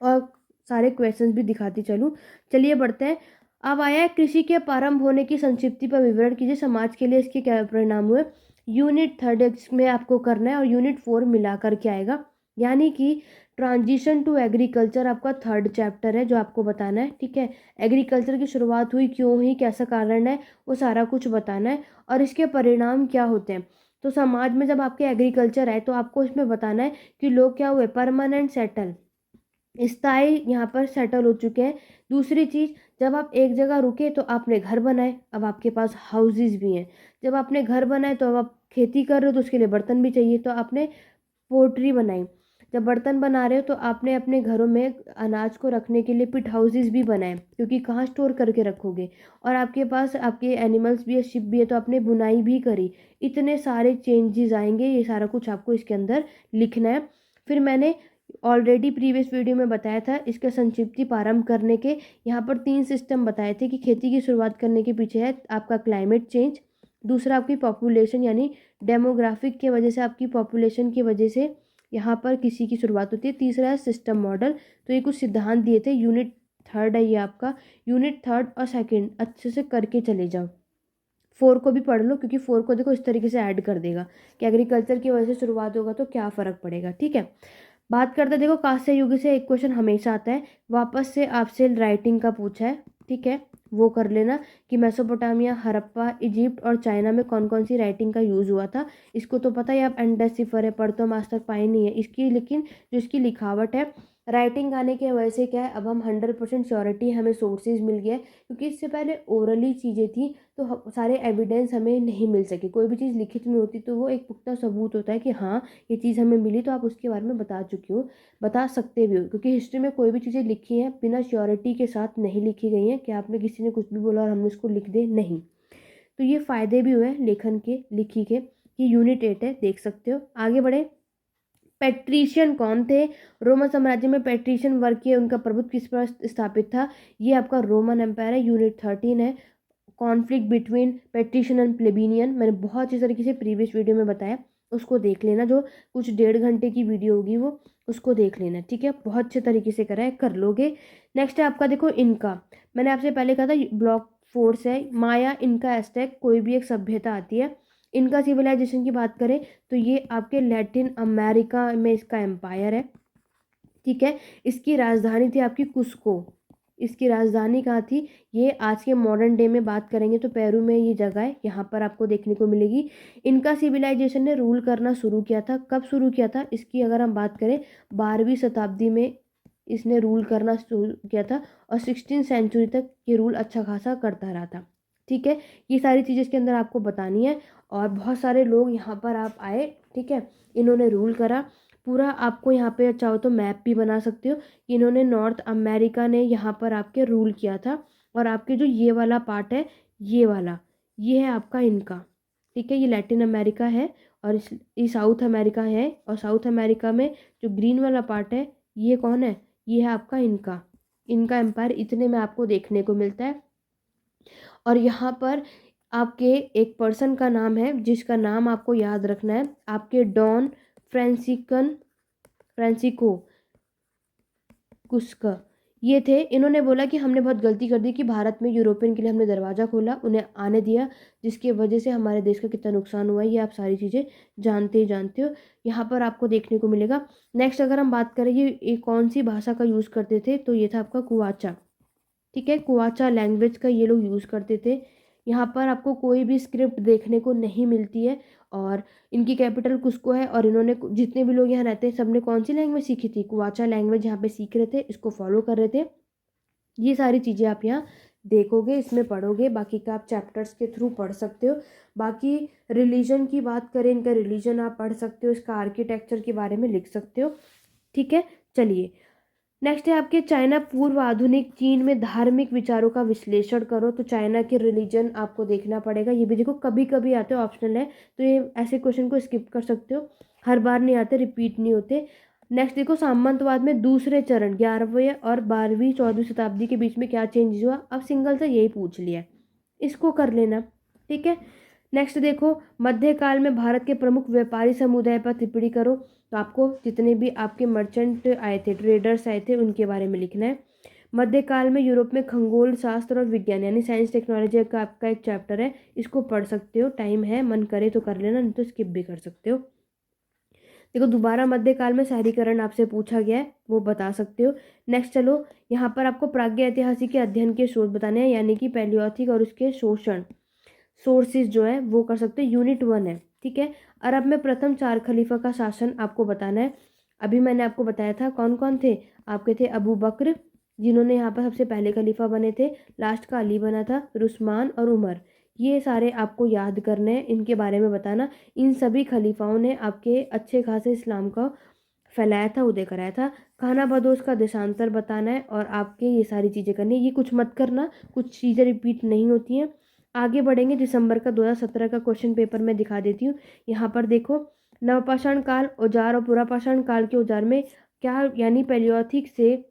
और सारे क्वेश्चंस भी दिखाती चलूँ। चलिए बढ़ते हैं। अब आया है कृषि के प्रारंभ होने की संक्षिप्ति पर विवरण कीजिए, समाज के लिए इसके क्या परिणाम हुए। यूनिट 3 में आपको करना है और यूनिट 4 मिला करके आएगा, यानी कि ट्रांजिशन टू एग्रीकल्चर आपका 3rd चैप्टर है जो आपको बताना है। ठीक है, एग्रीकल्चर की शुरुआत हुई, क्यों हुई, कैसा कारण है, वो सारा कुछ बताना है और इसके परिणाम क्या होते हैं। तो समाज में जब आपके एग्रीकल्चर है तो आपको इसमें बताना है कि लोग क्या हुए, परमानेंट सेटल, स्थायी यहाँ पर सेटल हो चुके हैं। दूसरी चीज़, जब आप एक जगह रुके तो आपने घर बनाए, अब आपके पास हाउसेस भी हैं। जब आपने घर बनाए तो अब आप खेती कर रहे हो तो उसके लिए बर्तन भी चाहिए, तो आपने पोट्री बनाई। जब बर्तन बना रहे हो तो आपने अपने घरों में अनाज को रखने के लिए पिट हाउसेस भी बनाए, क्योंकि कहाँ स्टोर करके रखोगे। और आपके पास आपके एनिमल्स भी है, शिप भी है, तो आपने बुनाई भी करी। इतने सारे चेंजेस आएंगे, ये सारा कुछ आपको इसके अंदर लिखना है। फिर मैंने ऑलरेडी प्रीवियस वीडियो में बताया था इसके संक्षिप्ति प्रारंभ करने के। यहाँ पर 3 सिस्टम बताए थे कि खेती की शुरुआत करने के पीछे है आपका क्लाइमेट चेंज, दूसरा आपकी पॉपुलेशन यानी डेमोग्राफिक के वजह से, आपकी पॉपुलेशन की वजह से यहाँ पर किसी की शुरुआत होती है, तीसरा है सिस्टम मॉडल। तो ये कुछ सिद्धांत दिए थे। यूनिट 3 है ये आपका। यूनिट 3 और 2 अच्छे से करके चले जाओ। 4 को भी पढ़ लो, क्योंकि 4 को देखो इस तरीके से ऐड कर देगा कि एग्रीकल्चर की वजह से शुरुआत होगा तो क्या फ़र्क पड़ेगा। ठीक है, बात करते देखो कांस्य युग से एक क्वेश्चन हमेशा आता है, वापस से आपसे राइटिंग का पूछा है। ठीक है, वो कर लेना कि मेसोपोटामिया, हड़प्पा, इजिप्ट और चाइना में कौन कौन सी राइटिंग का यूज़ हुआ था। इसको तो पता है, आप एंडेसिफर है, पढ़ तो हम आज तक पाए नहीं है इसकी, लेकिन जो इसकी लिखावट है, राइटिंग आने की वजह से क्या है, अब हम 100% श्योरिटी हमें सोर्सेज मिल गया है, क्योंकि इससे पहले ओरली चीज़ें थी तो सारे एविडेंस हमें नहीं मिल सके। कोई भी चीज़ लिखित में होती तो वो एक पुख्ता सबूत होता है कि हाँ ये चीज़ हमें मिली, तो आप उसके बारे में बता चुकी हो, बता सकते भी हो। क्योंकि हिस्ट्री में कोई भी चीज़ें लिखी हैं बिना श्योरिटी के साथ नहीं लिखी गई हैं कि आपने किसी ने कुछ भी बोला और हमने उसको लिख दे, नहीं। तो ये फ़ायदे भी हुए लेखन के, लिखी के। ये यूनिट 8 है, देख सकते हो। आगे बढ़े। पैट्रिशियन कौन थे? रोमन साम्राज्य में पैट्रिशियन वर्ग के, उनका प्रभुत्व किस पर स्थापित था? ये आपका रोमन एम्पायर है। यूनिट 13 है, कॉन्फ्लिक्ट बिटवीन पैट्रिशियन एंड प्लेबिनियन। मैंने बहुत अच्छी तरीके से प्रीवियस वीडियो में बताया, उसको देख लेना। जो कुछ 1.5 घंटे की वीडियो होगी वो, उसको देख लेना। ठीक है, बहुत अच्छे तरीके से करा है, कर लोगे। नेक्स्ट है आपका देखो इनका। मैंने आपसे पहले कहा था ब्लॉक 4 से माया, इनका, एस्टेक, कोई भी एक सभ्यता आती है। इनका सिविलाइजेशन की बात करें तो ये आपके लैटिन अमेरिका में इसका एम्पायर है। ठीक है, इसकी राजधानी थी आपकी कुस्को। इसकी राजधानी कहाँ थी? ये आज के मॉडर्न डे में बात करेंगे तो पेरू में ये जगह है, यहाँ पर आपको देखने को मिलेगी। इनका सिविलाइजेशन ने रूल करना शुरू किया था। कब शुरू किया था इसकी अगर हम बात करें, 12वीं शताब्दी में इसने रूल करना शुरू किया था और 16th सेंचुरी तक ये रूल अच्छा खासा करता रहा था। ठीक है, ये सारी चीज़ें इसके अंदर आपको बतानी है। और बहुत सारे लोग यहाँ पर आप आए, ठीक है, इन्होंने रूल करा पूरा। आपको यहाँ पे चाहो तो मैप भी बना सकते हो। इन्होंने नॉर्थ अमेरिका ने यहाँ पर आपके रूल किया था। और आपके जो ये वाला पार्ट है, ये वाला, ये है आपका इनका। ठीक है, ये लैटिन अमेरिका है और ये साउथ अमेरिका है। और साउथ अमेरिका में जो ग्रीन वाला पार्ट है, ये कौन है? ये है आपका इनका। इनका एम्पायर इतने में आपको देखने को मिलता है। और यहाँ पर आपके एक पर्सन का नाम है जिसका नाम आपको याद रखना है, आपके डॉन फ्रांसिस्को कुस्का, ये थे। इन्होंने बोला कि हमने बहुत गलती कर दी कि भारत में यूरोपियन के लिए हमने दरवाज़ा खोला, उन्हें आने दिया, जिसकी वजह से हमारे देश का कितना नुकसान हुआ है, ये आप सारी चीज़ें जानते ही जानते हो। यहाँ पर आपको देखने को मिलेगा। नेक्स्ट अगर हम बात करें ये कौन सी भाषा का यूज़ करते थे, तो ये था आपका कुवाचा। ठीक है, कुवाचा लैंग्वेज का ये लोग यूज़ करते थे। यहाँ पर आपको कोई भी स्क्रिप्ट देखने को नहीं मिलती है। और इनकी कैपिटल कुस्को है। और इन्होंने जितने भी लोग यहाँ रहते हैं सबने कौन सी लैंग्वेज सीखी थी? कुवाचा लैंग्वेज यहाँ पे सीख रहे थे, इसको फॉलो कर रहे थे। ये सारी चीज़ें आप यहाँ देखोगे, इसमें पढ़ोगे, बाकी का आप चैप्टर्स के थ्रू पढ़ सकते हो। बाकी रिलीजन की बात करें, इनका रिलीजन आप पढ़ सकते हो, इसका आर्किटेक्चर के बारे में लिख सकते हो। ठीक है, चलिए नेक्स्ट है आपके चाइना पूर्व आधुनिक चीन में धार्मिक विचारों का विश्लेषण करो। तो चाइना के रिलीजन आपको देखना पड़ेगा। ये भी देखो कभी कभी आते हो, ऑप्शनल है, तो ये ऐसे क्वेश्चन को स्किप कर सकते हो। हर बार नहीं आते, रिपीट नहीं होते। नेक्स्ट देखो, सामंतवाद में दूसरे चरण 11वीं और 12वीं 14वीं शताब्दी के बीच में क्या चेंज हुआ। अब सिंगल से यही पूछ लिया, इसको कर लेना, ठीक है। नेक्स्ट देखो, मध्यकाल में भारत के प्रमुख व्यापारी समुदाय पर टिप्पणी करो। तो आपको जितने भी आपके मर्चेंट आए थे, ट्रेडर्स आए थे, उनके बारे में लिखना है। मध्यकाल में यूरोप में खगोल शास्त्र और विज्ञान यानी साइंस टेक्नोलॉजी का आपका एक चैप्टर है, इसको पढ़ सकते हो, टाइम है, मन करे तो कर लेना, नहीं तो स्किप भी कर सकते हो। देखो, दोबारा मध्यकाल में शहरीकरण आपसे पूछा गया है, वो बता सकते हो। नेक्स्ट चलो, यहाँ पर आपको प्राज्ञ ऐतिहासिक के अध्ययन के स्रोत बताने हैं, यानी कि पैलियोथिक और उसके शोषण सोर्सेज जो है वो कर सकते हैं। यूनिट 1 है, ठीक है। अरब में प्रथम 4 खलीफा का शासन आपको बताना है। अभी मैंने आपको बताया था कौन कौन थे आपके, थे अबू बकर जिन्होंने यहाँ पर सबसे पहले खलीफा बने थे, लास्ट का अली बना था, फिर उस्मान और उमर। ये सारे आपको याद करने हैं, इनके बारे में बताना। इन सभी खलीफाओं ने आपके अच्छे खासे इस्लाम का फैलाया था, उदय कराया था। खाना बदोश का देशांतर बताना है और आपके ये सारी चीज़ें करनी है। ये कुछ मत करना, कुछ चीज़ें रिपीट नहीं होती हैं। आगे बढ़ेंगे, दिसंबर का 2017 का क्वेश्चन पेपर मैं दिखा देती हूँ। यहाँ पर देखो, नवपाषाण काल औजार और पुरापाषाण काल के औजार में क्या, यानी पैलियोथिक से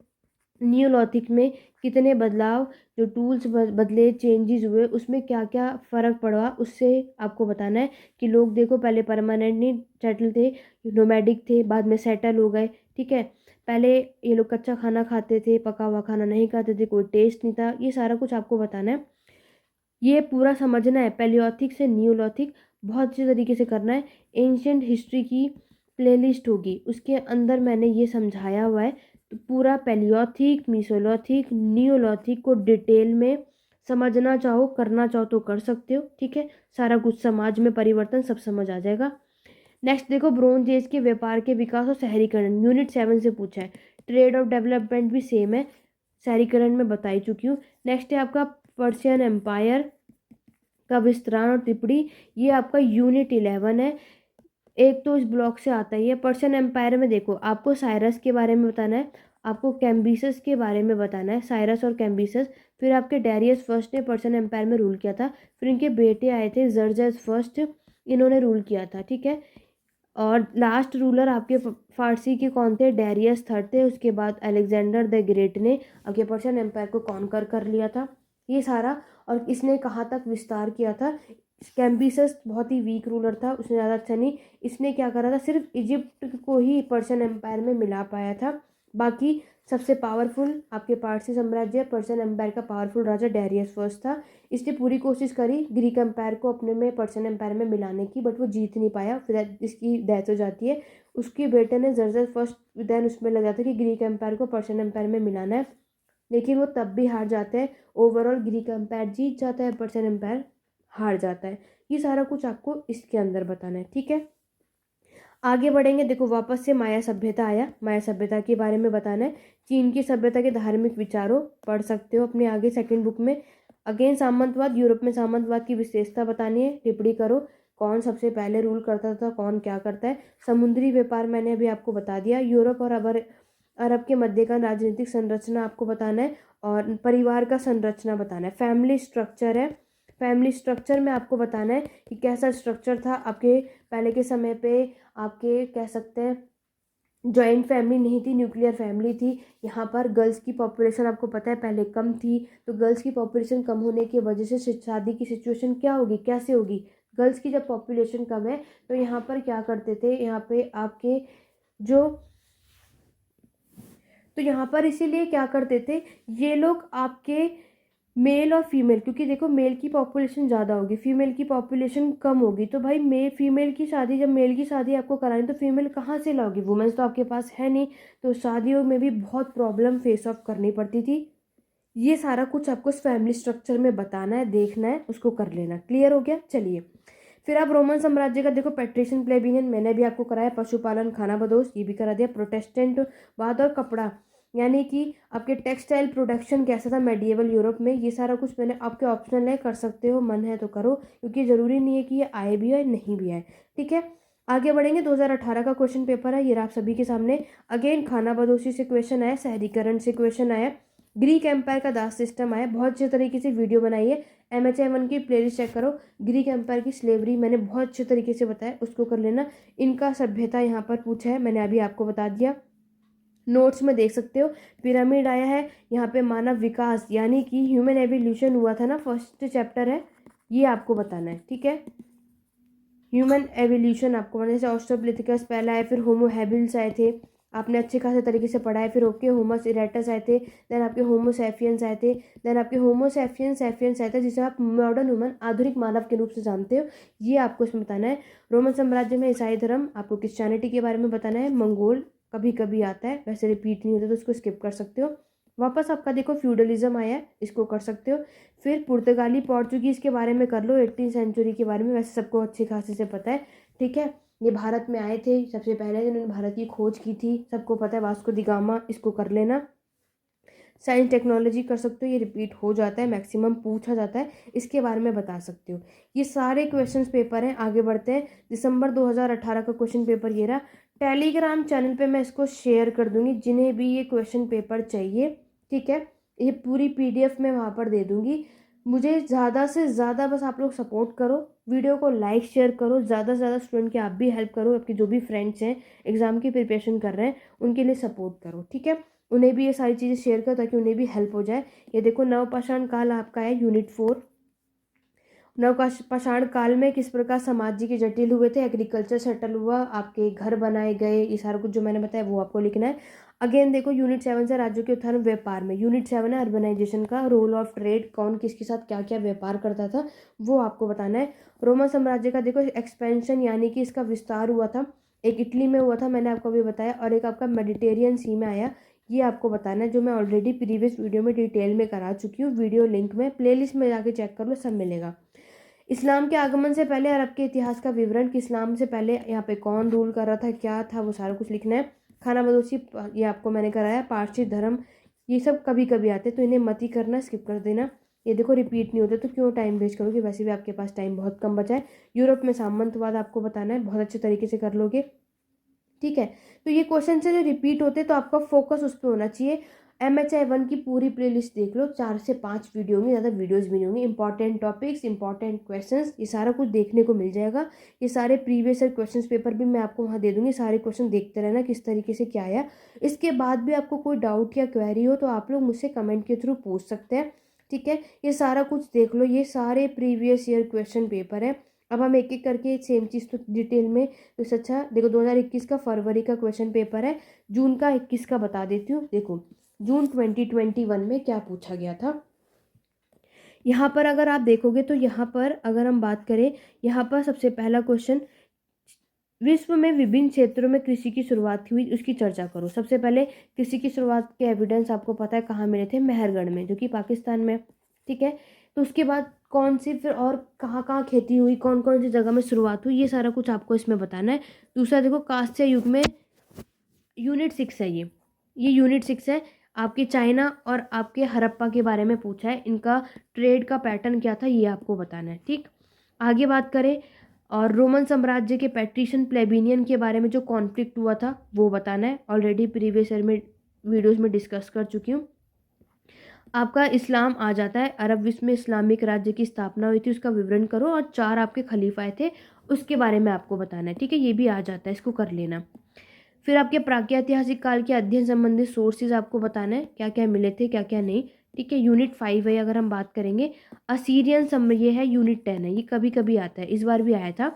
नियोलिथिक में कितने बदलाव, जो टूल्स बदले, चेंजेस हुए, उसमें क्या क्या फ़र्क पड़ा, उससे आपको बताना है कि लोग देखो पहले परमानेंट नहीं सेटल थे, नोमैडिक थे, बाद में सेटल हो गए, ठीक है। पहले ये लोग कच्चा खाना खाते थे, पका हुआ खाना नहीं खाते थे, कोई टेस्ट नहीं था, ये सारा कुछ आपको बताना है। ये पूरा समझना है, पैलियोथिक से नियोलिथिक बहुत अच्छे तरीके से करना है। एंशियंट हिस्ट्री की प्लेलिस्ट होगी, उसके अंदर मैंने ये समझाया हुआ है। तो पूरा पैलियोथिक, मीसोलिथिक, नियोलिथिक को डिटेल में समझना चाहो, करना चाहो तो कर सकते हो, ठीक है। सारा कुछ समाज में परिवर्तन सब समझ आ जाएगा। नेक्स्ट देखो, ब्रोंज एज के व्यापार के विकास और शहरीकरण, यूनिट 7 से पूछा है। ट्रेड और डेवलपमेंट भी सेम है, शहरीकरण में बता ही चुकी हूँ। नेक्स्ट है आपका पर्शियन एम्पायर का विस्तार और टिप्पणी, ये आपका यूनिट 11 है। एक तो इस ब्लॉक से आता ही है। पर्शियन एम्पायर में देखो, आपको साइरस के बारे में बताना है, आपको कैम्बिसस के बारे में बताना है, साइरस और कैम्बिसस। फिर आपके डेरियस फर्स्ट ने पर्शियन एम्पायर में रूल किया था, फिर इनके बेटे आए थे जर्जस फर्स्ट, इन्होंने रूल किया था, ठीक है। और लास्ट रूलर आपके फारसी के कौन थे, डेरियस थर्ड थे। उसके बाद अलेक्जेंडर द ग्रेट ने आपके पर्शियन एम्पायर को कॉन्कर कर लिया था, ये सारा। और इसने कहाँ तक विस्तार किया था। कैम्बिसस बहुत ही वीक रूलर था, उसने ज़्यादा अच्छा नहीं, इसने क्या करा था, सिर्फ इजिप्ट को ही पर्शियन एम्पायर में मिला पाया था। बाकी सबसे पावरफुल आपके पारसी साम्राज्य पर्शियन एम्पायर का पावरफुल राजा डेरियस फर्स्ट था। इसने पूरी कोशिश करी ग्रीक एम्पायर को अपने में पर्शियन एम्पायर में मिलाने की, बट वो जीत नहीं पाया, फिर इसकी डेथ हो जाती है। उसके बेटे ने जर्जर फर्स्ट देन उसमें लग जाता है कि ग्रीक एम्पायर को पर्शियन एम्पायर में मिलाना है, लेकिन वो तब भी हार जाते हैं। ओवरऑल ग्रीक एम्पायर जीत जाता है, पर्शियन एम्पायर हार जाता है। ये सारा कुछ आपको इसके अंदर बताना है, ठीक है। आगे बढ़ेंगे, देखो वापस से माया सभ्यता आया, माया सभ्यता के बारे में बताना है। चीन की सभ्यता के धार्मिक विचारों पढ़ सकते हो अपने आगे सेकंड बुक में। अगेन सामंतवाद, यूरोप में सामंतवाद की विशेषता बतानी है, टिप्पणी करो, कौन सबसे पहले रूल करता था, कौन क्या करता है। समुद्री व्यापार मैंने अभी आपको बता दिया। यूरोप और अरब के मध्य का राजनीतिक संरचना आपको बताना है, और परिवार का संरचना बताना है। फैमिली स्ट्रक्चर है, फैमिली स्ट्रक्चर में आपको बताना है कि कैसा स्ट्रक्चर था आपके पहले के समय पे। आपके कह सकते हैं जॉइंट फैमिली नहीं थी, न्यूक्लियर फैमिली थी। यहाँ पर गर्ल्स की पॉपुलेशन आपको पता है पहले कम थी, तो गर्ल्स की पॉपुलेशन कम होने की वजह से शादी की सिचुएशन क्या होगी, कैसे होगी। गर्ल्स की जब पॉपुलेशन कम है तो यहाँ पर क्या करते थे, यहाँ पे आपके जो, तो यहाँ पर इसीलिए क्या करते थे ये लोग आपके मेल और फीमेल, क्योंकि देखो मेल की पॉपुलेशन ज़्यादा होगी, फीमेल की पॉपुलेशन कम होगी, तो भाई फीमेल की शादी, जब मेल की शादी आपको करानी तो फीमेल कहाँ से लाओगी, वुमेन्स तो आपके पास है नहीं, तो शादियों में भी बहुत प्रॉब्लम फेस ऑफ करनी पड़ती थी। ये सारा कुछ आपको इस फैमिली स्ट्रक्चर में बताना है, देखना है, उसको कर लेना। क्लियर हो गया, चलिए। फिर आप रोमन साम्राज्य का देखो, पेट्रिशियन प्लेबियन मैंने भी आपको कराया, पशुपालन खाना बदोश ये भी करा दिया, प्रोटेस्टेंट वाद और कपड़ा यानी कि आपके टेक्सटाइल प्रोडक्शन कैसा था मेडिएवल यूरोप में, ये सारा कुछ मैंने आपके ऑप्शनल है, कर सकते हो, मन है तो करो, क्योंकि ज़रूरी नहीं है कि ये आए भी आए नहीं भी आए, ठीक है। आगे बढ़ेंगे, 2018 का क्वेश्चन पेपर है, ये आप सभी के सामने। अगेन खाना बदोशी से क्वेश्चन आया, शहरीकरण से क्वेश्चन आया, ग्रीक एम्पायर का दास सिस्टम आया, बहुत अच्छे तरीके से वीडियो बनाई है। MHI1 की प्लेलिस्ट चेक करो, ग्रीक एम्पायर की स्लेवरी मैंने बहुत अच्छे तरीके से बताया, उसको कर लेना। इनका सभ्यता यहाँ पर पूछा है, मैंने अभी आपको बता दिया, नोट्स में देख सकते हो। पिरामिड आया है यहाँ पे, मानव विकास यानी कि ह्यूमन एवोल्यूशन हुआ था ना, फर्स्ट चैप्टर है, ये आपको बताना है, ठीक है। ह्यूमन एवोल्यूशन आपको बताना, जैसे ऑस्ट्रोपिथेकस पहला है, फिर होमो हैबिल्स आए थे, आपने अच्छे खासे तरीके से पढ़ा है, फिर ओके होमस इरेक्टस आए थे, देन आपके होमो सैपियंस आए थे, देन आपके होमो सैपियंस आए थे, जिसे आप मॉडर्न ह्यूमन आधुनिक मानव के रूप से जानते हो, ये आपको इसमें बताना है। रोमन साम्राज्य में ईसाई धर्म, आपको क्रिश्चियनिटी के बारे में बताना है। मंगोल कभी कभी आता है, वैसे रिपीट नहीं होता तो उसको स्किप कर सकते हो। वापस आपका देखो फ्यूडलिज्म आया है, इसको कर सकते हो। फिर पुर्तगाली पोर्चुगीज़ के बारे में कर लो, 18th सेंचुरी के बारे में, वैसे सबको अच्छे खासे से पता है, ठीक है। ये भारत में आए थे सबसे पहले, जिन्होंने भारत की खोज की थी, सबको पता है, वास्को दी गामा, इसको कर लेना। साइंस टेक्नोलॉजी कर सकते हो, ये रिपीट हो जाता है, मैक्सिमम पूछा जाता है, इसके बारे में बता सकते हो। ये सारे क्वेश्चंस पेपर हैं। आगे बढ़ते हैं, दिसंबर 2018 का क्वेश्चन पेपर ये रहा। टेलीग्राम चैनल पे मैं इसको शेयर कर दूंगी, जिन्हें भी ये क्वेश्चन पेपर चाहिए, ठीक है, ये पूरी PDF मैं वहाँ पर दे दूंगी। मुझे ज़्यादा से ज़्यादा बस आप लोग सपोर्ट करो, वीडियो को लाइक शेयर करो, ज़्यादा से ज़्यादा स्टूडेंट की आप भी हेल्प करो, आपके जो भी फ्रेंड्स हैं एग्ज़ाम की प्रिपरेशन कर रहे हैं उनके लिए सपोर्ट करो, ठीक है। उन्हें भी ये सारी चीज़ें शेयर करो ताकि उन्हें भी हेल्प हो जाए। ये देखो नवपाषाण काल आपका है, यूनिट 4। नवपाषाण काल में किस प्रकार समाज के जटिल हुए थे, एग्रीकल्चर सेटल हुआ, आपके घर बनाए गए, ये सारा कुछ जो मैंने बताया वो आपको लिखना है। अगेन देखो यूनिट 7 से राज्यों के उत्थान व्यापार में, यूनिट 7 है अर्बनाइजेशन का, रोल ऑफ ट्रेड, कौन किसके साथ क्या क्या व्यापार करता था वो आपको बताना है। रोमन साम्राज्य का देखो एक्सपेंशन यानी कि इसका विस्तार हुआ था, एक इटली में हुआ था, मैंने आपको अभी बताया, और एक आपका मेडिटेरियन सी में आया, ये आपको बताना है, जो मैं ऑलरेडी प्रीवियस वीडियो में डिटेल में करा चुकी हूँ। वीडियो लिंक में प्लेलिस्ट में जाके चेक कर लो, सब मिलेगा। इस्लाम के आगमन से पहले अरब के इतिहास का विवरण, कि इस्लाम से पहले यहाँ पे कौन रूल कर रहा था, क्या था, वो सारा कुछ लिखना है। खाना बदोशी, ये आपको मैंने कराया। पारसी धर्म, ये सब कभी कभी आते तो इन्हें मत ही करना, स्किप कर देना। ये देखो रिपीट नहीं होते तो क्यों टाइम वेस्ट करोगे, वैसे भी आपके पास टाइम बहुत कम बचा है। यूरोप में सामंतवाद आपको बताना है, बहुत अच्छे तरीके से कर लोगे, ठीक है। तो ये क्वेश्चन से जो रिपीट होते तो आपका फोकस उस पर होना चाहिए। MHI1 की पूरी प्लेलिस्ट देख लो, 4 से 5 वीडियो होंगी, ज़्यादा वीडियोस भी नहीं होंगी। इंपॉर्टेंट टॉपिक्स, इंपॉर्टेंट क्वेश्चंस, ये सारा कुछ देखने को मिल जाएगा। ये सारे प्रीवियस ईयर क्वेश्चंस पेपर भी मैं आपको वहाँ दे दूँगी, सारे क्वेश्चन देखते रहना किस तरीके से क्या आया। इसके बाद भी आपको कोई डाउट या क्वेरी हो तो आप लोग मुझसे कमेंट के थ्रू पूछ सकते हैं, ठीक है। ये सारा कुछ देख लो, ये सारे प्रीवियस ईयर क्वेश्चन पेपर है। अब हम एक एक करके सेम चीज़ तो डिटेल में, तो इससे अच्छा देखो 2021 का फरवरी का क्वेश्चन पेपर है, जून का 21 का बता देती हूँ। देखो जून 2021 में क्या पूछा गया था, यहाँ पर अगर आप देखोगे तो यहाँ पर अगर हम बात करें, यहाँ पर सबसे पहला क्वेश्चन, विश्व में विभिन्न क्षेत्रों में कृषि की शुरुआत हुई, उसकी चर्चा करो। सबसे पहले कृषि की शुरुआत के एविडेंस आपको पता है कहाँ मिले थे, मेहरगढ़ में, जो कि पाकिस्तान में, ठीक है। तो उसके बाद कौन सी फिर और कहाँ कहाँ खेती हुई, कौन कौन सी जगह में शुरुआत हुई, ये सारा कुछ आपको इसमें बताना है। दूसरा देखो कांस्य युग में, यूनिट 6 है ये यूनिट 6 है, आपके चाइना और आपके हड़प्पा के बारे में पूछा है, इनका ट्रेड का पैटर्न क्या था ये आपको बताना है, ठीक। आगे बात करें, और रोमन साम्राज्य के पैट्रिशियन प्लेबिनियन के बारे में जो कॉन्फ्लिक्ट हुआ था वो बताना है, ऑलरेडी प्रीवियस ईयर में वीडियोस में डिस्कस कर चुकी हूँ। आपका इस्लाम आ जाता है, अरब विश्व में इस्लामिक राज्य की स्थापना हुई थी, उसका विवरण करो, और 4 आपके खलीफाए थे उसके बारे में आपको बताना है, ठीक है, ये भी आ जाता है, इसको कर लेना। फिर आपके प्रागैतिहासिक काल के अध्ययन संबंधित सोर्सेज आपको बताना है, क्या क्या मिले थे क्या क्या नहीं, ठीक है। यूनिट 5 है अगर हम बात करेंगे। असीरियन ये है, यूनिट 10 है, ये कभी कभी आता है, इस बार भी आया था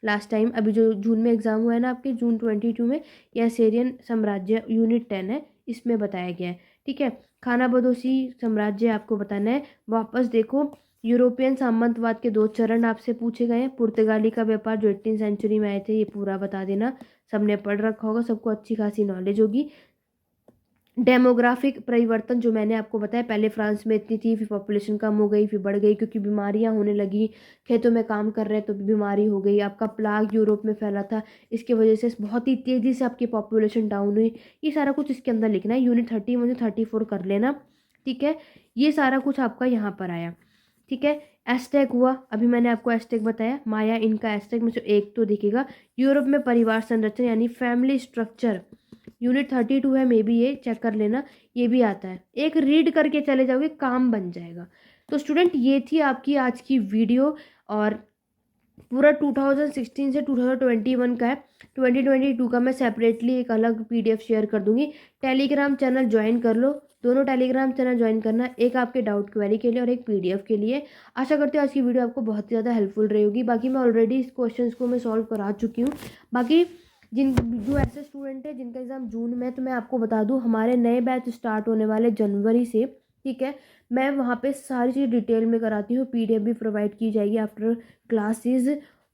लास्ट टाइम, अभी जो जून में एग्जाम हुआ है ना आपके, जून 22 में, यह असीरियन साम्राज्य यूनिट 10 है, इसमें बताया गया है, ठीक है। खाना बदोशी साम्राज्य आपको बताना है। वापस देखो, यूरोपियन सामंतवाद के 2 चरण आपसे पूछे गए हैं। पुर्तगाली का व्यापार जो 18th सेंचुरी में आए थे, ये पूरा बता देना, सबने पढ़ रखा होगा, सबको अच्छी खासी नॉलेज होगी। डेमोग्राफिक परिवर्तन जो मैंने आपको बताया, पहले फ्रांस में इतनी थी, फिर पॉपुलेशन कम हो गई, फिर बढ़ गई, क्योंकि बीमारियां होने लगी, खेतों में काम कर रहे हैं तो बीमारी हो गई। आपका प्लाग यूरोप में फैला था, इसकी वजह से बहुत ही तेज़ी से आपकी पॉपुलेशन डाउन हुई, ये सारा कुछ इसके अंदर लिखना है। यूनिट 31 से 34 कर लेना, ठीक है। ये सारा कुछ आपका यहाँ पर आया, ठीक है। एस्टेक हुआ, अभी मैंने आपको एस्टेक बताया, माया इनका एस्टेक में से एक तो दिखेगा। यूरोप में परिवार संरचना यानी फैमिली स्ट्रक्चर, यूनिट 32 है, मे बी ये चेक कर लेना, ये भी आता है। एक रीड करके चले जाओगे काम बन जाएगा। तो स्टूडेंट ये थी आपकी आज की वीडियो, और पूरा 2016 से 2021 का है। 2022 का मैं सेपरेटली एक अलग पीडीएफ शेयर कर दूंगी। टेलीग्राम चैनल ज्वाइन कर लो, दोनों टेलीग्राम चैनल ज्वाइन करना, एक आपके डाउट क्वेरी के लिए और एक पीडीएफ के लिए। आशा करती हूँ आज की वीडियो आपको बहुत ही ज़्यादा हेल्पफुल रही होगी। बाकी मैं ऑलरेडी इस क्वेश्चंस को मैं सॉल्व करा चुकी हूँ। बाकी जो ऐसे स्टूडेंट है जिनका एग्ज़ाम जून में, तो मैं आपको बता दूँ हमारे नए बैच स्टार्ट होने वाले जनवरी से, ठीक है। मैं वहाँ पे सारी चीज़ डिटेल में कराती हूँ, पीडीएफ भी प्रोवाइड की जाएगी आफ्टर क्लासेस।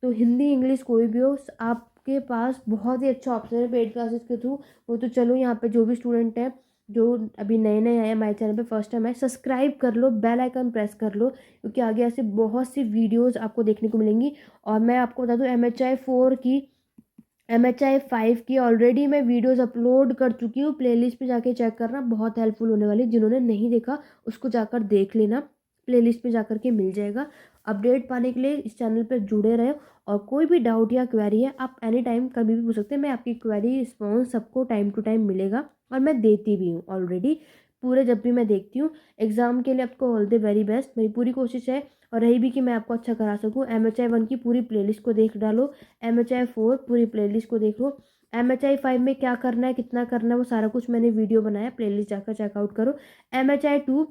तो हिंदी इंग्लिश कोई भी हो, आपके पास बहुत ही अच्छा ऑप्शन है पेड क्लासेस के थ्रू। वो तो चलो, यहाँ पे जो भी स्टूडेंट है जो अभी नए नए आए हैं हमारे चैनल पे, फर्स्ट टाइम है, सब्सक्राइब कर लो, बेल आइकन प्रेस कर लो, क्योंकि आगे ऐसे बहुत सी वीडियोस आपको देखने को मिलेंगी। और मैं आपको बता दूँ MHI 4 की, MHI 5 की ऑलरेडी मैं वीडियोस अपलोड कर चुकी हूँ। प्लेलिस्ट पे जाके चेक करना, बहुत हेल्पफुल होने वाली। जिन्होंने नहीं देखा उसको जाकर देख लेना, प्लेलिस्ट पे जाकर के मिल जाएगा। अपडेट पाने के लिए इस चैनल पर जुड़े रहे, और कोई भी डाउट या क्वेरी है आप एनी टाइम कभी भी पूछ सकते हैं। मैं आपकी क्वेरी रिस्पॉन्स सबको टाइम टू टाइम मिलेगा, और मैं देती भी हूँ ऑलरेडी पूरे, जब भी मैं देखती हूँ। एग्ज़ाम के लिए आपको ऑल द वेरी बेस्ट, मेरी पूरी कोशिश है। और रही भी कि मैं आपको अच्छा करा सकूँ, MHI 1 की पूरी प्लेलिस्ट को देख डालो, MHI 4 पूरी प्लेलिस्ट को देख लो, MHI 5 में क्या करना है कितना करना है वो सारा कुछ मैंने वीडियो बनाया, प्लेलिस्ट जाकर चेकआउट करो। MHI 2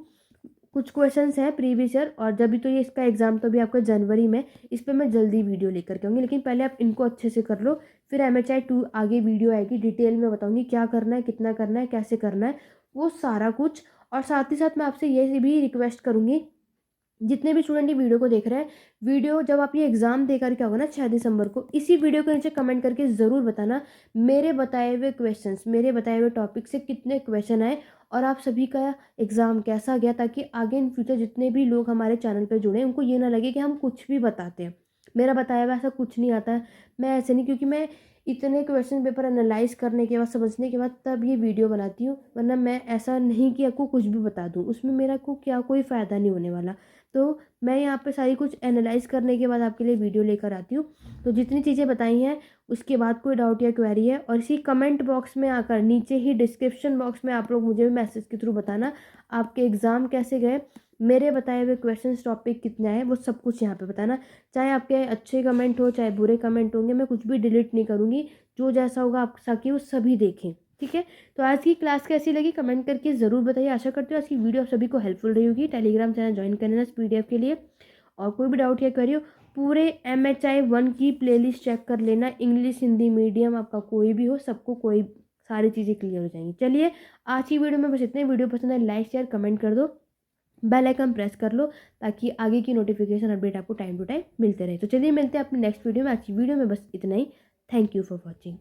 कुछ क्वेश्चंस हैं प्रीवियस ईयर, और जब भी तो ये इसका एग्जाम तो भी आपका जनवरी में, इस पर मैं जल्दी वीडियो लेकर के आऊँगी। लेकिन पहले आप इनको अच्छे से कर लो, फिर MHI 2 आगे वीडियो आएगी, डिटेल में बताऊँगी क्या करना है कितना करना है कैसे करना है वो सारा कुछ। और साथ ही साथ मैं आपसे ये भी रिक्वेस्ट करूँगी, जितने भी स्टूडेंट ये वीडियो को देख रहे हैं, वीडियो जब आप ये एग्ज़ाम देकर के आओगे ना 6 दिसंबर को, इसी वीडियो के नीचे कमेंट करके ज़रूर बताना मेरे बताए हुए क्वेश्चंस, मेरे बताए हुए टॉपिक से कितने क्वेश्चन आए और आप सभी का एग्ज़ाम कैसा गया, ताकि आगे इन फ्यूचर जितने भी लोग हमारे चैनल पर जुड़े उनको ये ना लगे कि हम कुछ भी बताते हैं, मेरा बताया हुआ ऐसा कुछ नहीं आता है। मैं ऐसे नहीं, क्योंकि मैं इतने क्वेश्चन पेपर एनालाइज करने के बाद, समझने के बाद तब ये वीडियो बनाती हूँ, वरना मैं ऐसा नहीं कि आपको कुछ भी बता दूँ, उसमें मेरा को क्या कोई फ़ायदा नहीं होने वाला। तो मैं यहाँ पे सारी कुछ एनालाइज करने के बाद आपके लिए वीडियो लेकर आती हूँ। तो जितनी चीज़ें बताई हैं उसके बाद कोई डाउट या क्वेरी है, और इसी कमेंट बॉक्स में आकर नीचे ही डिस्क्रिप्शन बॉक्स में आप लोग मुझे भी मैसेज के थ्रू बताना आपके एग्ज़ाम कैसे गए, मेरे बताए हुए क्वेश्चन टॉपिक कितने आए वो सब कुछ यहाँ पे बताना। चाहे आपके अच्छे कमेंट हो चाहे बुरे कमेंट होंगे, मैं कुछ भी डिलीट नहीं करूँगी, जो जैसा होगा आप ताकि वो सभी देखें, ठीक है। तो आज की क्लास कैसी लगी कमेंट करके ज़रूर बताइए। आशा करती हूँ आज की वीडियो आप सभी को हेल्पफुल रही होगी। टेलीग्राम चैनल ज्वाइन करना इस पीडीएफ के लिए, और कोई भी डाउट या क्वेरी हो पूरे MHI 1 की प्लेलिस्ट चेक कर लेना, इंग्लिश हिंदी मीडियम आपका कोई भी हो, सबको कोई सारी चीज़ें क्लियर हो जाएंगी। चलिए आज की वीडियो में बस इतने। वीडियो पसंद है लाइक शेयर कमेंट कर दो, बेल आइकन प्रेस कर लो, ताकि आगे की नोटिफिकेशन अपडेट आपको टाइम टू टाइम मिलते रहे। तो चलिए मिलते हैं अपनी नेक्स्ट वीडियो में। आज की वीडियो में बस इतना ही। Thank you for watching.